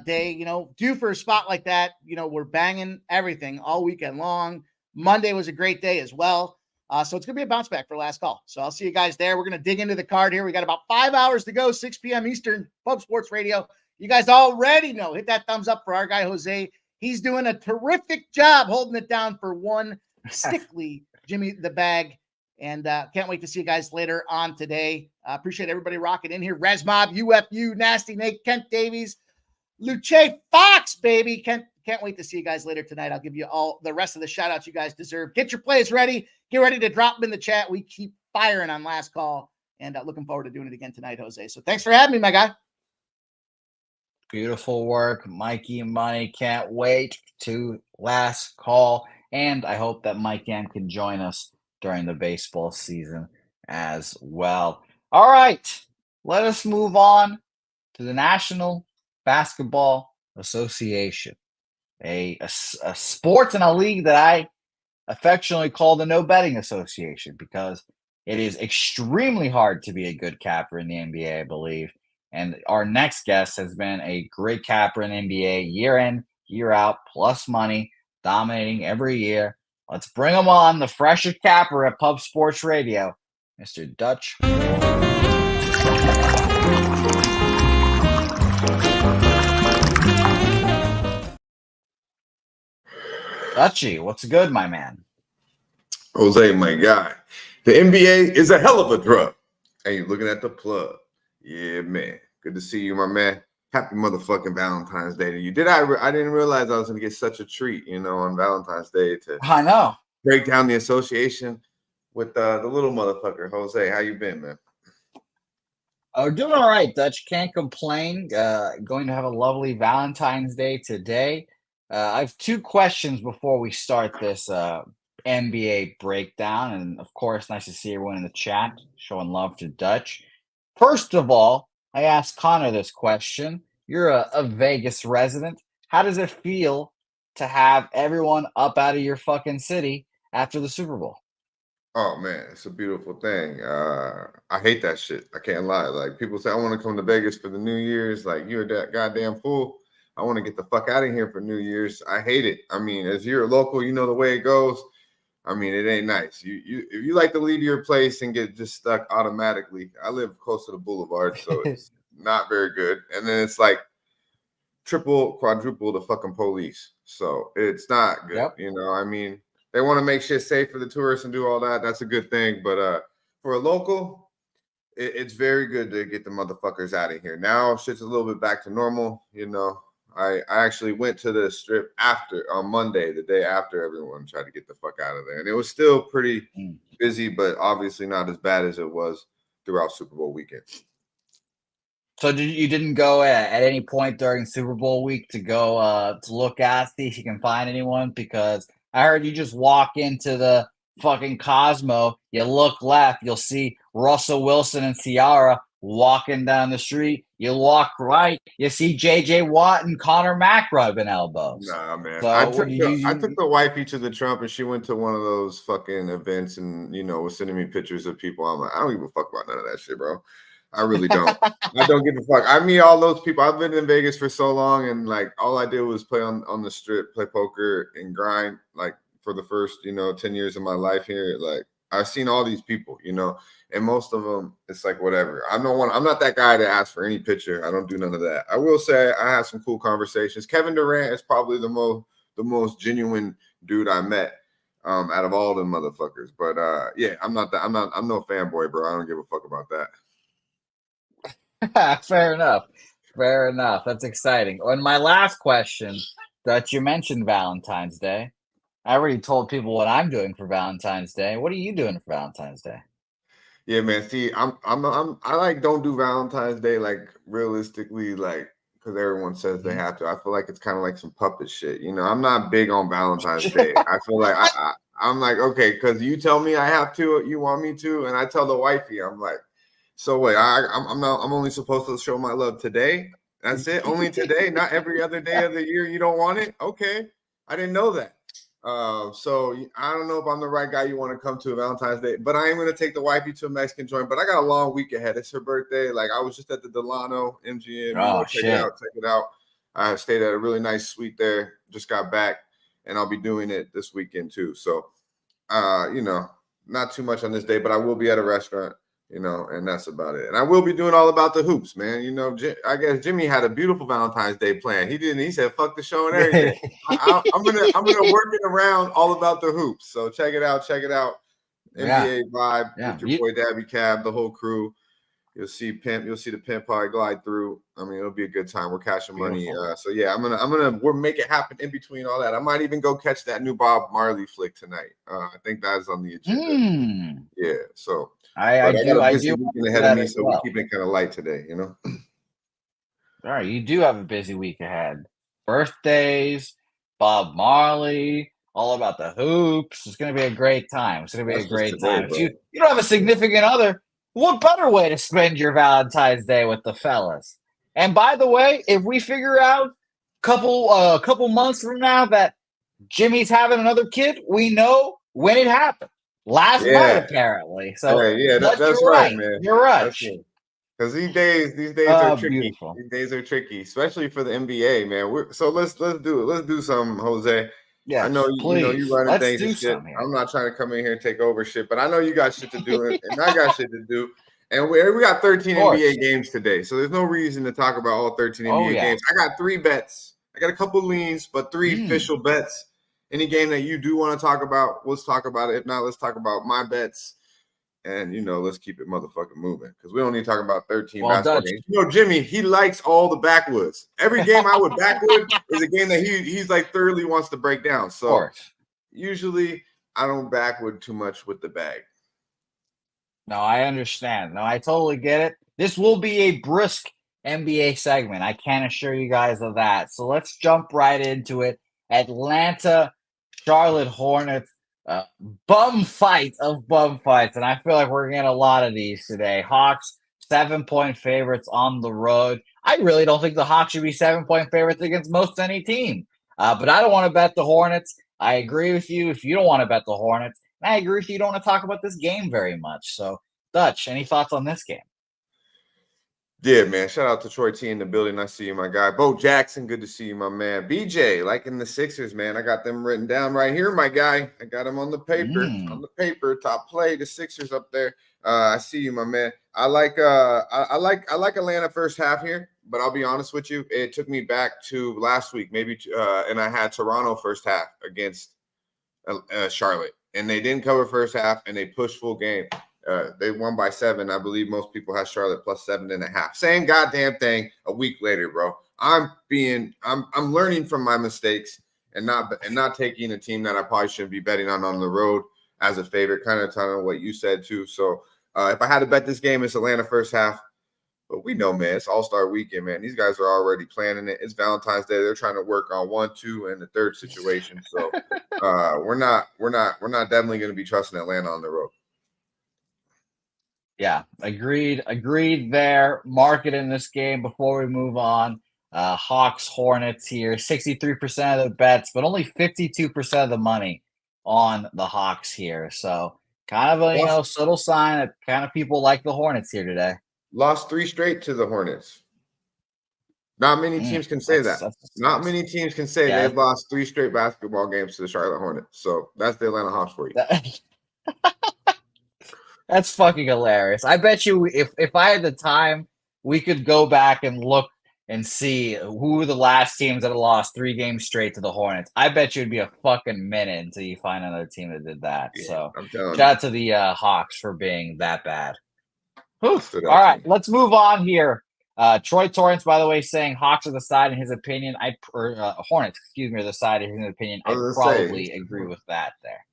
day, due for a spot like that. We're banging everything all weekend long. Monday was a great day as well. So it's going to be a bounce back for last call. So I'll see you guys there. We're going to dig into the card here. We got about 5 hours to go, 6 p.m. Eastern, Pub Sports Radio. You guys already know. Hit that thumbs up for our guy, Jose. He's doing a terrific job holding it down for one stickly Jimmy the Bag. And can't wait to see you guys later on today. Appreciate everybody rocking in here. Resmob, UFU, Nasty Nate, Kent Davies, Luce Fox, baby. Can't wait to see you guys later tonight. I'll give you all the rest of the shout outs you guys deserve. Get your plays ready. Get ready to drop them in the chat. We keep firing on last call, and looking forward to doing it again tonight, Jose. So thanks for having me, my guy. Beautiful work, Mikey and Money. Can't wait to last call. And I hope that Mike M can join us during the baseball season as well. All right, let us move on to the National Basketball Association, a sports and a league that I affectionately call the no betting association, because it is extremely hard to be a good capper in the NBA, I believe. And our next guest has been a great capper in the NBA year in, year out, plus money, dominating every year. Let's bring him on, the freshest capper at Pub Sports Radio, Mr. Dutch. Dutchy, what's good, my man? Jose, my guy. The NBA is a hell of a drug. Hey, you're looking at the plug. Yeah, man. Good to see you, my man. Happy motherfucking Valentine's Day to you. I didn't realize I was going to get such a treat, on Valentine's Day to I know. Break down the association with the little motherfucker. Jose, how you been, man? Oh, doing all right, Dutch. Can't complain. Going to have a lovely Valentine's Day today. I have 2 questions before we start this NBA breakdown. And, of course, nice to see everyone in the chat showing love to Dutch. First of all, I asked Connor this question. You're a Vegas resident. How does it feel to have everyone up out of your fucking city after the Super Bowl? Oh, man, it's a beautiful thing. I hate that shit. I can't lie. Like, people say, I want to come to Vegas for the New Year's. Like, you're that goddamn fool. I want to get the fuck out of here for New Year's. I hate it. I mean, as you're a local, you know the way it goes. I mean, it ain't nice. If you like to leave your place and get just stuck automatically. I live close to the boulevard, so it's not very good. And then it's like triple, quadruple the fucking police. So it's not good. Yep. You know, I mean, they want to make shit safe for the tourists and do all that. That's a good thing. But for a local, it's very good to get the motherfuckers out of here. Now shit's a little bit back to normal. You know, I actually went to the strip on Monday, the day after everyone tried to get the fuck out of there. And it was still pretty busy, but obviously not as bad as it was throughout Super Bowl weekend. So you didn't go at any point during Super Bowl week to go to look at, see if you can find anyone? Because I heard you just walk into the fucking Cosmo, you look left, you'll see Russell Wilson and Ciara walking down the street. You walk right, you see J.J. Watt and Connor Mack rubbing elbows. Nah, man. So I took the wifey to the Trump, and she went to one of those fucking events and, you know, was sending me pictures of people. I'm like, I don't give a fuck about none of that shit, bro. I really don't. I don't give a fuck. I meet all those people. I've been in Vegas for so long, and like all I did was play on the strip, play poker, and grind. Like for the first 10 years of my life here, like I've seen all these people, and most of them, it's like whatever. I'm not that guy to ask for any picture. I don't do none of that. I will say I had some cool conversations. Kevin Durant is probably the most genuine dude I met out of all the motherfuckers. But yeah, I'm no fanboy, bro. I don't give a fuck about that. Fair enough. That's exciting. And my last question, that you mentioned Valentine's Day. I already told people what I'm doing for Valentine's Day. What are you doing for Valentine's Day? Yeah, man. See, I like don't do Valentine's Day like realistically, like because everyone says they have to. I feel like it's kind of like some puppet shit. I'm not big on Valentine's Day. I feel like I'm like, okay, because you tell me I have to, you want me to, and I tell the wifey, I'm like, so wait, I'm only supposed to show my love today. That's it, only today, not every other day of the year. You don't want it? Okay, I didn't know that. So I don't know if I'm the right guy you want to come to a Valentine's Day, but I am going to take the wifey to a Mexican joint. But I got a long week ahead. It's her birthday. Like I was just at the Delano MGM. Check it out. I stayed at a really nice suite there. Just got back, and I'll be doing it this weekend too. So, not too much on this day, but I will be at a restaurant. And that's about it. And I will be doing all about the hoops, man. I guess Jimmy had a beautiful Valentine's Day plan. He didn't. He said, "Fuck the show and everything." I'm gonna work it around all about the hoops. So check it out. NBA vibe with your boy Dabby Cab, the whole crew. You'll see Pimp. You'll see the Pimp probably glide through. I mean, it'll be a good time. We're cashing money. So yeah, we'll make it happen in between all that. I might even go catch that new Bob Marley flick tonight. I think that's on the agenda. Yeah. So. I do weekend ahead of me, so we're keeping it kind of light today, All right, you do have a busy week ahead. Birthdays, Bob Marley, all about the hoops. It's going to be a great time. If you don't have a significant other, what better way to spend your Valentine's Day with the fellas? And by the way, if we figure out a couple months from now that Jimmy's having another kid, we know when it happened. Last night, apparently. So that's right, man. You're right. Because these days are tricky. Beautiful. These days are tricky, especially for the NBA, man. So let's do it. Let's do something, Jose. Yeah, I know you running things and shit. I'm not trying to come in here and take over shit, but I know you got shit to do, and I got shit to do. And we got 13 NBA games today, so there's no reason to talk about all 13 NBA games. I got 3 bets. I got a couple leans, but 3 official bets. Any game that you do want to talk about, let's talk about it. If not, let's talk about my bets. And, let's keep it motherfucking moving. Because we don't need to talk about 13 basketball games. Jimmy, he likes all the backwoods. Every game I would backwood is a game that he's like thoroughly wants to break down. So usually I don't backwood too much with the bag. No, I understand. No, I totally get it. This will be a brisk NBA segment. I can assure you guys of that. So let's jump right into it. Atlanta, Charlotte Hornets, bum fight of bum fights. And I feel like we're getting a lot of these today. Hawks, 7-point favorites on the road. I really don't think the Hawks should be 7-point favorites against most any team. But I don't want to bet the Hornets. I agree with you if you don't want to bet the Hornets. And I agree with you, you don't want to talk about this game very much. So, Dutch, any thoughts on this game? Yeah, man. Shout out to Troy T in the building. I see you, my guy. Bo Jackson, good to see you, my man. BJ, liking the Sixers, man. I got them written down right here, my guy. I got them on the paper. On the paper, top play, the Sixers up there. I see you, my man. I like Atlanta first half here, but I'll be honest with you. It took me back to last week, and I had Toronto first half against Charlotte, and they didn't cover first half, and they pushed full game. They won by 7. I believe most people have Charlotte plus 7.5. Same goddamn thing a week later, bro. I'm learning from my mistakes and not taking a team that I probably shouldn't be betting on the road as a favorite. Kind of telling what you said too. So if I had to bet this game, it's Atlanta first half. But we know, man, it's All-Star weekend, man. These guys are already planning it. It's Valentine's Day. They're trying to work on 1, 2, and the third situation. So we're not definitely going to be trusting Atlanta on the road. Yeah, agreed there. Market in this game before we move on. Hawks, Hornets here, 63% of the bets, but only 52% of the money on the Hawks here. So kind of a subtle sign that kind of people like the Hornets here today. Lost 3 straight to the Hornets. Not many teams can say that. Not many teams can say they've lost 3 straight basketball games to the Charlotte Hornets. So that's the Atlanta Hawks for you. That's fucking hilarious. I bet you if I had the time, we could go back and look and see who were the last teams that have lost 3 games straight to the Hornets. I bet you it'd be a fucking minute until you find another team that did that. Yeah, so shout out to the Hawks for being that bad. All right, let's move on here. Troy Torrance, by the way, saying Hawks are the side in his opinion. Hornets, are the side in his opinion. I probably agree with that there.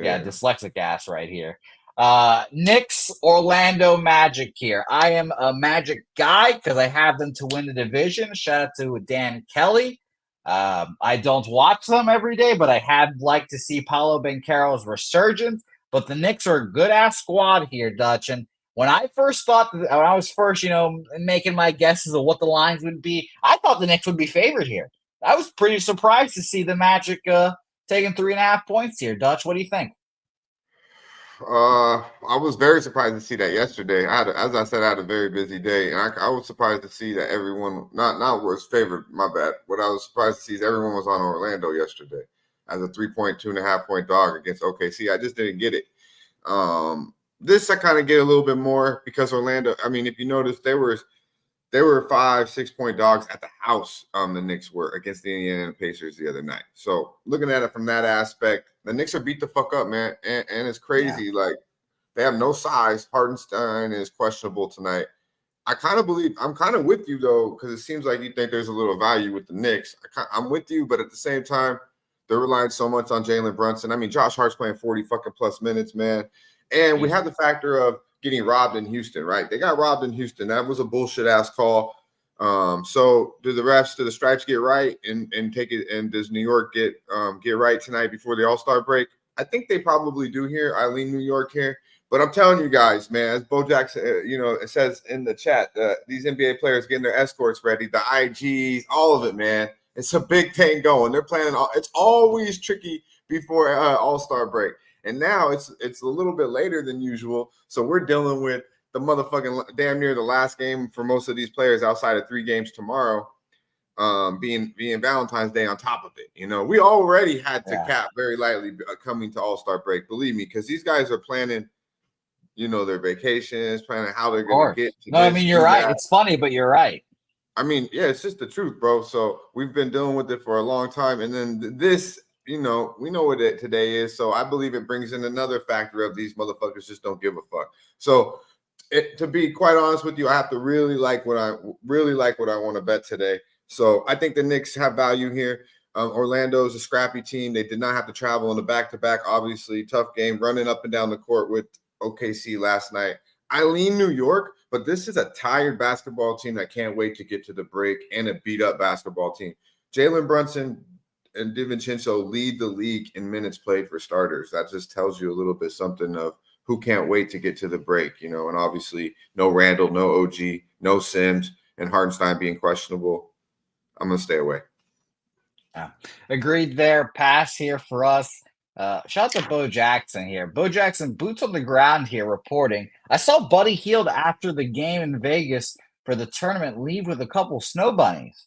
Yeah, dyslexic ass right here. Knicks, Orlando Magic here. I am a Magic guy because I have them to win the division. Shout out to Dan Kelly. I don't watch them every day, but I had liked to see Paolo Banchero's resurgence. But the Knicks are a good-ass squad here, Dutch. And when I was first, making my guesses of what the lines would be, I thought the Knicks would be favored here. I was pretty surprised to see the Magic taking 3.5 points here. Dutch, what do you think? I was very surprised to see that yesterday. As I said, I had a very busy day, and I was surprised to see that everyone not was favored. My bad. What I was surprised to see is everyone was on Orlando yesterday as a 2.5 point dog against OKC. I just didn't get it. This I kind of get a little bit more because Orlando. I mean, if you notice, there were 5-6 point dogs at the house. The Knicks were against the Indiana Pacers the other night. So looking at it from that aspect, the Knicks are beat the fuck up, man, and it's crazy. Yeah. Like they have no size. Hardenstein is questionable tonight. I'm kind of with you though, because it seems like you think there's a little value with the Knicks. I'm with you, but at the same time, they're relying so much on Jalen Brunson. I mean, Josh Hart's playing 40 fucking plus minutes, man, and we have the factor of getting robbed in Houston, right? They got robbed in Houston. That was a bullshit ass call. So do the Stripes get right and take it? And does New York get right tonight before the All-Star break? I think they probably do here. I lean New York here, but I'm telling you guys, man, as Bo Jackson, it says in the chat, these NBA players getting their escorts ready, the IGs, all of it, man. It's a big thing going. They're planning. It's always tricky before All-Star break. And now it's a little bit later than usual. So we're dealing with the motherfucking damn near the last game for most of these players outside of 3 games tomorrow, being Valentine's Day on top of it. We already had to cap very lightly coming to All-Star break, believe me, because these guys are planning, their vacations, planning how they're going to get to I mean, you're right. It's funny, but you're right. I mean, yeah, it's just the truth, bro. So we've been dealing with it for a long time. And then this, we know what it today is. So I believe it brings in another factor of these motherfuckers just don't give a fuck. So to be quite honest with you, I have to really like what I want to bet today. So I think the Knicks have value here. Orlando is a scrappy team. They did not have to travel in the back-to-back. Obviously, tough game, running up and down the court with OKC last night. I lean New York, but this is a tired basketball team that can't wait to get to the break, and a beat-up basketball team. Jalen Brunson and DiVincenzo lead the league in minutes played for starters. That just tells you a little bit something of who can't wait to get to the break, and obviously no Randall, no OG, no Sims, and Hardenstein being questionable. I'm going to stay away. Yeah. Agreed there. Pass here for us. Shout out to Bo Jackson here. Bo Jackson, boots on the ground here, reporting. I saw Buddy Hield after the game in Vegas for the tournament leave with a couple snow bunnies.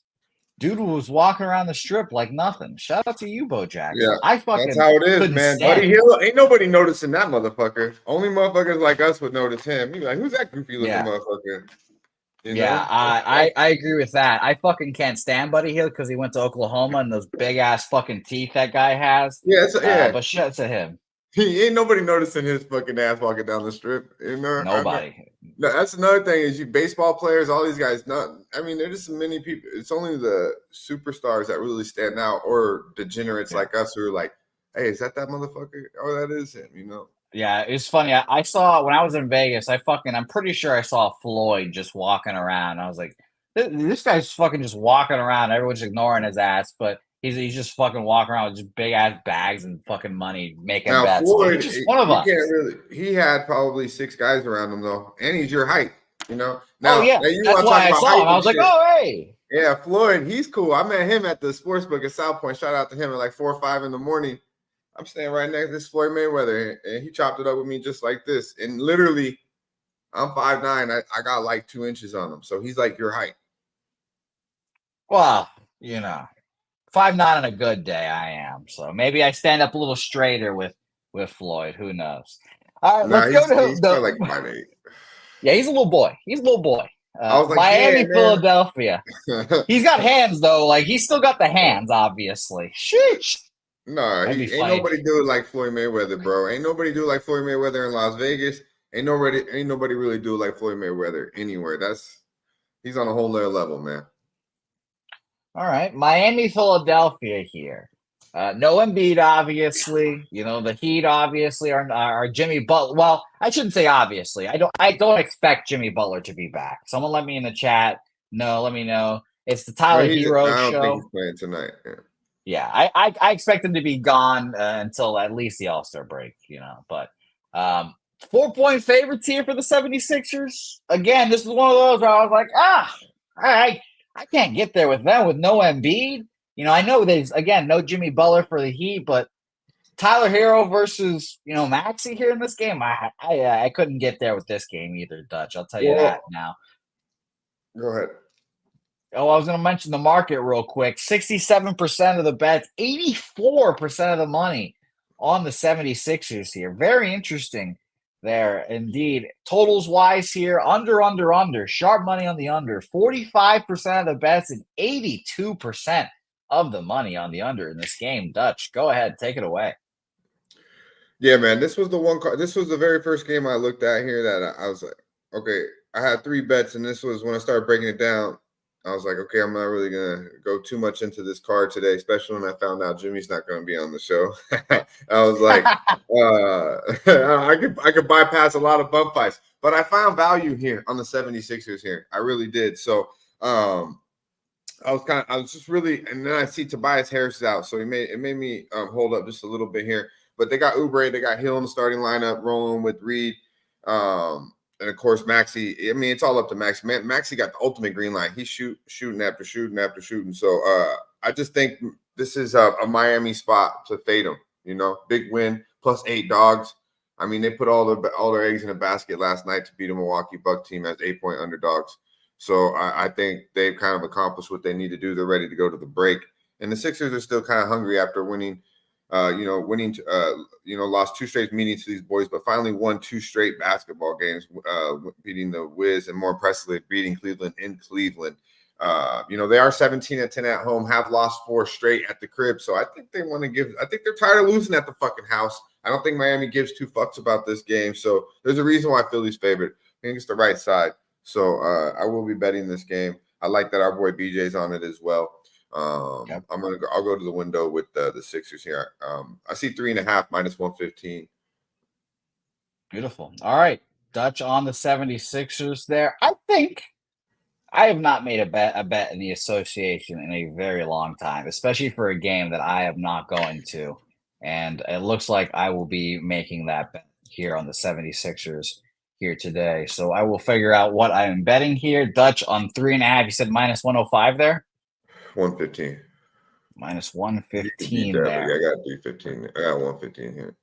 Dude was walking around the strip like nothing. Shout out to you, Bo Jackson. Yeah, I fucking that's how it is, couldn't man. stand Buddy it. Hill, ain't nobody noticing that motherfucker. Only motherfuckers like us would notice him. You be like, who's that goofy looking Yeah. motherfucker? You Yeah, know? I agree with that. I fucking can't stand Buddy Hill because he went to Oklahoma and those big ass fucking teeth that guy has. Yeah, yeah. But shout out to him. He ain't nobody noticing his fucking ass walking down the strip. You know, Nobody. No, that's another thing is you baseball players, all these guys. There's just many people. It's only the superstars that really stand out, or degenerates like us who are like, "Hey, is that motherfucker? Oh, that is him." You know. Yeah, it's funny. I saw when I was in Vegas. I'm pretty sure I saw Floyd just walking around. I was like, this guy's fucking just walking around. Everyone's ignoring his ass, but he's just fucking walking around with just big ass bags and fucking money, making Now, bets. Floyd, He's just one of us. He had probably 6 guys around him though, and he's your height. You know. Now, yeah, that's why I saw him. I was like, oh hey. Yeah, Floyd, he's cool. I met him at the sportsbook at South Point. Shout out to him at like 4 or 5 in the morning. I'm standing right next to this Floyd Mayweather, and he chopped it up with me just like this. And literally, I'm 5'9". I got like 2 inches on him. So he's like your height. Well, 5'9" on a good day, I am. So maybe I stand up a little straighter with Floyd. Who knows? All right, let's go to he's like 5'8". Yeah, he's a little boy. I was like, Miami, Philadelphia. He's got hands though. Like he's still got the hands, obviously. Sheesh. No, ain't nobody do it like Floyd Mayweather, bro. Ain't nobody do it like Floyd Mayweather in Las Vegas. Ain't nobody really do it like Floyd Mayweather anywhere. He's on a whole other level, man. All right, Miami, Philadelphia here. No Embiid, obviously. The Heat obviously are Jimmy Butler. Well, I shouldn't say obviously. I don't expect Jimmy Butler to be back. Someone let me in the chat. No, let me know. It's the Tyler Hero show. I don't think he's playing tonight. Yeah, I expect him to be gone until at least the All-Star break, But 4-point favorites here for the 76ers. Again, this is one of those where I was like, I can't get there with them with no Embiid. I know there's, again, no Jimmy Butler for the Heat, but Tyler Hero versus, Maxey here in this game, I couldn't get there with this game either, Dutch. I'll tell you that now. Go ahead. Oh, I was going to mention the market real quick. 67% of the bets, 84% of the money on the 76ers here. Very interesting there indeed. Totals wise here, under. Sharp money on the under. 45% of the bets and 82% of the money on the under in this game. Dutch, go ahead. Take it away. Yeah, man. This was the very first game I looked at here that I was like, okay, I had 3 bets, and this was when I started breaking it down. I was like, okay, I'm not really going to go too much into this card today, especially when I found out Jimmy's not going to be on the show. I was like, I could bypass a lot of bump fights, but I found value here on the 76ers here. I really did. So I was just really, and then I see Tobias Harris is out. So it made me hold up just a little bit here, but they got Oubre, they got Hill in the starting lineup, rolling with Reed. And of course, Maxey. I mean, it's all up to Max. Maxey got the ultimate green light. He's shooting after shooting. So I just think this is a Miami spot to fade them. Big win plus 8 dogs. I mean, they put all their eggs in a basket last night to beat a Milwaukee Bucks team as 8-point underdogs. So I think they've kind of accomplished what they need to do. They're ready to go to the break, and the Sixers are still kind of hungry after winning. Lost 2 straight meetings to these boys, but finally won 2 straight basketball games, beating the Wiz, and more impressively beating Cleveland in Cleveland. They are 17-10 at home, have lost 4 straight at the crib. So I think I think they're tired of losing at the fucking house. I don't think Miami gives 2 fucks about this game. So there's a reason why Philly's favorite. I think it's the right side. So I will be betting this game. I like that our boy BJ's on it as well. Yep. I'll go to the window with the Sixers here. I see 3.5 minus 115. Beautiful. All right. Dutch on the 76ers there. I think I have not made a bet in the association in a very long time, especially for a game that I am not going to. And it looks like I will be making that bet here on the 76ers here today. So I will figure out what I am betting here. Dutch on 3.5. You said minus 105 there? 115. Minus 115 there. I got 315. I got 115 here.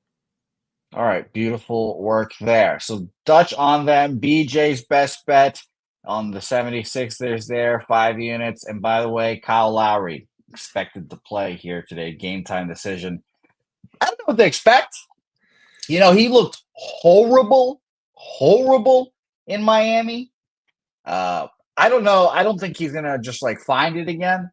All right, beautiful work there. So Dutch on them. BJ's best bet on the 76ers there, 5 units. And by the way, Kyle Lowry expected to play here today, game time decision. I don't know what to expect. He looked horrible in Miami. I don't know. I don't think he's gonna just like find it again.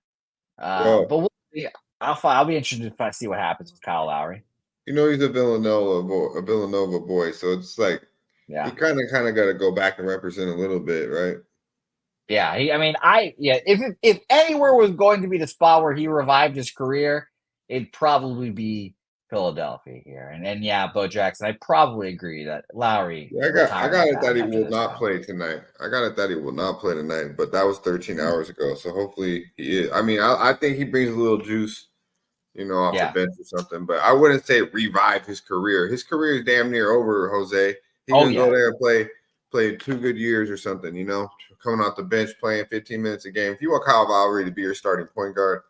But we'll see. I'll be interested if I see what happens with Kyle Lowry. He's a Villanova boy, so it's like he kind of got to go back and represent a little bit, right? Yeah, if anywhere was going to be the spot where he revived his career, it'd probably be Philadelphia here. And Bo Jackson, I probably agree that Lowry. I got it that he will not play tonight. But that was 13 hours ago. So hopefully he is. I mean, I think he brings a little juice, off the bench or something. But I wouldn't say revive his career. His career is damn near over, Jose. He can go there and play 2 good years or something, coming off the bench, playing 15 minutes a game. If you want Kyle Lowry to be your starting point guard,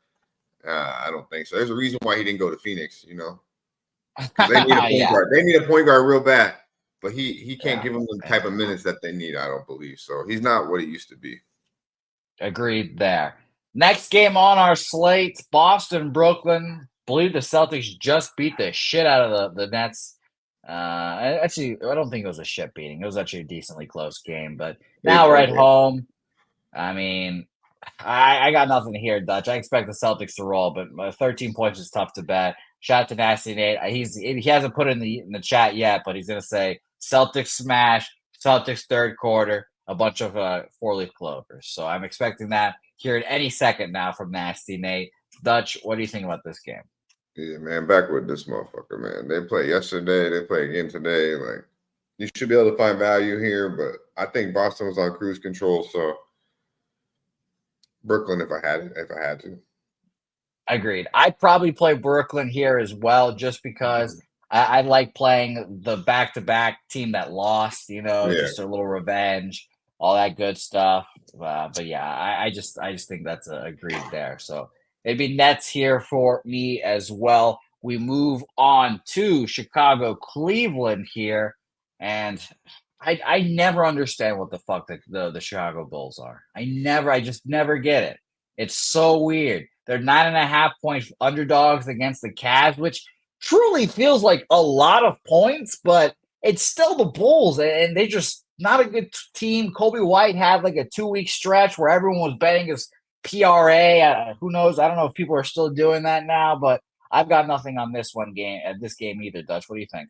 I don't think so. There's a reason why he didn't go to Phoenix, They need a point guard. They need a point guard real bad, but he can't give them the type of minutes that they need, I don't believe. So he's not what he used to be. Agreed there. Next game on our slate, Boston, Brooklyn. Believe the Celtics just beat the shit out of the Nets. Actually, I don't think it was a shit beating. It was actually a decently close game. But now we're at home. I mean, I got nothing to hear, Dutch. I expect the Celtics to roll, but 13 points is tough to bet. Shout out to Nasty Nate. He hasn't put it in the chat yet, but he's gonna say Celtics smash, Celtics third quarter, a bunch of 4-leaf clovers. So I'm expecting that here at any second now from Nasty Nate. Dutch, what do you think about this game? Yeah, man, back with this motherfucker, man. They played yesterday. They play again today. Like, you should be able to find value here, but I think Boston was on cruise control. So Brooklyn, if I had to. Agreed. I'd probably play Brooklyn here as well, just because I like playing the back-to-back team that lost. Just a little revenge, all that good stuff. But I just think that's agreed there. So maybe Nets here for me as well. We move on to Chicago, Cleveland here, and I never understand what the fuck the Chicago Bulls are. I just never get it. It's so weird. They're 9.5-point underdogs against the Cavs, which truly feels like a lot of points, but it's still the Bulls, and they're just not a good team. Kobe White had like a 2-week stretch where everyone was betting his PRA. Who knows? I don't know if people are still doing that now, but I've got nothing on this game either, Dutch. What do you think?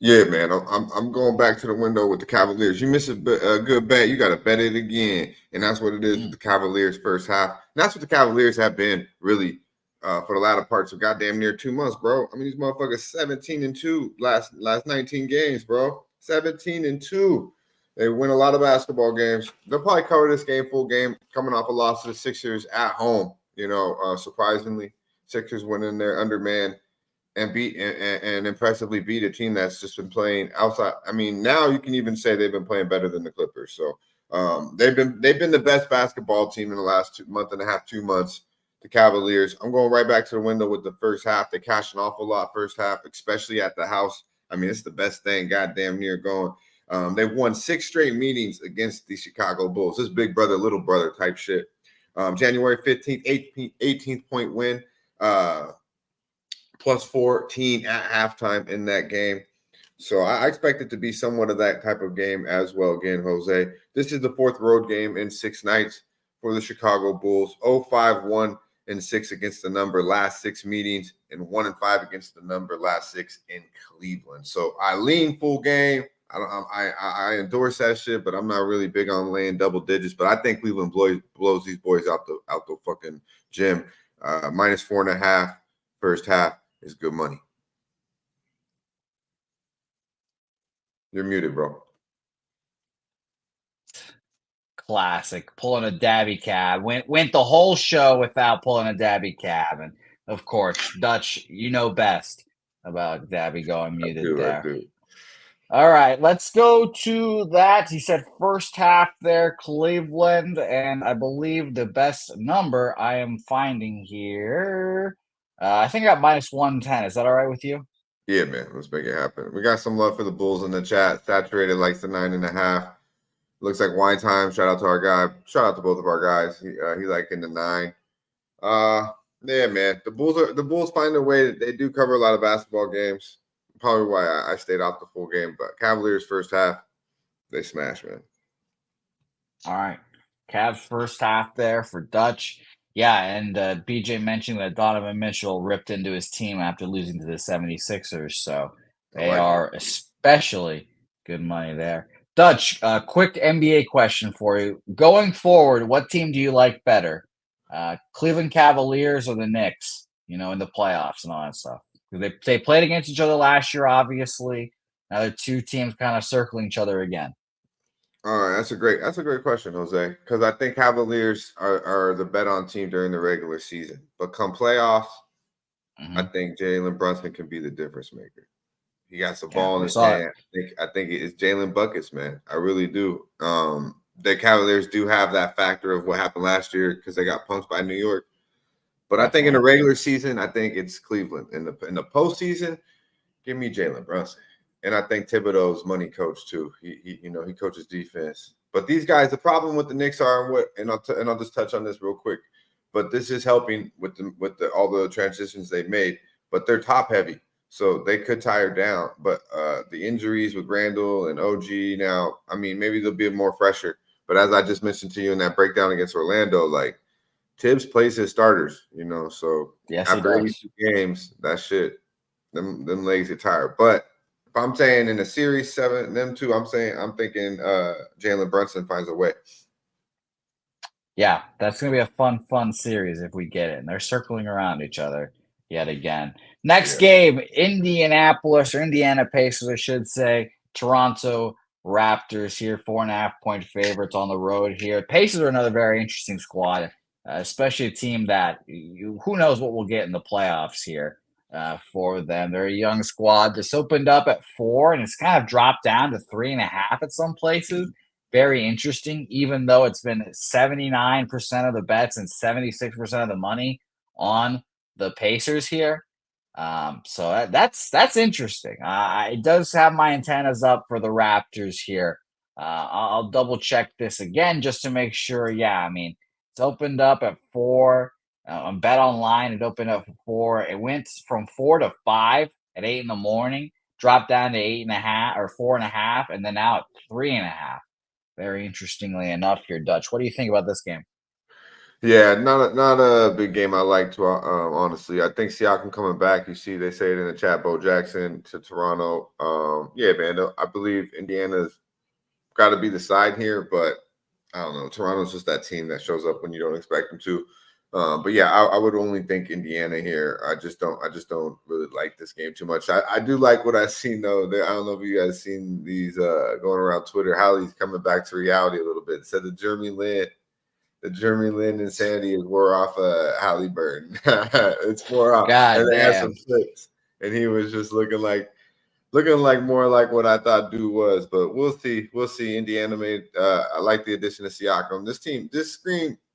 Yeah, man, I'm going back to the window with the Cavaliers. You miss a good bet, you got to bet it again, and that's what it is with the Cavaliers first half. And that's what the Cavaliers have been really for the latter parts of goddamn near 2 months, bro. I mean, these motherfuckers 17-2 last 19 games, bro. 17-2. They win a lot of basketball games. They'll probably cover this game full game, coming off a loss to the Sixers at home. Surprisingly, Sixers went in there undermanned and beat and impressively beat a team that's just been playing outside. I mean, now you can even say they've been playing better than the Clippers. So they've been the best basketball team in the last 2 months. The Cavaliers. I'm going right back to the window with the first half. They cashed an awful lot first half, especially at the house. I mean, it's the best thing goddamn near going. They've won 6 straight meetings against the Chicago Bulls. This big brother, little brother type shit. January 15th, 18th point win. Plus 14 at halftime in that game. So I expect it to be somewhat of that type of game as well. Again, Jose, this is the 4th road game in 6 nights for the Chicago Bulls. 0-5-1-6 against the number last 6 meetings, and 1-5 against the number last 6 in Cleveland. So I lean full game. I endorse that shit, but I'm not really big on laying double digits. But I think Cleveland blows these boys out the fucking gym. Minus 4.5 first half is good money. You're muted, bro. Classic. Pulling a dabby cab. Went the whole show without pulling a dabby cab. And, of course, Dutch, you know best about dabby going muted there. I do. All right, let's go to that. He said first half there, Cleveland, and I believe the best number I am finding here, I think I got minus 110. Is that all right with you? Yeah, man. Let's make it happen. We got some love for the Bulls in the chat. Saturated likes the 9.5. Looks like wine time. Shout out to our guy. Shout out to both of our guys. He like in the 9. Yeah, man. The Bulls find a way. They do cover a lot of basketball games. Probably why I stayed off the full game. But Cavaliers first half, they smash, man. All right. Cavs first half there for Dutch. Yeah, and BJ mentioned that Donovan Mitchell ripped into his team after losing to the 76ers. So they are especially good money there. Dutch, quick NBA question for you. Going forward, what team do you like better? Cleveland Cavaliers or the Knicks, in the playoffs and all that stuff? They played against each other last year, obviously. Now they're two teams kind of circling each other again. All right, that's a great question, Jose. Because I think Cavaliers are the bet on team during the regular season, but come playoffs, I think Jalen Brunson can be the difference maker. He got the ball in his hand. I think it's Jalen buckets, man. I really do. The Cavaliers do have that factor of what happened last year because they got punked by New York. But I think in the regular season, I think it's Cleveland. In the postseason, give me Jalen Brunson. And I think Thibodeau's money coach too. He coaches defense. But these guys, the problem with the Knicks are, and I'll just touch on this real quick. But this is helping with all the transitions they've made. But they're top heavy, so they could tire down. But the injuries with Randall and OG now, I mean, maybe they'll be more fresher. But as I just mentioned to you in that breakdown against Orlando, like Tibbs plays his starters, So yes, after 82 games, that shit, them legs get tired. But if I'm saying in the series 7, them two, I'm thinking Jalen Brunson finds a way. Yeah, that's going to be a fun series if we get it. And they're circling around each other yet again. Next game, Indianapolis or Indiana Pacers, I should say. Toronto Raptors here, 4.5-point favorites on the road here. Pacers are another very interesting squad, especially a team that who knows what we'll get in the playoffs here for them. They're a young squad. This opened up at 4, and it's kind of dropped down to 3.5 at some places. Very interesting, even though it's been 79% of the bets and 76% of the money on the Pacers here. So that's interesting. It does have my antennas up for the Raptors here. I'll double check this again just to make sure. Yeah, I mean, it's opened up at 4. On Bet Online, it opened up at 4. It went from 4 to 5 at 8 in the morning, dropped down to 8.5 or 4.5, and then now at 3.5. Very interestingly enough here, Dutch. What do you think about this game? Yeah, not a big game I like to honestly. I think Siakam coming back. You see, they say it in the chat. Bo Jackson to Toronto. Yeah, man. I believe Indiana's got to be the side here, but I don't know. Toronto's just that team that shows up when you don't expect them to. But yeah, I would only think Indiana here. I just don't really like this game too much. I do like what I've seen though. I don't know if you guys seen these going around Twitter. Hallie's coming back to reality a little bit. It said the Jeremy Lin insanity is wore off Halliburton. It's wore off. God and they damn. had some clips, and he was just looking like more like what I thought dude was. But we'll see. Indiana made. I like the addition of Siakam.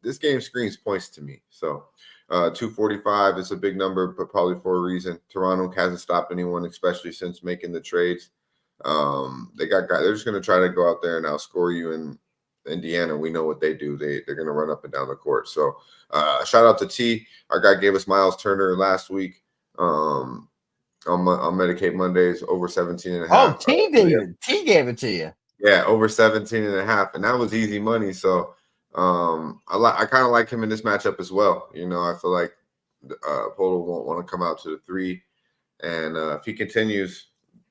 This game screams points to me. So 245 is a big number, but probably for a reason. Toronto hasn't stopped anyone, especially since making the trades. They got guys. They're just going to try to go out there and outscore you. In Indiana, we know what they do. They're going to run up and down the court. So shout out to T. Our guy gave us Miles Turner last week on Medicaid Mondays, over 17.5. Oh, T gave it to you. Yeah, over 17.5, and that was easy money. So I kind of like him in this matchup as well. I feel like Polo won't want to come out to the 3, and if he continues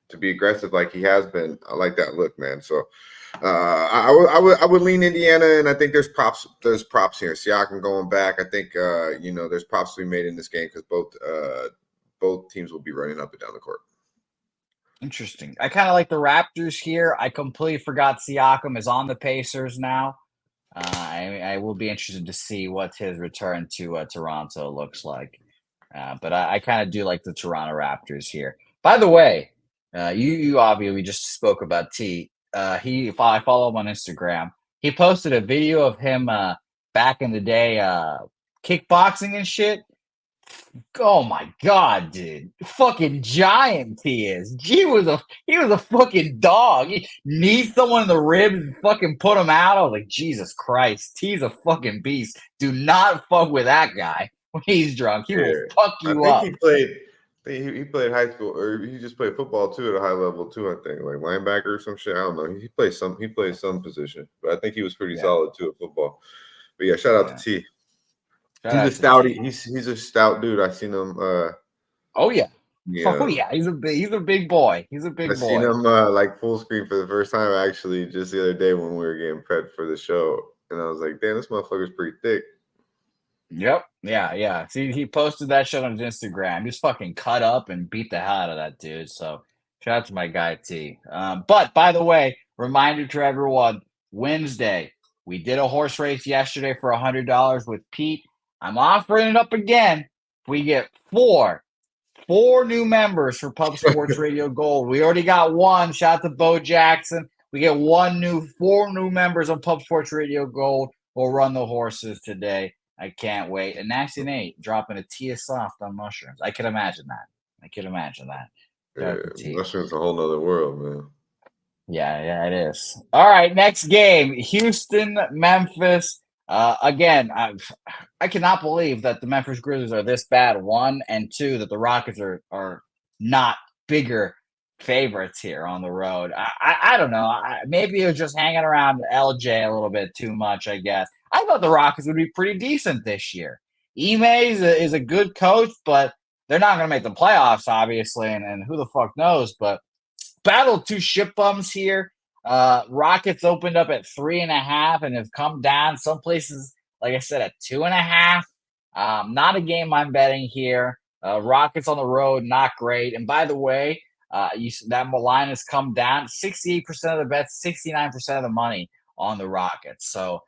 to be aggressive like he has been, I like that look, man. So I would lean Indiana, and I think there's props here. Siakam going back. I think there's props to be made in this game because both teams will be running up and down the court. Interesting. I kind of like the Raptors here. I completely forgot Siakam is on the Pacers now. I will be interested to see what his return to Toronto looks like. But I kind of do like the Toronto Raptors here. By the way, you obviously just spoke about T. I follow him on Instagram. He posted a video of him back in the day kickboxing and shit. Oh my god, dude! Fucking giant he is. He was a fucking dog. He kneed someone in the ribs and fucking put him out. I was like, Jesus Christ, he's a fucking beast. Do not fuck with that guy when he's drunk. He will fuck I you think up. he played. He played high school, or he just played football too at a high level too. I think like linebacker or some shit. I don't know. He plays some position, but I think he was pretty solid too at football. But yeah, shout out to T. Shout He's out a to stouty. T. He's a stout dude. I seen him. Oh yeah. Yeah. Oh yeah. He's a big boy. He's a big I boy. seen him like full screen for the first time actually just the other day when we were getting prepped for the show, and I was like, damn, this motherfucker's pretty thick. Yep. Yeah. See, he posted that shit on his Instagram. He's fucking cut up and beat the hell out of that dude. So shout out to my guy T. But by the way, reminder to everyone: Wednesday, we did a horse race yesterday for $100 with Pete. I'm offering it up again. We get four new members for Pub Sports Radio Gold. We already got one. Shout out to Bo Jackson. We get four new members on Pub Sports Radio Gold. We'll run the horses today. I can't wait. And Nasty Nate dropping a tea of soft on mushrooms. I can imagine that. Yeah, mushrooms a whole nother world, man. Yeah, it is. All right, next game, Houston, Memphis. Again, I cannot believe that the Memphis Grizzlies are this bad. 1 and 2, that the Rockets are not bigger favorites here on the road. I don't know. Maybe it was just hanging around LJ a little bit too much, I guess. I thought the Rockets would be pretty decent this year. Ime is a good coach, but they're not going to make the playoffs, obviously, and who the fuck knows. But battle two ship bums here. Rockets opened up at 3.5 and have come down some places, like I said, at 2.5. Not a game I'm betting here. Rockets on the road, not great. And by the way, that line has come down 68% of the bets, 69% of the money on the Rockets. So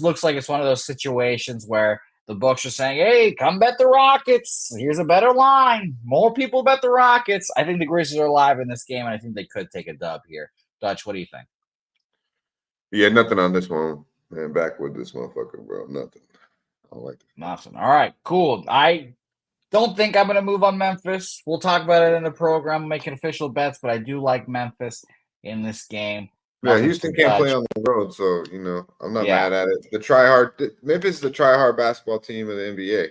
looks like it's one of those situations where the books are saying, hey, come bet the Rockets. Here's a better line. More people bet the Rockets. I think the Grizzlies are alive in this game, and I think they could take a dub here. Dutch, what do you think? Yeah, nothing on this one. Man, back with this motherfucker, bro. Nothing. I don't like this. Nothing. All right, cool. I don't think I'm going to move on Memphis. We'll talk about it in the program, making official bets, but I do like Memphis in this game. Yeah, Houston can't play on the road, so I'm not mad at it. Memphis is the try-hard basketball team in the NBA.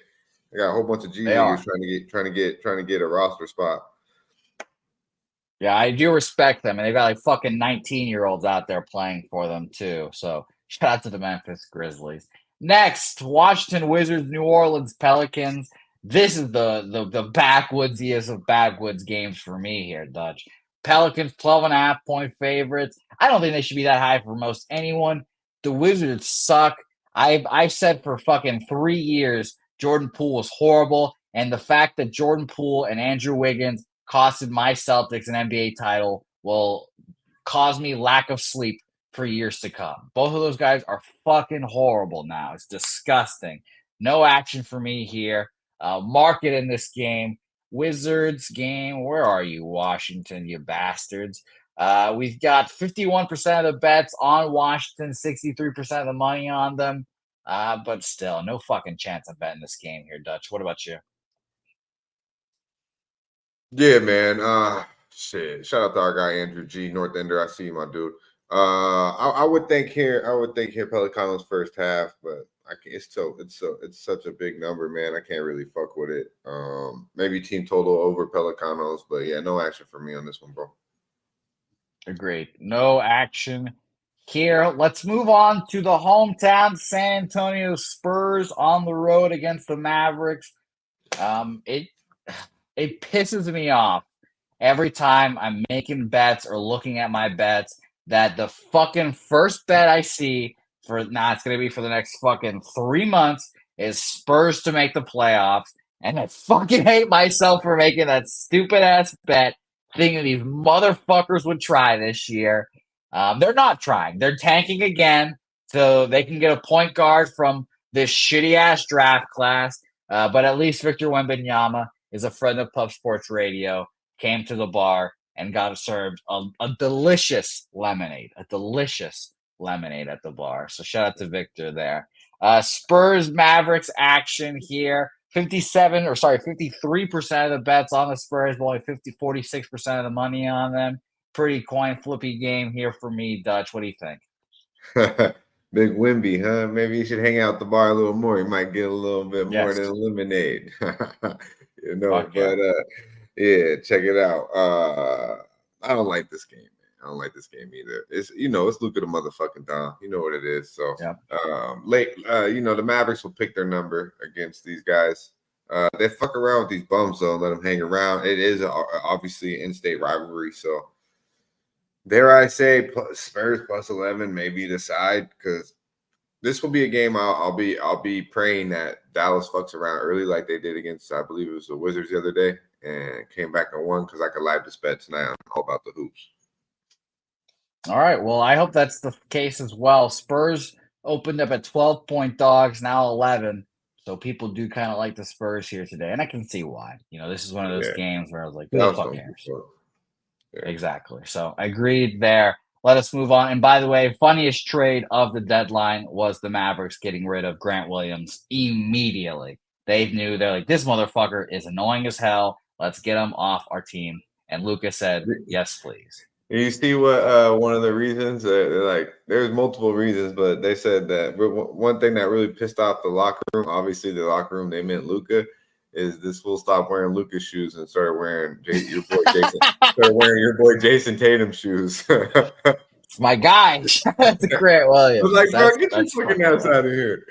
They got a whole bunch of G leaguers trying to get a roster spot. Yeah, I do respect them, and they've got like fucking 19-year-olds out there playing for them too. So shout out to the Memphis Grizzlies. Next, Washington Wizards, New Orleans Pelicans. This is the backwoodsiest of backwoods games for me here, Dutch. Pelicans 12.5-point favorites. I don't think they should be that high for most anyone. The Wizards suck. I've said for fucking 3 years Jordan Poole was horrible, and the fact that Jordan Poole and Andrew Wiggins costed my Celtics an NBA title will cause me lack of sleep for years to come. Both of those guys are fucking horrible now. It's disgusting. No action for me here. Market in this game. Wizards game. Where are you, Washington, you bastards? We've got 51% of the bets on Washington, 63% of the money on them. But still, no fucking chance of betting this game here, Dutch. What about you? Yeah, man. Shit. Shout out to our guy Andrew G, North Ender. I see you, my dude. I would think here Pelicanos first half, but it's such a big number, man. I can't really fuck with it. Maybe team total over Pelicanos, but yeah, no action for me on this one, bro. Agreed. No action here. Let's move on to the hometown San Antonio Spurs on the road against the Mavericks. It pisses me off every time I'm making bets or looking at my bets that the fucking first bet I see it's going to be for the next fucking 3 months is Spurs to make the playoffs. And I fucking hate myself for making that stupid ass bet, thinking these motherfuckers would try this year. They're not trying. They're tanking again so they can get a point guard from this shitty ass draft class. But at least Victor Wembanyama is a friend of Pub Sports Radio, came to the bar and got served a delicious lemonade at the bar. So shout out to Victor there. Spurs Mavericks action here. 53% of the bets on the Spurs, but only 46% of the money on them. Pretty coin flippy game here for me, Dutch. What do you think? Big Wimby, huh? Maybe you should hang out the bar a little more. You might get a little bit more Yes. than lemonade. Fuck But yeah, check it out. I don't like this game, man. I don't like this game either. It's it's Luka the motherfucking Don. You know what it is. So Yeah. the Mavericks will pick their number against these guys. They fuck around with these bums though, and let them hang around. It is obviously an in-state rivalry, so dare I say Spurs plus 11 maybe the side, because this will be a game I'll be praying that Dallas fucks around early like they did against, I believe it was the Wizards the other day, and came back and won, because I could live this bet tonight. I'm all about the hoops. All right. Well, I hope that's the case as well. Spurs opened up at 12-point dogs, now 11. So people do kind of like the Spurs here today, and I can see why. This is one of those games where I was like, who the fuck cares? Yeah. Exactly. So agreed there. Let us move on. And by the way, funniest trade of the deadline was the Mavericks getting rid of Grant Williams immediately. They knew, they're like, this motherfucker is annoying as hell. Let's get him off our team. And Luka said, yes, please. You see what one of the reasons, there's multiple reasons, but they said that one thing that really pissed off the locker room, obviously the locker room, they meant Luka, is this fool stopped wearing Luka's shoes and started wearing your boy Jason Tatum's shoes. It's my guy. That's Grant Williams. I was like, bro, get your fucking ass out of here.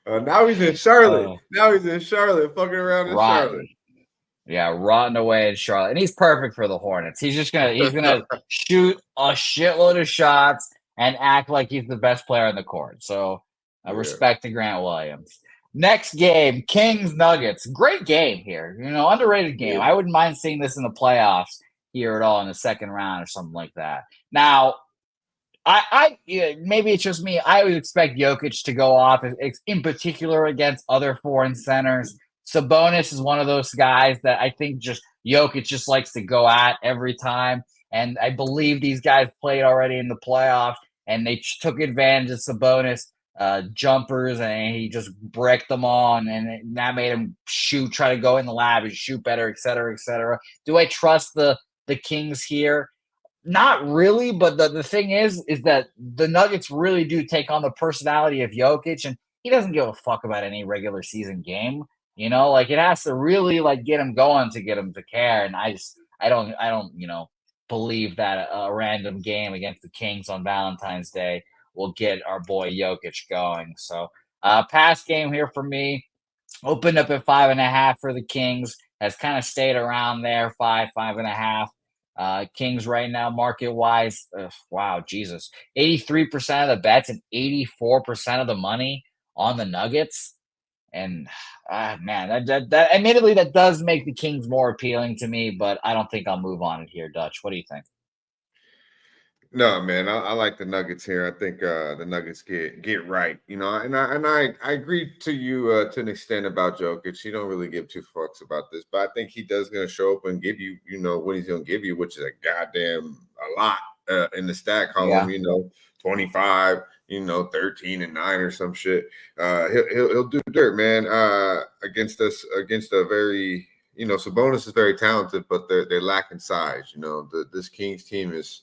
Now he's in Charlotte. Fucking around in Charlotte. Yeah, rotting away in Charlotte. And he's perfect for the Hornets. He's gonna shoot a shitload of shots and act like he's the best player on the court. So respect to Grant Williams. Next game, Kings Nuggets. Great game here. Underrated game. I wouldn't mind seeing this in the playoffs here at all in the second round or something like that. Now, maybe it's just me. I would expect Jokic to go off, in particular against other foreign centers. Sabonis is one of those guys that I think Jokic just likes to go at every time. And I believe these guys played already in the playoffs, and they took advantage of Sabonis jumpers, and he just bricked them on, and that made him try to go in the lab and shoot better, et cetera, et cetera. Do I trust the Kings here? Not really, but the thing is that the Nuggets really do take on the personality of Jokic, and he doesn't give a fuck about any regular season game. It has to really get him going to get him to care. And I don't believe that a random game against the Kings on Valentine's Day will get our boy Jokic going. So past game here for me, opened up at 5.5 for the Kings, has kind of stayed around there, 5.5. Kings right now, market wise, wow, Jesus, 83% of the bets and 84% of the money on the Nuggets. And man, that admittedly that does make the Kings more appealing to me, but I don't think I'll move on it here. Dutch, what do you think? No, man, I like the Nuggets here. I think the Nuggets get right, and I agree to you to an extent about Jokic. You don't really give two fucks about this, but I think he does going to show up and give you, what he's going to give you, which is a goddamn a lot in the stat column. 25, 13 and 9 or some shit. He'll do dirt, man. Against a very, Sabonis is very talented, but they lack in size. This Kings team is.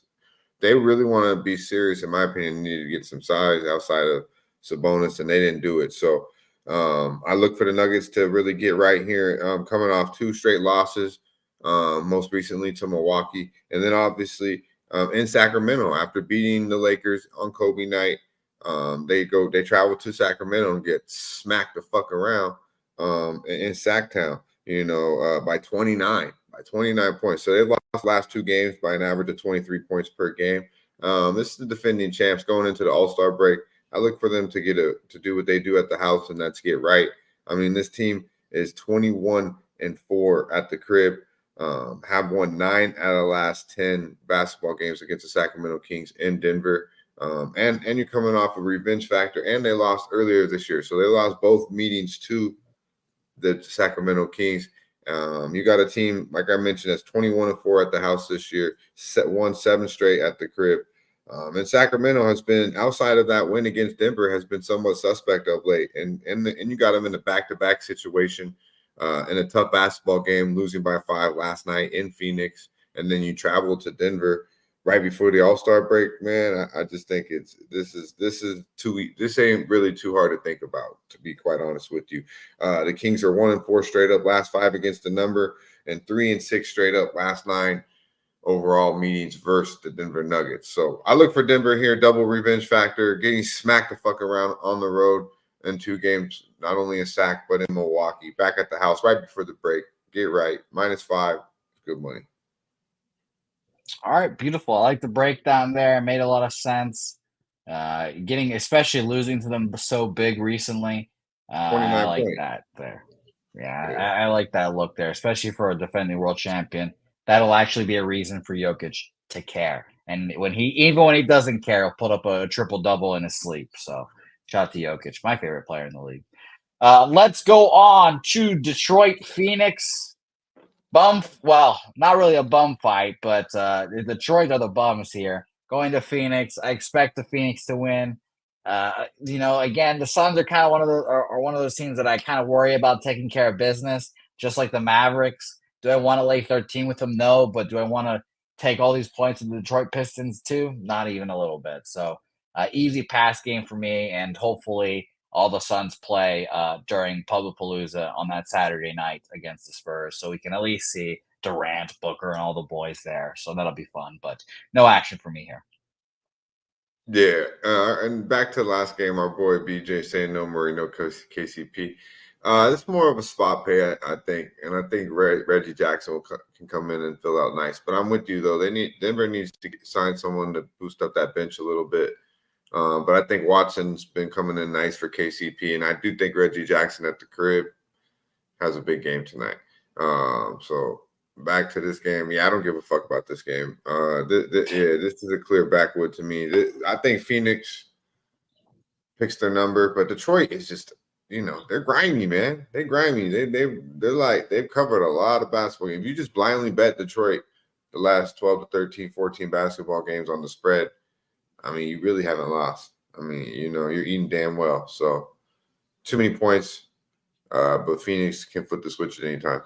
They really want to be serious, in my opinion. Need to get some size outside of Sabonis, and they didn't do it. So I look for the Nuggets to really get right here, coming off 2 straight losses, most recently to Milwaukee, and then obviously in Sacramento after beating the Lakers on Kobe night. They travel to Sacramento and get smacked the fuck around in Sacktown, by 29 points. So they lost the last 2 games by an average of 23 points per game. This is the defending champs going into the All-Star break. I look for them to do what they do at the house, and that's get right. I mean, this team is 21-4 at the crib. Have won 9 out of the last 10 basketball games against the Sacramento Kings in Denver. And you're coming off a revenge factor, and they lost earlier this year. So they lost both meetings to the Sacramento Kings. You got a team, like I mentioned, that's 21-4 at the house this year, won 7 straight at the crib. And Sacramento has been, outside of that win against Denver, has been somewhat suspect of late. And you got them in a back-to-back situation in a tough basketball game, losing by 5 last night in Phoenix, and then you travel to Denver right before the All-Star break. Man, I just think this ain't really too hard to think about, to be quite honest with you. The Kings are 1-4 straight up last 5 against the number, and 3-6 straight up last 9 overall meetings versus the Denver Nuggets. So I look for Denver here, double revenge factor, getting smacked the fuck around on the road in 2 games, not only in Sac, but in Milwaukee, back at the house right before the break. Get right. -5, good money. All right, beautiful. I like the breakdown there. It made a lot of sense. Especially losing to them so big recently. I like points. that there. Yeah. I like that look there, especially for a defending world champion. That'll actually be a reason for Jokic to care. And even when he doesn't care, he'll put up a triple-double in his sleep. So shout out to Jokic, my favorite player in the league. Let's go on to Detroit, Phoenix. Well, not really a bum fight, but Detroit are the bums here. Going to Phoenix, I expect the Phoenix to win. Again, the Suns are kind of one of those teams that I kind of worry about taking care of business, just like the Mavericks. Do I want to lay 13 with them? No, but do I want to take all these points to the Detroit Pistons too? Not even a little bit. So easy pass game for me, and hopefully all the Suns play during Publipalooza on that Saturday night against the Spurs, so we can at least see Durant, Booker, and all the boys there. So that'll be fun, but no action for me here. Yeah, and back to the last game, our boy BJ saying no Murray, no KCP. It's more of a spot pay, I think, and I think Reggie Jackson can come in and fill out nice. But I'm with you though; Denver needs to sign someone to boost up that bench a little bit. But I think Watson's been coming in nice for KCP, and I do think Reggie Jackson at the crib has a big game tonight. So back to this game. Yeah, I don't give a fuck about this game. This is a clear backwood to me. I think Phoenix picks their number, but Detroit is just, they're grimy, man. They're grimy. They've covered a lot of basketball games. You just blindly bet Detroit the last 12 to 13, 14 basketball games on the spread. I mean, you really haven't lost. I mean, you're eating damn well. So too many points, but Phoenix can flip the switch at any time.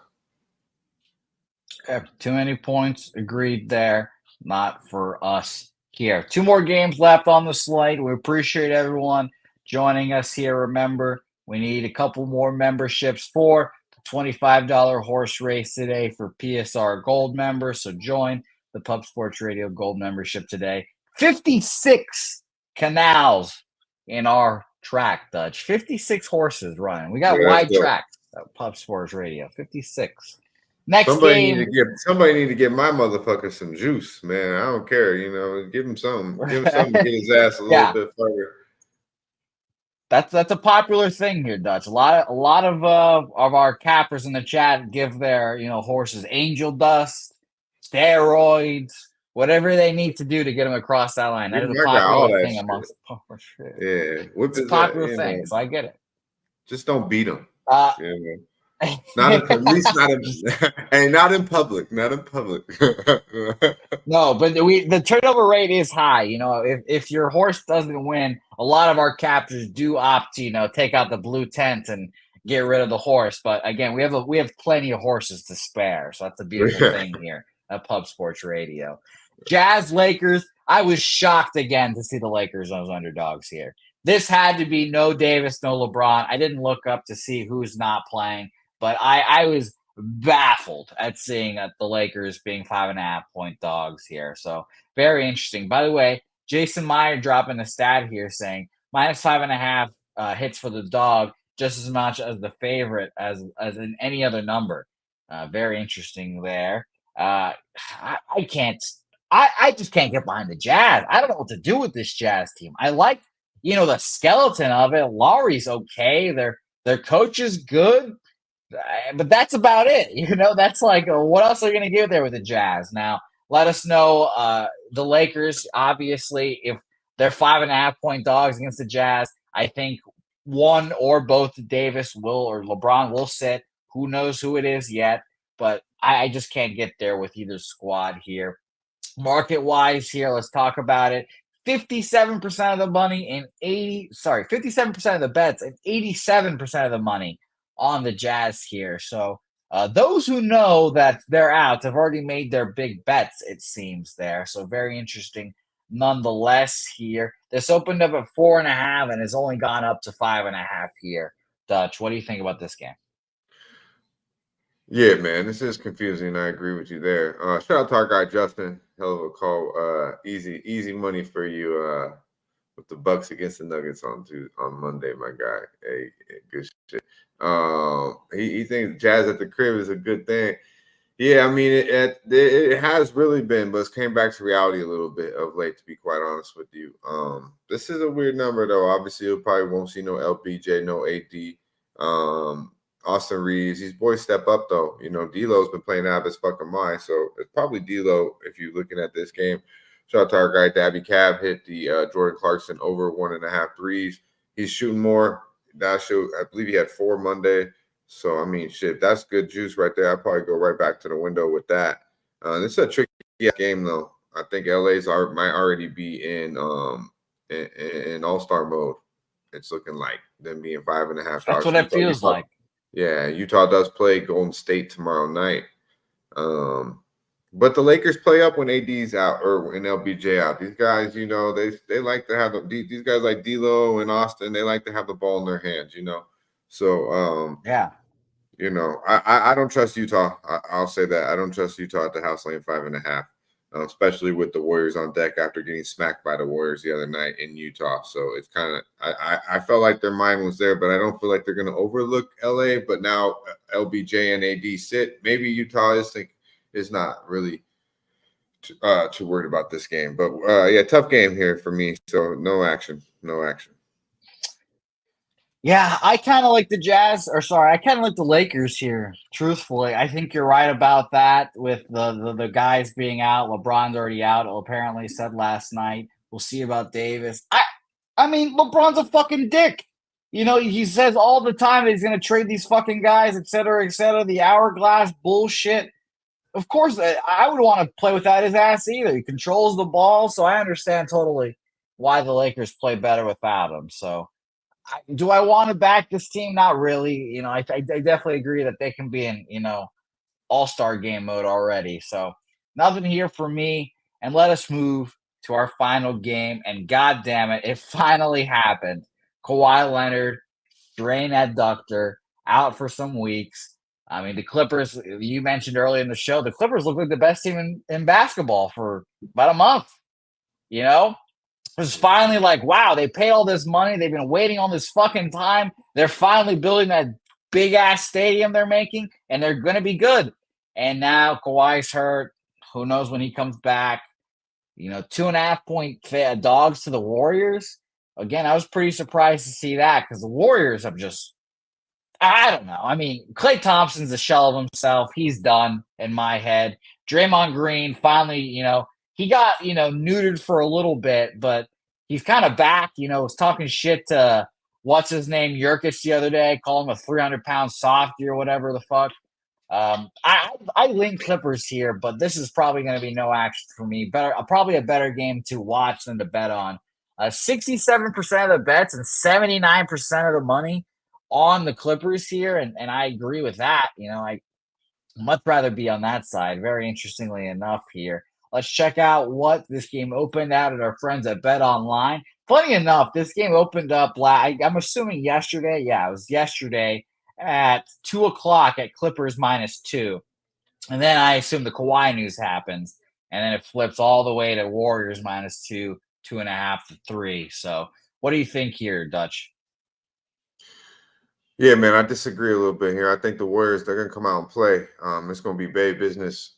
Okay, too many points. Agreed there. Not for us here. 2 more games left on the slate. We appreciate everyone joining us here. Remember, we need a couple more memberships for the $25 horse race today for PSR Gold members. So join the Pub Sports Radio Gold membership today. 56 canals in our track, Dutch. 56 horses running. We got wide tracks at Pub Sports Radio. 56. Next somebody game. Somebody need to give my motherfucker some juice, man. I don't care. Give him something. Give him something to get his ass a little bit further. That's a popular thing here, Dutch. A lot of our cappers in the chat give their horses angel dust, steroids, whatever they need to do to get them across that line. That is a popular thing amongst. Oh, shit. Yeah, it's a popular thing, so I get it. Just don't beat them. Not in public. Not in public. No, but the turnover rate is high. If your horse doesn't win, a lot of our captors do opt to take out the blue tent and get rid of the horse. But again, we have plenty of horses to spare, so that's a beautiful thing here at Pub Sports Radio. Jazz Lakers. I was shocked again to see the Lakers as underdogs here. This had to be no Davis, no LeBron. I didn't look up to see who's not playing. But I was baffled at seeing the Lakers being 5.5-point dogs here. So very interesting. By the way, Jason Meyer dropping a stat here saying -5.5 hits for the dog just as much as the favorite as in any other number. Very interesting there. I just can't get behind the Jazz. I don't know what to do with this Jazz team. I like the skeleton of it. Lowry's okay. Their coach is good. But that's about it. That's like, what else are you going to give there with the Jazz? Now, let us know. The Lakers, obviously, if they're 5.5-point dogs against the Jazz, I think one or both Davis or LeBron will sit. Who knows who it is yet? But I just can't get there with either squad here. Market-wise here, let's talk about it. 57% of the money and 57% of the bets and 87% of the money on the Jazz here. So those who know that they're out have already made their big bets, it seems there. So very interesting nonetheless here. This opened up at 4.5 and has only gone up to 5.5 here. Dutch, what do you think about this game? Yeah, man, this is confusing. I agree with you there. Shout out to our guy Justin. Hell of a call. Easy money for you with the Bucks against the Nuggets on Monday, my guy. Hey, good shit. He thinks Jazz at the crib is a good thing. Yeah, I mean it has really been, but it's came back to reality a little bit of late, to be quite honest with you. This is a weird number though. Obviously, you probably won't see no LBJ, no AD. Austin Reeves, these boys step up though. You know, D'Lo's been playing out of his fucking mind, so it's probably D'Lo if you're looking at this game. Shout out to our guy Dabby Cab, hit the Jordan Clarkson over 1.5 threes. He's shooting more. I believe he had 4 Monday. So I mean, shit, that's good juice right there. I'd probably go right back to the window with that. This is a tricky game though. I think LA's might already be in all-star mode. It's looking like them being 5.5. That's what it feels like. Yeah, Utah does play Golden State tomorrow night. But the Lakers play up when AD's out or when LBJ out. These guys, you know, they like to have these guys like D'Lo and Austin. They like to have the ball in their hands, you know. So yeah, you know, I don't trust Utah. I'll say that I don't trust Utah at the house laying 5.5, especially with the Warriors on deck after getting smacked by the Warriors the other night in Utah. So it's kind of I felt like their mind was there, but I don't feel like they're going to overlook LA. But now LBJ and AD sit. Maybe Utah is not really too worried about this game. But yeah, tough game here for me. So no action. Yeah, I kind of like the Jazz, I kind of like the Lakers here. Truthfully, I think you're right about that with the guys being out. LeBron's already out, apparently said last night. We'll see about Davis. I mean, LeBron's a fucking dick. You know, he says all the time that he's going to trade these fucking guys, et cetera, the hourglass bullshit. Of course, I would want to play without his ass either. He controls the ball, so I understand totally why the Lakers play better without him. So do I want to back this team? Not really. You know, I definitely agree that they can be in, you know, all-star game mode already. So nothing here for me. And let us move to our final game. And God damn it finally happened. Kawhi Leonard, strained adductor, out for some weeks. I mean, the Clippers, you mentioned earlier in the show, the Clippers look like the best team in basketball for about a month. You know? It was finally like, wow, they paid all this money. They've been waiting all this fucking time. They're finally building that big-ass stadium they're making, and they're going to be good. And now Kawhi's hurt. Who knows when he comes back? You know, 2.5-point dogs to the Warriors. Again, I was pretty surprised to see that because the Warriors have just – I don't know. I mean, Klay Thompson's a shell of himself. He's done in my head. Draymond Green finally, you know, he got, you know, neutered for a little bit, but he's kind of back, you know, was talking shit to what's his name, Jurkic the other day, calling him a 300-pound softy or whatever the fuck. I link Clippers here, but this is probably going to be no action for me. Probably a better game to watch than to bet on. 67% of the bets and 79% of the money on the Clippers here, and I agree with that. You know, I much rather be on that side. Very interestingly enough here. Let's check out what this game opened out at our friends at Bet Online. Funny enough, this game opened up, I'm assuming yesterday. Yeah, it was yesterday at 2 o'clock at Clippers -2. And then I assume the Kawhi news happens, and then it flips all the way to Warriors -2, 2.5 to 3. So what do you think here, Dutch? Yeah, man, I disagree a little bit here. I think the Warriors, they're going to come out and play. It's going to be Bay business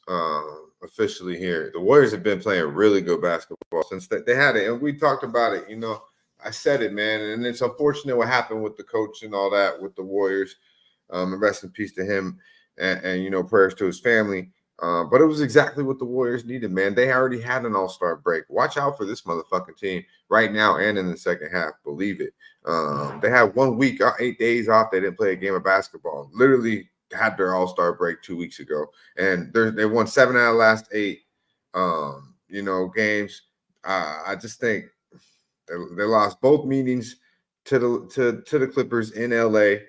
officially here. The Warriors have been playing really good basketball since they had it. And we talked about it, you know. I said it, man. And it's unfortunate what happened with the coach and all that with the Warriors. And rest in peace to him and you know, prayers to his family. But it was exactly what the Warriors needed, man. They already had an all-star break. Watch out for this motherfucking team right now and in the second half. Believe it. They had 1 week, 8 days off. They didn't play a game of basketball. Literally had their all-star break 2 weeks ago. And they won 7 out of the last 8, you know, games. I just think they lost both meetings to the Clippers in LA,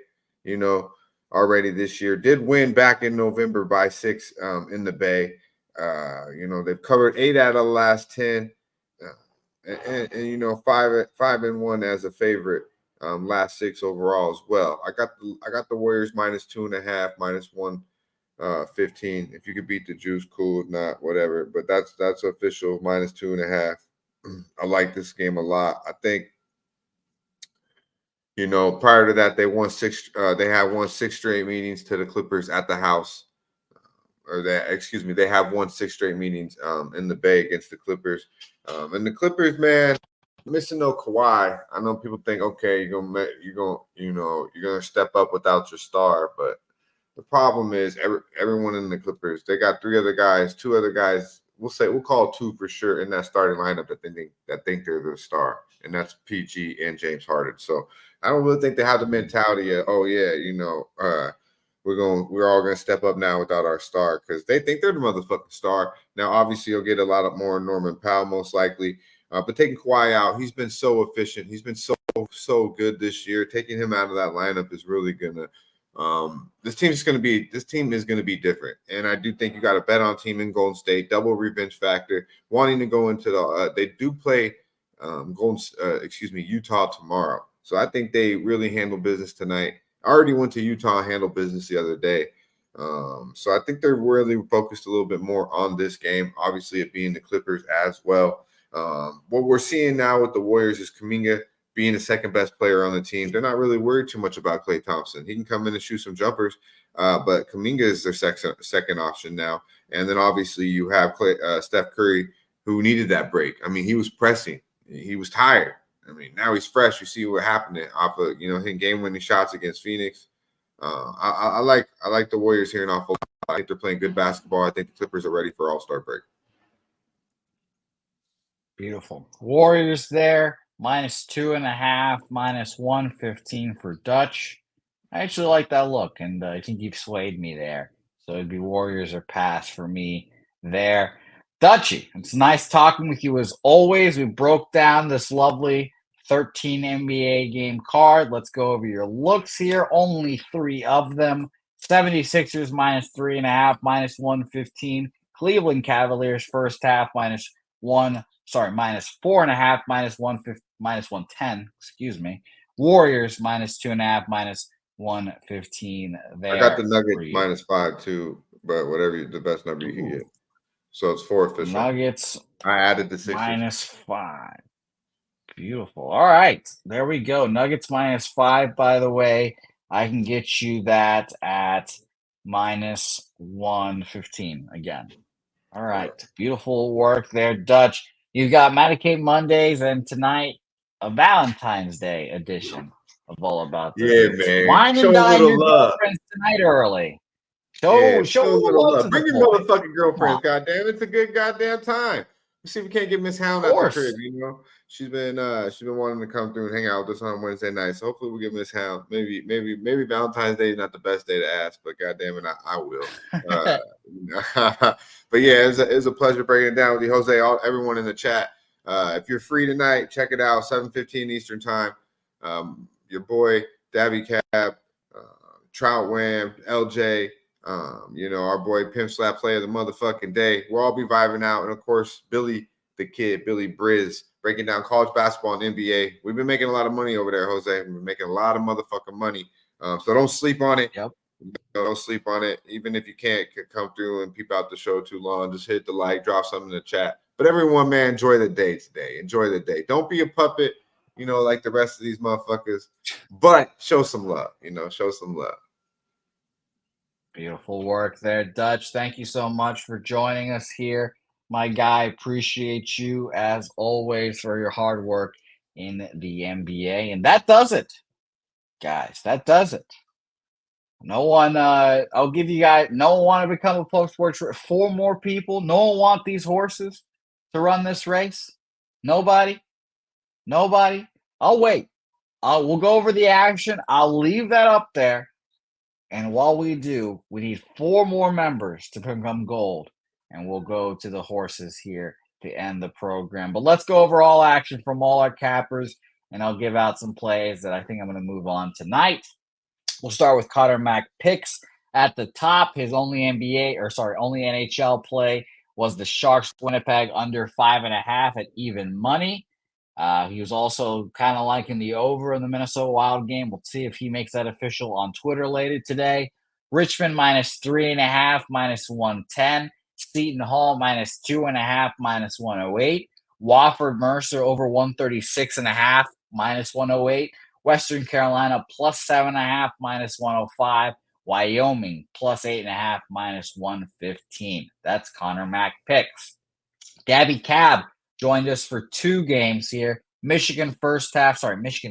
you know. already this year. Did win back in November by 6 in the Bay. They've covered 8 out of the last 10, and 5-1 as a favorite. Last 6 overall as well. I got the Warriors -2.5, -115. If you could beat the juice, cool. If not, whatever. But that's official, -2.5. I like this game a lot. I think, prior to that, they won 6. They have won 6 straight meetings to the Clippers at the house. They have won 6 straight meetings in the Bay against the Clippers. And the Clippers, man, missing no Kawhi. I know people think, okay, you're gonna step up without your star, but the problem is everyone in the Clippers, they got 3 other guys, 2 other guys. We'll call 2 for sure in that starting lineup that think they're the star, and that's PG and James Harden. So I don't really think they have the mentality of, oh yeah, we're all gonna step up now without our star, because they think they're the motherfucking star. Now, obviously, you'll get a lot of more Norman Powell most likely, but taking Kawhi out, he's been so efficient. He's been so good this year. Taking him out of that lineup is really gonna. This team is going to be different, and I do think you got to bet on team in Golden State, double revenge factor, wanting to go into the. They do play Utah tomorrow, so I think they really handle business tonight. I already went to Utah and handled business the other day, so I think they're really focused a little bit more on this game. Obviously, it being the Clippers as well. What we're seeing now with the Warriors is Kuminga being the second best player on the team. They're not really worried too much about Klay Thompson. He can come in and shoot some jumpers, but Kuminga is their second option now. And then obviously you have Steph Curry, who needed that break. I mean, he was pressing. He was tired. I mean, now he's fresh. You see what happened off of hitting game-winning shots against Phoenix. I like the Warriors here in awful. I think they're playing good basketball. I think the Clippers are ready for All-Star break. Beautiful. Warriors there. -2.5, -115 for Dutch. I actually like that look, and I think you've swayed me there. So it'd be Warriors or pass for me there. Dutchy, it's nice talking with you as always. We broke down this lovely 13 NBA game card. Let's go over your looks here. Only 3 of them. 76ers -3.5, -115. Cleveland Cavaliers first half -4.5, -110. Excuse me. Warriors -2.5, -115. There. I got the Nuggets -5 too, but whatever the best number you can get. So it's 4 official. Nuggets. I added the Sixers -5. Beautiful. All right, there we go. Nuggets -5. By the way, I can get you that at -115 again. All right, beautiful work there, Dutch. You've got Medicaid Mondays, and tonight a Valentine's Day edition of All About This. Yeah, man. Wine and dine your girlfriends tonight early. Show a little love. Bring your motherfucking girlfriends, goddamn. It's a good goddamn time. Let's see if we can't get Miss Hound out the crib, She's been wanting to come through and hang out with us on Wednesday night. So hopefully we'll get Miss Hound. Maybe Valentine's Day is not the best day to ask, but goddamn it, I will. But yeah, it's a pleasure breaking it down with you, Jose. Everyone in the chat. If you're free tonight, check it out. 7:15 Eastern time. Your boy Dabby Cab, Trout Wham, LJ. Our boy Pimp Slap Play of the motherfucking day. We'll all be vibing out, and of course Billy the Kid, Billy Briz, breaking down college basketball and NBA. We've been making a lot of money over there, Jose. We've been making a lot of motherfucking money. So don't sleep on it. Yep. Don't sleep on it. Even if you can't come through and peep out the show too long, just hit the like, drop something in the chat. But everyone, man, enjoy the day today. Enjoy the day. Don't be a puppet, like the rest of these motherfuckers. But show some love. Show some love. Beautiful work there, Dutch. Thank you so much for joining us here. My guy, appreciate you as always for your hard work in the NBA. And that does it, guys. That does it. No one, I'll give you guys, no one want to become a Plug Sports. 4 more people. No one want these horses to run this race. Nobody. I'll wait. We'll go over the action. I'll leave that up there. And while we do, we need 4 more members to become gold. And we'll go to the horses here to end the program. But let's go over all action from all our cappers. And I'll give out some plays that I think I'm going to move on tonight. We'll start with Connor Mac picks at the top. His only only NHL play was the Sharks Winnipeg under 5.5 at even money. He was also kind of liking the over in the Minnesota Wild game. We'll see if he makes that official on Twitter later today. Richmond -3.5, -110. Seton Hall -2.5, -108. Wofford Mercer over 136.5, -108. Western Carolina +7.5, -105. Wyoming +8.5, -115. That's Connor Mac picks. Gabby Cab joined us for 2 games here. Michigan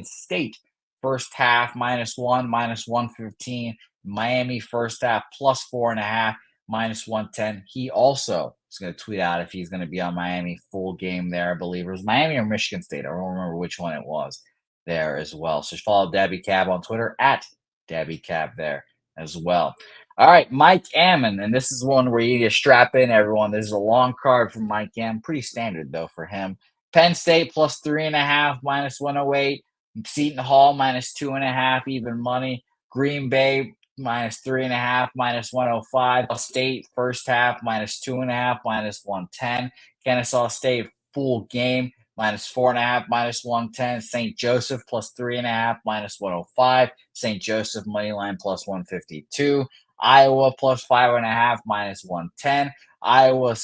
State first half -1, -115. Miami first half +4.5, -110. He also is going to tweet out if he's going to be on Miami full game there. I believe it was Miami or Michigan State. I don't remember which one it was there as well. So follow Dabby Cab on Twitter at Dabby Cab there as well. All right, Mike Ammon, and this is one where you need to strap in, everyone. This is a long card from Mike Ammon. Pretty standard, though, for him. Penn State +3.5, -108. Seton Hall -2.5, even money. Green Bay -3.5, -105. State first half -2.5, -110. Kennesaw State full game -4.5, -110. St. Joseph +3.5, -105. St. Joseph money line +152. Iowa +5.5, -110. Iowa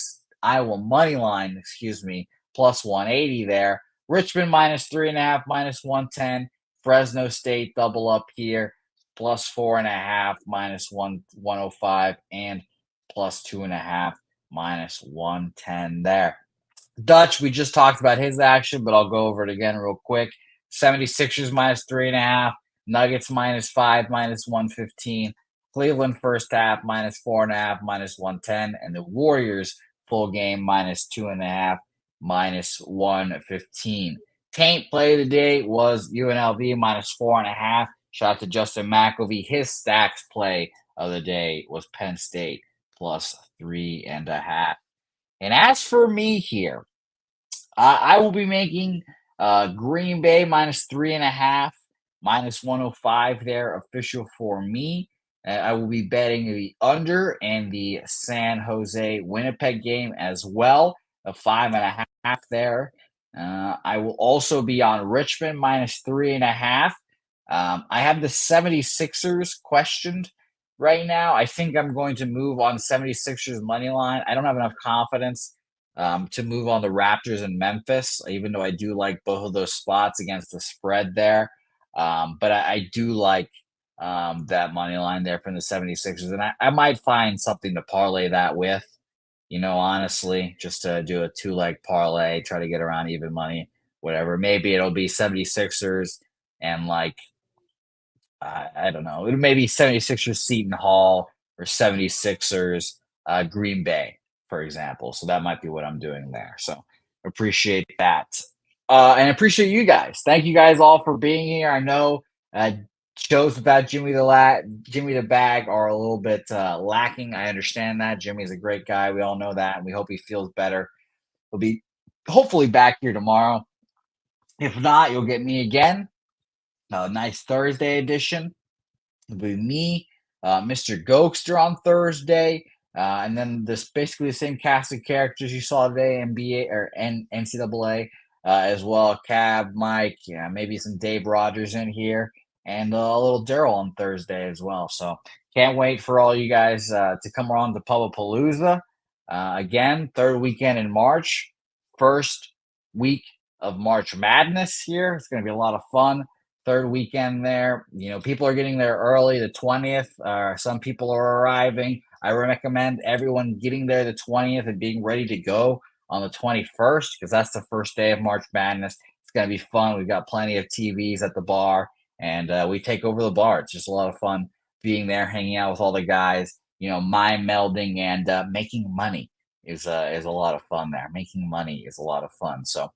money line, +180 there. Richmond -3.5, -110. Fresno State double up here, +4.5, -105, and +2.5, -110 there. Dutch, we just talked about his action, but I'll go over it again real quick. 76ers -3.5, Nuggets -5, -115. Cleveland first half -4.5, -110, and the Warriors full game -2.5, -115. Taint play of the day was UNLV -4.5. Shout out to Justin McElvey. His stacks play of the day was Penn State +3.5. And as for me here, I will be making Green Bay -3.5, -105 there, official for me. I will be betting the under and the San Jose Winnipeg game as well, a 5.5 there. I will also be on Richmond -3.5. I have the 76ers questioned right now. I think I'm going to move on 76ers money line. I don't have enough confidence to move on the Raptors and Memphis, even though I do like both of those spots against the spread there. But I do like that money line there from the 76ers. And I might find something to parlay that with, honestly, just to do a 2-leg parlay, try to get around even money, whatever. Maybe it'll be 76ers and I don't know. Maybe 76ers Seton Hall or 76ers Green Bay, for example. So that might be what I'm doing there. So appreciate that. And appreciate you guys. Thank you guys all for being here. I know shows without Jimmy the Bag are a little bit lacking. I understand that. Jimmy's a great guy. We all know that. And we hope he feels better. He'll be hopefully back here tomorrow. If not, you'll get me again. Nice Thursday edition. It'll be me, Mr. Gokster on Thursday. And then this basically the same cast of characters you saw today, NBA or NCAA, as well. Cab, Mike, maybe some Dave Rogers in here, and a little Daryl on Thursday as well. So can't wait for all you guys to come around to Pubapalooza. Again, third weekend in March, first week of March Madness here. It's going to be a lot of fun. Third weekend there. People are getting there early, the 20th. Some people are arriving. I recommend everyone getting there the 20th and being ready to go on the 21st because that's the first day of March Madness. It's going to be fun. We've got plenty of TVs at the bar, and we take over the bar. It's just a lot of fun being there, hanging out with all the guys, mind melding and making money is a lot of fun there. Making money is a lot of fun. So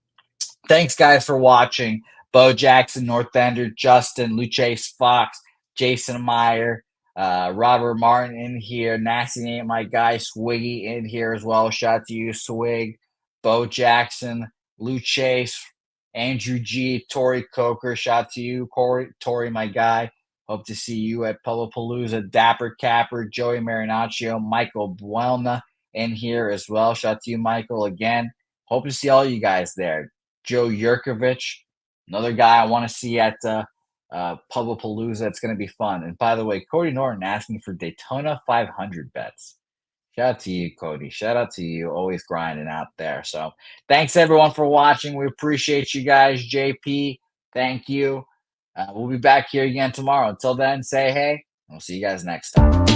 thanks, guys, for watching. Bo Jackson, North Ender, Justin, Luchase Fox, Jason Meyer, Robert Martin in here. Nasty Ain't My Guy, Swiggy in here as well. Shout out to you, Swig. Bo Jackson, Luchase, Andrew G, Tori Coker. Shout out to you, Tori, my guy. Hope to see you at Pullapalooza. Dapper Capper, Joey Marinaccio, Michael Buelna in here as well. Shout out to you, Michael, again. Hope to see all you guys there. Joe Yurkovich, another guy I want to see at Pullapalooza. It's going to be fun. And by the way, Cody Norton asking for Daytona 500 bets. Shout out to you, Cody. Shout out to you. Always grinding out there. So thanks, everyone, for watching. We appreciate you guys. JP, thank you. We'll be back here again tomorrow. Until then, say hey, and we'll see you guys next time.